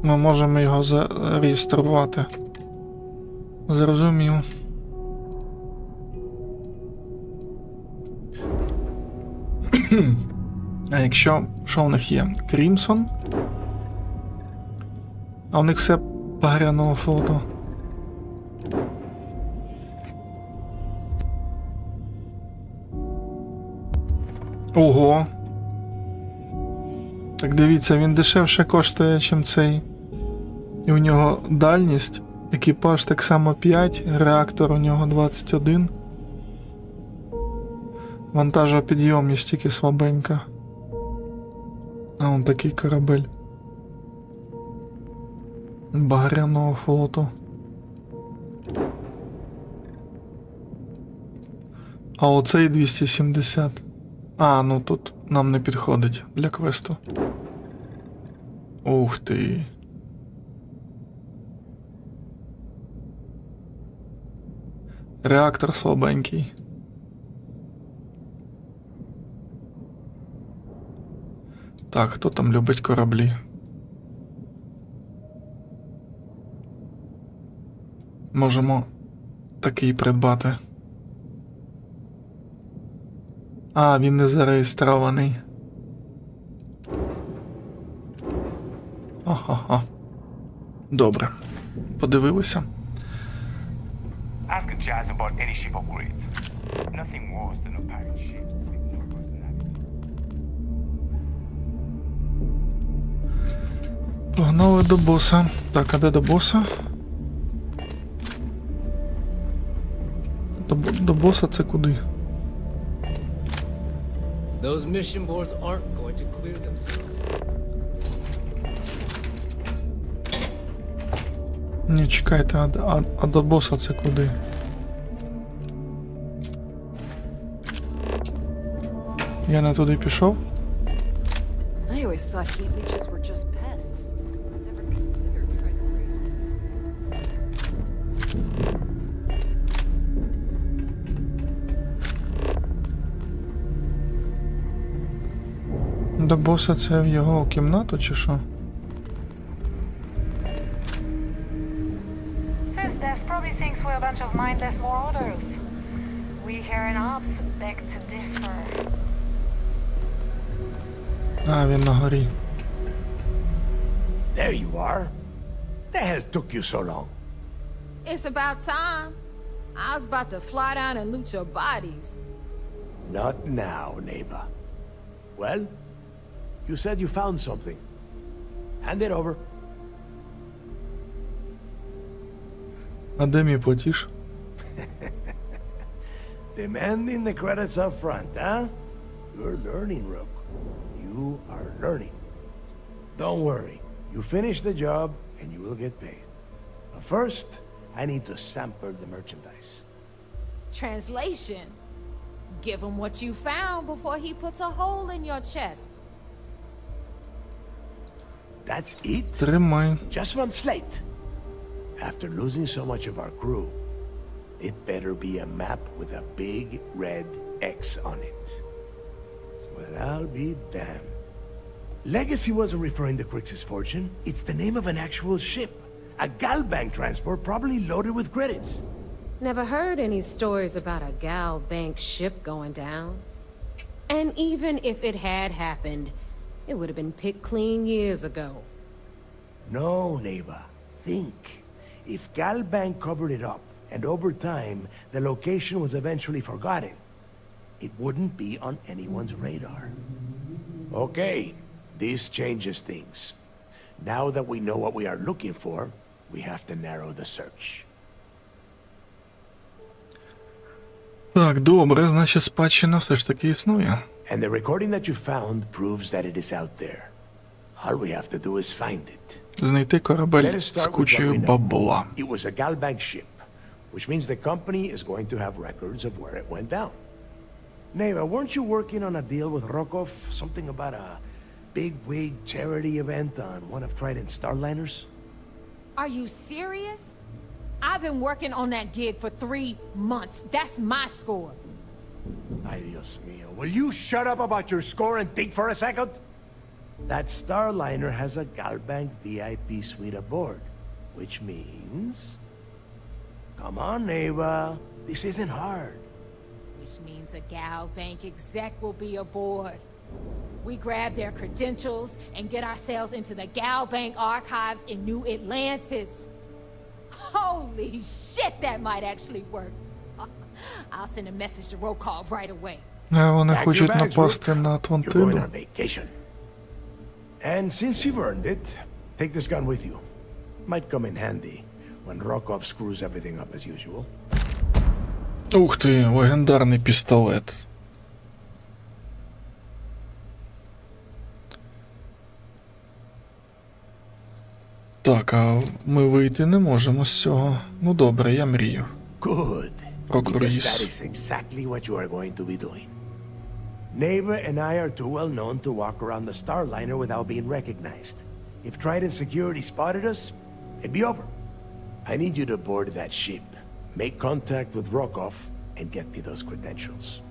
Speaker 1: Ми можемо його зареєструвати. Зрозумів. А якщо... Що в них є? Крімсон? А у них все багряного фото. Ого. Так дивіться, він дешевше коштує, ніж цей. І у нього дальність, екіпаж так само 5, реактор у нього 21. Вантажопідйомність тільки слабенька. А он такий корабель. Багряного флоту. А оцей 270. А, ну тут нам не підходить для квесту. Ух ти. Реактор слабенький. Так, хто там любить кораблі? Можемо такий придбати. А, він не зареєстрований. Ага. Добре. Подивилися.
Speaker 14: Ask Jazz about any ship upgrades. Nothing worse than a pirate ship with no personality.
Speaker 1: Погнали до боса. Так, а де до боса? До боса це куди?
Speaker 21: Those mission boards aren't going to clear themselves.
Speaker 1: Ні, чекайте, а до боса це куди? Я не туди пішов?
Speaker 8: I always thought heat leeches were just pests. I never considered trying to raise one.
Speaker 1: До боса це в його кімнату чи що?
Speaker 5: SysDef probably thinks we're a bunch of mindless marauders. We here in Ops beg to differ.
Speaker 1: А, він на горі.
Speaker 18: There you are. The hell took you so long?
Speaker 20: It's about time. I was about to fly down and loot your bodies.
Speaker 18: Not now, neighbor. Well, you said you found something. Hand it over.
Speaker 1: А де мій платіж?
Speaker 18: Demanding the credits up front, huh? You're learning, Rook. You are learning. Don't worry. You finish the job and you will get paid. But first, I need to sample the merchandise.
Speaker 20: Translation. Give him what you found before he puts a hole in your chest.
Speaker 18: That's it?
Speaker 1: Тримай.
Speaker 18: Just one slate. After losing so much of our crew, it better be a map with a big red X on it. Well, I'll be damned. Legacy wasn't referring to Crix's fortune. It's the name of an actual ship. A Galbank transport probably loaded with credits.
Speaker 3: Never heard any stories about a Gal Bank ship going down. And even if it had happened, it would have been picked clean years ago.
Speaker 18: No, neighbor. Think. If Galbank covered it up, and over time, the location was eventually forgotten. It wouldn't be on anyone's radar. Okay, this changes things. Now that we know what we are looking for, we have to narrow the search.
Speaker 1: Так, добре, значить спадщина все ж таки існує.
Speaker 18: And the recording that you found proves that it is out there. All we have to do is find it.
Speaker 1: Знайти корабель з кучею бабла.
Speaker 18: It was a Galbank ship, which means the company is going to have records of where it went down. Neva, weren't you working on a deal with Rokov? Something about a big-wig charity event on one of Trident's Starliners?
Speaker 20: Are you serious? I've been working on that gig for 3 months. That's my score.
Speaker 18: Ay, Dios mío. Will you shut up about your score and think for a second? That Starliner has a Galbank VIP suite aboard, which means... Come on, Neva. This isn't hard.
Speaker 20: Which means a Gal Bank exec will be aboard. We grab their credentials and get ourselves into the Gal Bank archives in New Atlantis. Holy shit, that might actually work. I'll send a message to Rokov right away.
Speaker 1: Вони хочуть напасти на Атлантиду.
Speaker 18: You're going on vacation. And since you've earned it, take this gun with you. Might come in handy when Rokov screws everything up as usual.
Speaker 1: Ух ти, легендарний пістолет. Так, а ми вийти не можемо з цього. Ну добре, я мрію.
Speaker 18: Good.
Speaker 1: Про
Speaker 18: Because
Speaker 1: круїз.
Speaker 18: that is exactly what you are going to be doing. Neva and I are too well known to walk around the Starliner without being recognized. If Trident security spotted us, it'd be over. I need you to board that ship, make contact with Rokov, and get me those credentials.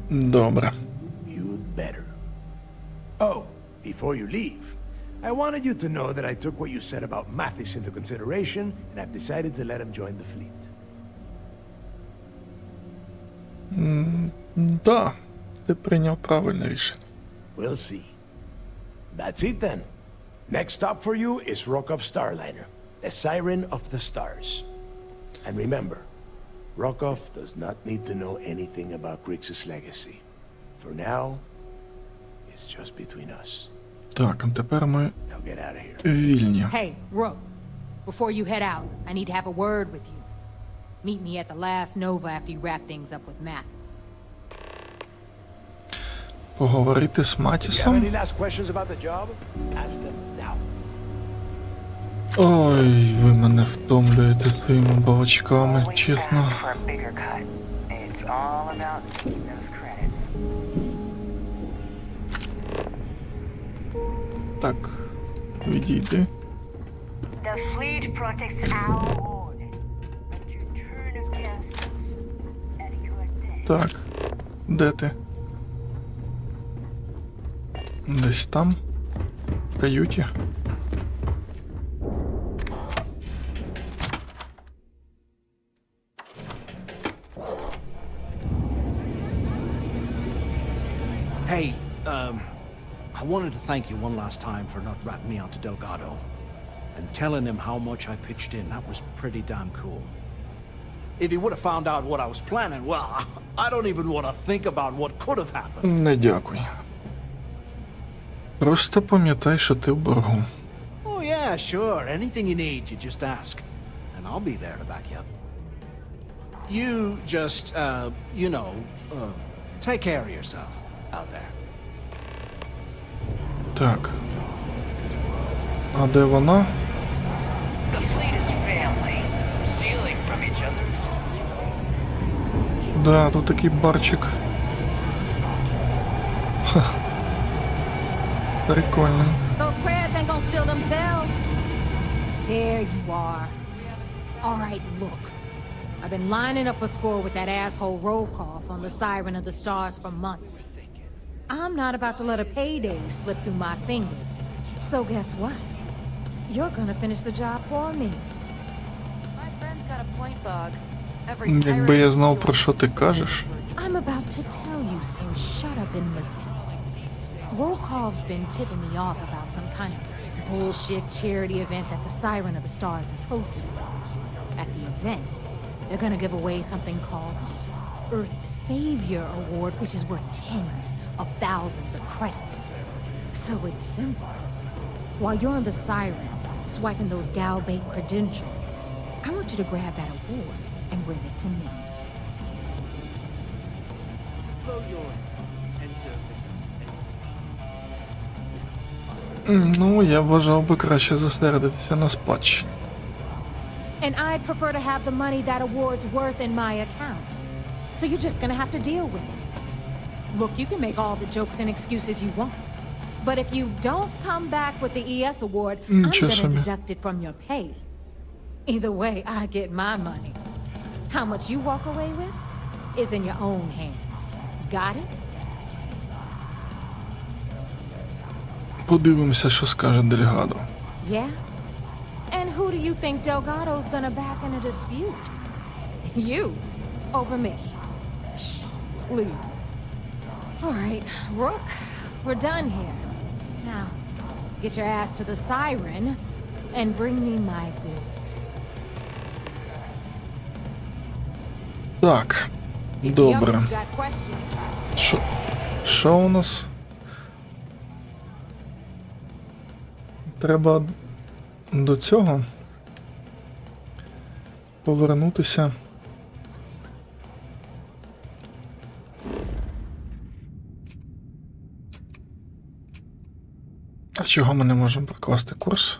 Speaker 1: Добре.
Speaker 18: You'd better. Oh, before you leave, I wanted you to know that I took what you said about Mathis into consideration, and I've decided to let him join the fleet.
Speaker 1: Да, ти прийняв правильне рішення.
Speaker 18: We'll see. That's it then. Next stop for you is Rokov Starliner, the siren of the stars. And remember, Rokov does not need to know anything about Grixis' legacy. For now, it's just between us.
Speaker 1: Так, а тепер ми
Speaker 18: Now get out of here.
Speaker 1: вільні.
Speaker 20: Hey, Rook, before you head out, I need to have a word with you. Meet me at the last Nova after you wrap things up with Mathis.
Speaker 1: Поговорити з
Speaker 18: If you have
Speaker 1: Матісом?
Speaker 18: any last questions about the job, ask them now.
Speaker 1: Ой, ви мене втомлюєте своїми балачками, чесно.
Speaker 17: For a bigger cut. It's all about those credits.
Speaker 1: Так, відійди.
Speaker 17: The fleet protects our ward. But you turn against us, and you're dead.
Speaker 1: Так, де ти? Десь там, в каюті.
Speaker 22: Hey, I wanted to thank you one last time for not ratting me out to Delgado and telling him how much I pitched in. That was pretty damn cool. If he would have found out what I was planning, well, I don't even want to think about what could have happened.
Speaker 1: Не дякую. Просто пам'ятай, що ти в боргу.
Speaker 22: Oh, yeah, sure. Anything you need, you just ask. And I'll be there to back you up. You just, you know, take care of yourself out there.
Speaker 1: Так. А де вона?
Speaker 4: The fleet is family. Stealing from each other.
Speaker 1: Да, тут такий барчик. Ха. Прикольний.
Speaker 20: Those crabs ain't gonna steal themselves. There you are. All right, look. I've been lining up a score with that asshole Rokov on the Siren of the Stars for months. I'm not about to let a payday slip through my fingers. So guess what? You're gonna finish the job for me.
Speaker 17: My friend's got a point, Bug.
Speaker 1: Якби я знав, про що ти кажеш.
Speaker 20: I'm about to tell you, so shut up and listen. Rokov's been tipping me off about some kind of bullshit charity event that the Siren of the Stars is hosting. at the event, they're gonna give away something called Earth Savior Award, which is worth tens of thousands of credits. So it's simple. While you're on the siren, swiping those gal bait credentials, I want you to grab that award and bring it to me.
Speaker 1: Ну, я вважав би краще зосередитися на спадщині.
Speaker 20: And I'd prefer to have the money that award's worth in my account. So you're just gonna have to deal with it. Look, you can make all the jokes and excuses you want. But if you don't come back with the ES award, I'm gonna deduct it from your pay. Either way, I get my money. How much you walk away with is in your own hands. Got it?
Speaker 1: Подивимося, що скаже Дельгадо.
Speaker 20: Yeah? And who do you think Delgado's gonna back in a dispute? You, over me. Psh, please. All right, Rook, we're done here. Now, get your ass to the siren and bring me my goods.
Speaker 1: Так, добре. Що у нас? Треба до цього повернутися. А чого ми не можемо прокласти курс?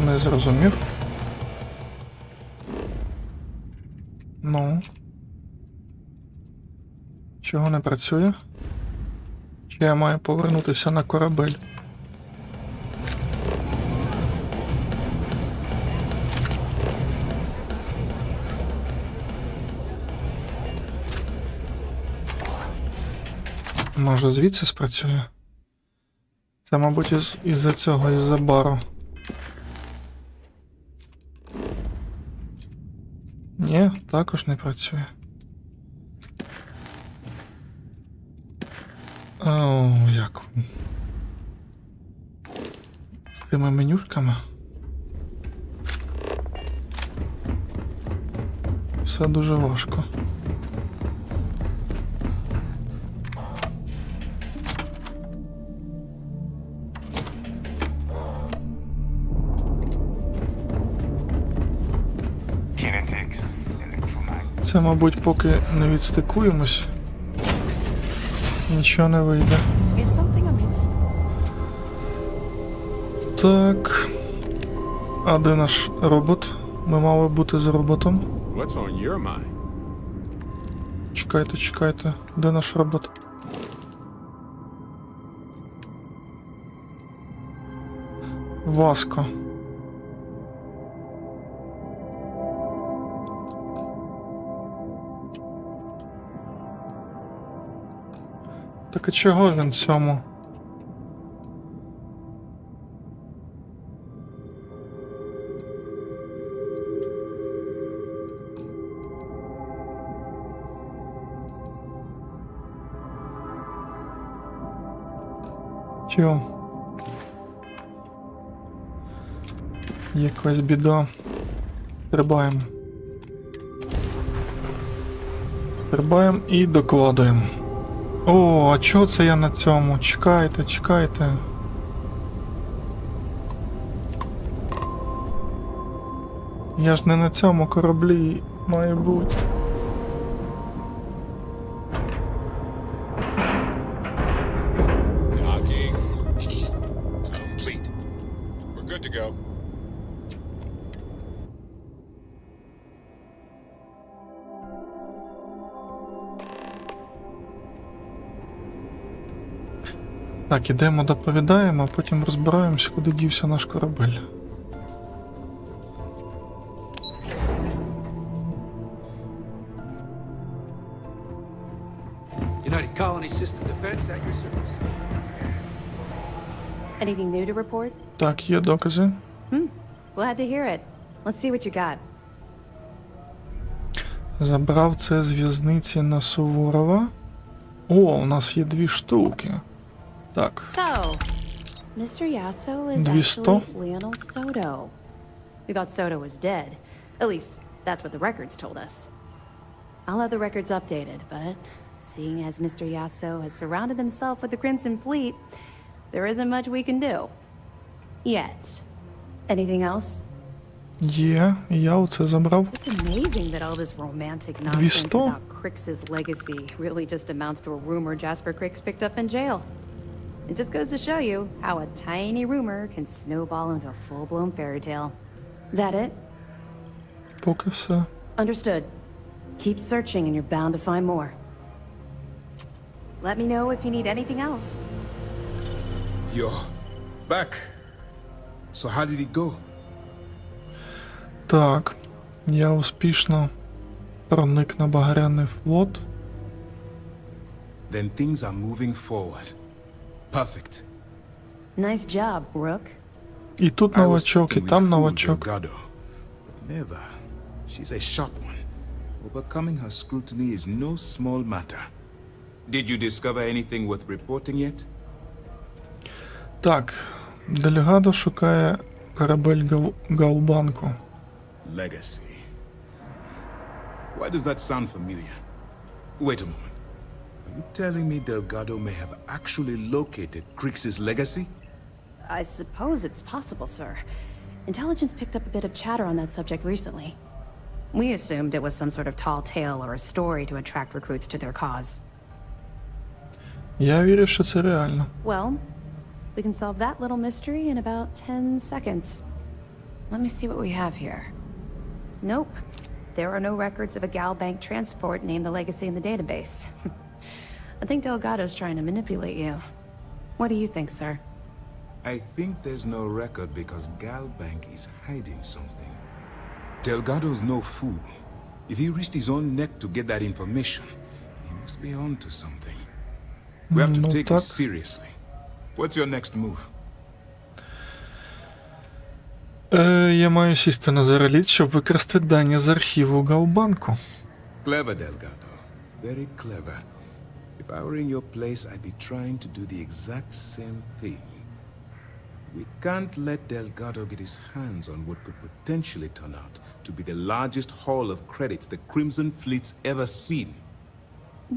Speaker 1: Не зрозумів. Ну. Чого не працює? Чи я маю повернутися на корабель? Може звідси спрацює? Це, мабуть, із-за цього, із-за бару. Ні, також не працює. О, як? З цими менюшками? Все дуже важко. Це, мабуть, поки не відстикуємось, нічого не вийде. Так. А де наш робот? Ми мали бути з роботом. Чекайте, чекайте. Де наш робот? Васко. Так а чого він цьому? Чого? Якась біда. Стрибаємо. Стрибаємо і докладуємо. О, а чого це я на цьому? Чекайте, чекайте. Я ж не на цьому кораблі має бути. Так, ідемо, доповідаємо, а потім розбираємося, куди дівся наш корабель.
Speaker 13: United Colony System Defense at your service.
Speaker 7: Anything new to report?
Speaker 1: Так, є докази.
Speaker 7: Glad to hear it. Let's see what you got.
Speaker 1: Забрав це з в'язниці на Суворова. О, у нас є 2 штуки. Так.
Speaker 7: So, Mr. Yasso is
Speaker 1: 200.
Speaker 7: actually Lionel Soto. We thought Soto was dead. At least, that's what the records told us. I'll have the records updated, but seeing as Mr. Yasso has surrounded himself with the Crimson Fleet, there isn't much we can do. Yet. Anything else?
Speaker 1: Є, я оце забрав.
Speaker 7: It's amazing that all this romantic
Speaker 1: 200?
Speaker 7: nonsense about Crix's legacy really just amounts to a rumor Jasper Crix picked up in jail. It just goes to show you how a tiny rumor can snowball into a full-blown fairy tale. That it?
Speaker 1: Поки все.
Speaker 7: Understood. Keep searching and you're bound to find more. Let me know if you need anything else.
Speaker 6: You're back. So how did it go?
Speaker 1: Так, я успішно проник на Багряний флот.
Speaker 6: Then things are moving forward. Perfect.
Speaker 7: Nice job, Brooke.
Speaker 1: І тут новачок, і там новачок.
Speaker 6: But never. She's a sharp one. Overcoming her scrutiny is no small matter. Did you discover anything worth reporting yet?
Speaker 1: Так, Дельгадо шукає корабель Галбанку.
Speaker 6: Legacy. Why does that sound familiar? Wait a moment. Are you telling me Delgado may have actually located Crix's legacy?
Speaker 7: I suppose it's possible, sir. Intelligence picked up a bit of chatter on that subject recently. We assumed it was some sort of tall tale or a story to attract recruits to their cause.
Speaker 1: Я вірю, що це реально.
Speaker 7: Well, we can solve that little mystery in about 10 seconds. Let me see what we have here. Nope. There are no records of a Gal Bank transport named the Legacy in the database. I think Delgado's trying to manipulate you. What do you think, sir?
Speaker 6: I think there's no record because Gal Bank is hiding something. Delgado's no fool. If he risked his own neck to get that information, he must be on to something. We have to take this seriously. What's your next move?
Speaker 1: Я маю сісти на зареліт, щоб використати дані з архіву Галбанку.
Speaker 6: Clever, Delgado. Very clever. If I were in your place, I'd be trying to do the exact same thing. We can't let Delgado get his hands on what could potentially turn out to be the largest haul of credits the Crimson Fleet's ever seen.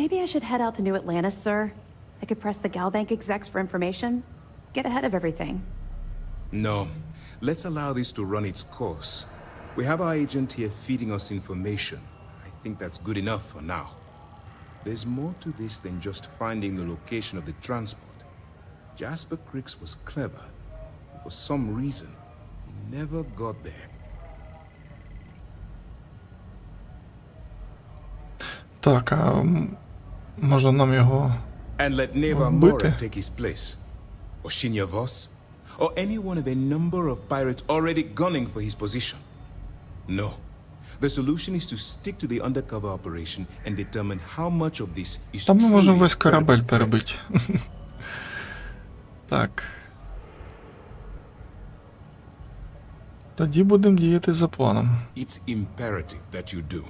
Speaker 7: Maybe I should head out to New Atlantis, sir. I could press the Gal Bank execs for information. Get ahead of everything.
Speaker 6: No. Let's allow this to run its course. We have our agent here feeding us information. I think that's good enough for now. There's more to this than just finding the location of the transport. Jasper Crix was clever. For some reason, he never got there.
Speaker 1: Так, а може нам його
Speaker 6: And let Neva Mora take his place. Or Shinya Voss. Or any one of a number of pirates already gunning for his position. No. The solution is to stick to the undercover operation and determine how much of this is
Speaker 1: Там ми можемо весь
Speaker 6: truly
Speaker 1: корабель перебити. Так. Тоді будемо діяти за планом.
Speaker 6: It's imperative that you do.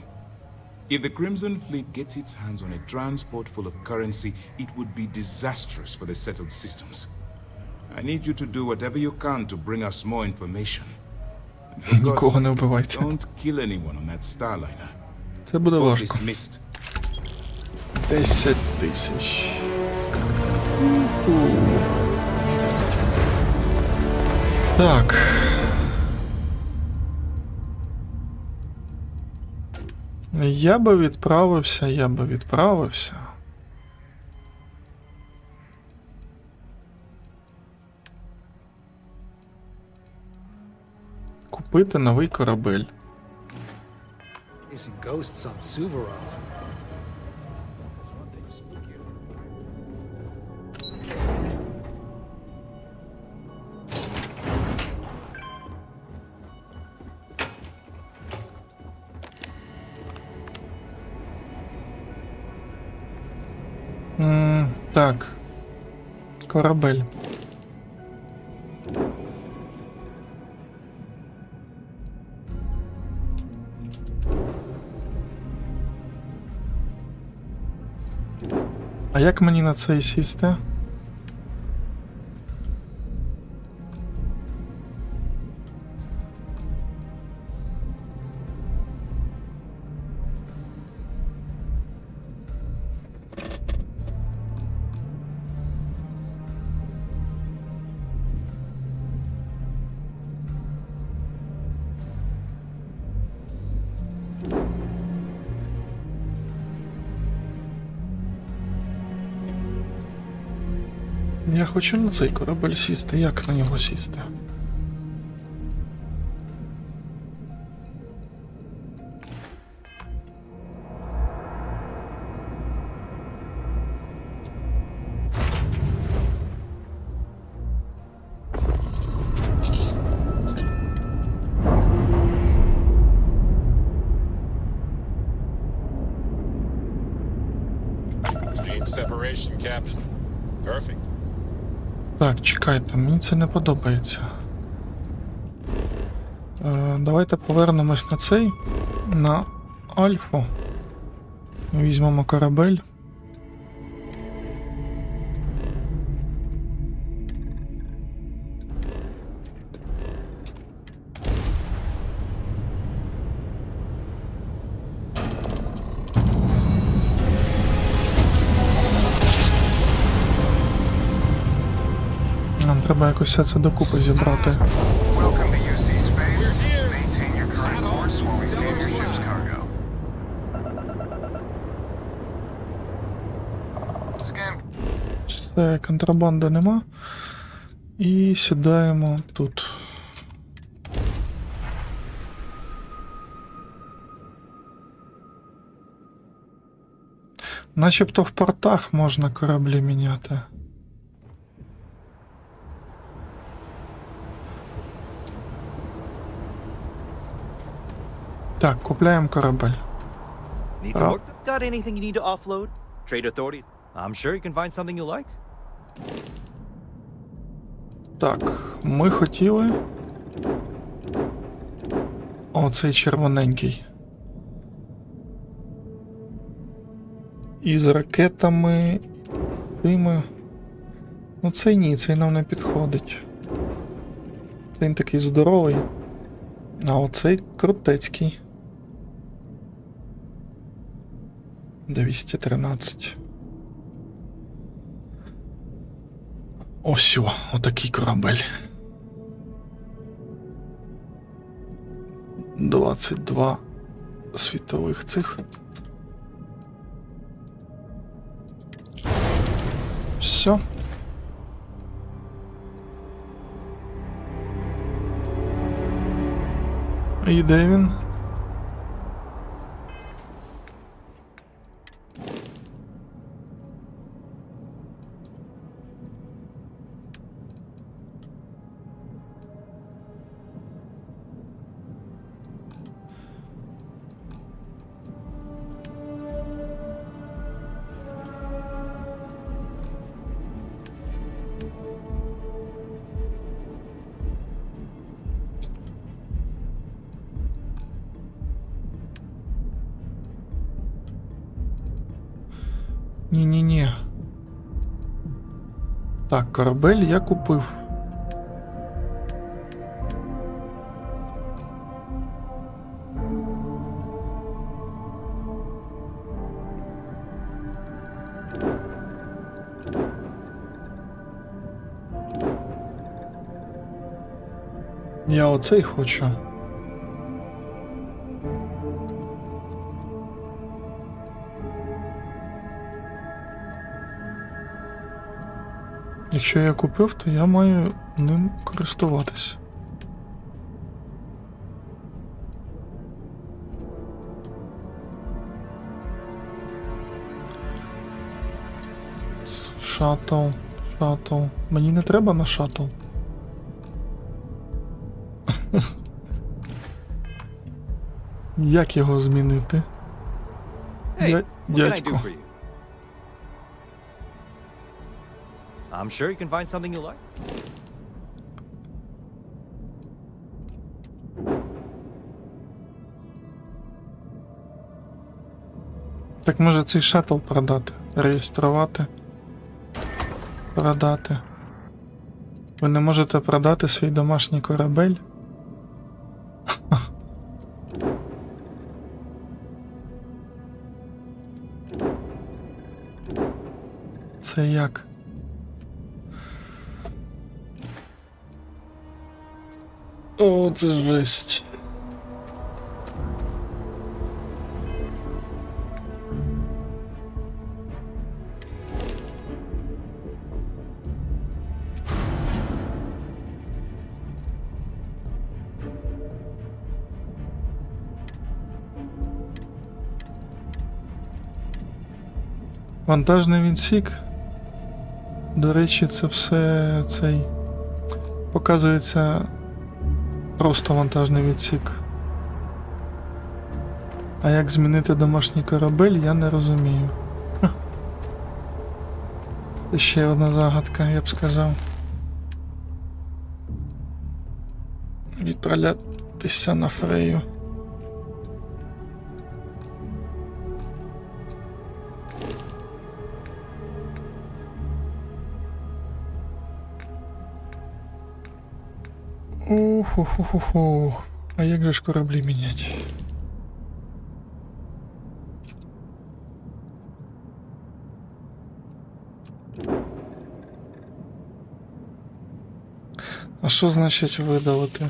Speaker 6: If the Crimson Fleet gets its hands on a transport full of currency, it would be disastrous for the settled systems. I need you to do whatever you can to bring us more information.
Speaker 1: Нікого не вбивайте.
Speaker 6: Don't kill anyone on that Starliner.
Speaker 1: Це буде важко.
Speaker 6: Dismissed.
Speaker 1: 10 тисяч. Так. Я би відправився. Купити новий корабель.
Speaker 13: Facing ghosts on Suvorov.
Speaker 1: Так. Корабель. А як мені на цей сісти? Я хочу на цей корабель сісти. Як на нього сісти?
Speaker 11: Main separation, Captain. Perfect.
Speaker 1: Так, чекайте, мені це не подобається. Давайте повернемось на цей, на Альфу. Візьмемо корабель. Нам треба якось все це докупи зібрати. Все, контрабанди нема. І сідаємо тут. Начебто в портах можна кораблі міняти. Так, купляємо корабель.
Speaker 2: Need some work? Got anything you need to offload? Trade authorities? I'm sure you can find something you like.
Speaker 1: Так, ми хотіли... Оцей червоненький. Із ракетами... Тими... Ну цей ні, цей нам не підходить. Цей такий здоровий. А оцей крутецький. 213. Ось о, отакий корабель. 22 світових цих. Все. І де він? Ні-ні-ні. Так, корабель я купив. Я оцей хочу. Якщо я купив, то я маю ним користуватися. Шаттл. Мені не треба на шаттл. Як його змінити? Дядько.
Speaker 2: I'm sure you can find something you like.
Speaker 1: Так може цей шаттл продати? Реєструвати. Продати. Ви не можете продати свій домашній корабель? Це як? О, це жесть. Вантажний відсік. До речі, це все цей показується просто вантажний відсік. А як змінити домашній корабель, я не розумію. Це ще одна загадка, я б сказав. Відправлятися на Фрею. Ох, а як же ж кораблі міняти? А що значить видалити?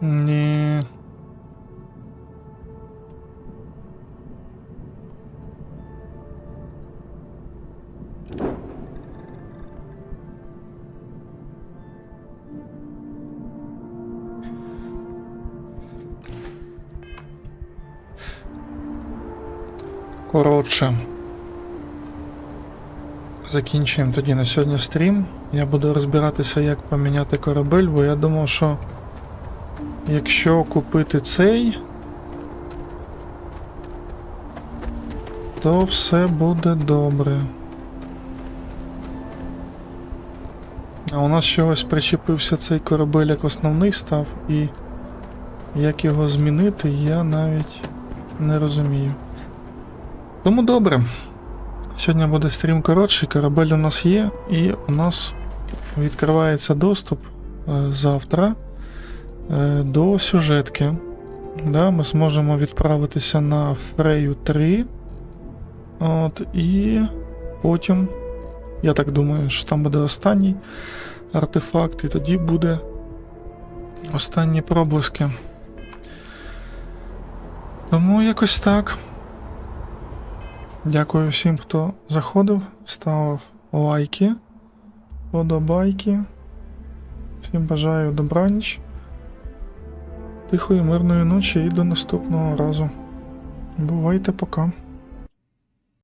Speaker 1: Ні. Коротше, закінчуємо тоді на сьогодні стрім. Я буду розбиратися, як поміняти корабель, бо я думав, що якщо купити цей, то все буде добре. А у нас ще ось причепився цей корабель як основний став, і як його змінити, я навіть не розумію. Тому добре. Сьогодні буде стрім коротший, корабель у нас є, і у нас відкривається доступ завтра до сюжетки. Да, ми зможемо відправитися на Фрею 3. От, і потім, я так думаю, що там буде останній артефакт, і тоді буде останні проблиски. Тому якось так. Дякую всім, хто заходив, ставив лайки, подобайки. Всім бажаю добраніч, тихої, мирної ночі і до наступного разу. Бувайте, пока.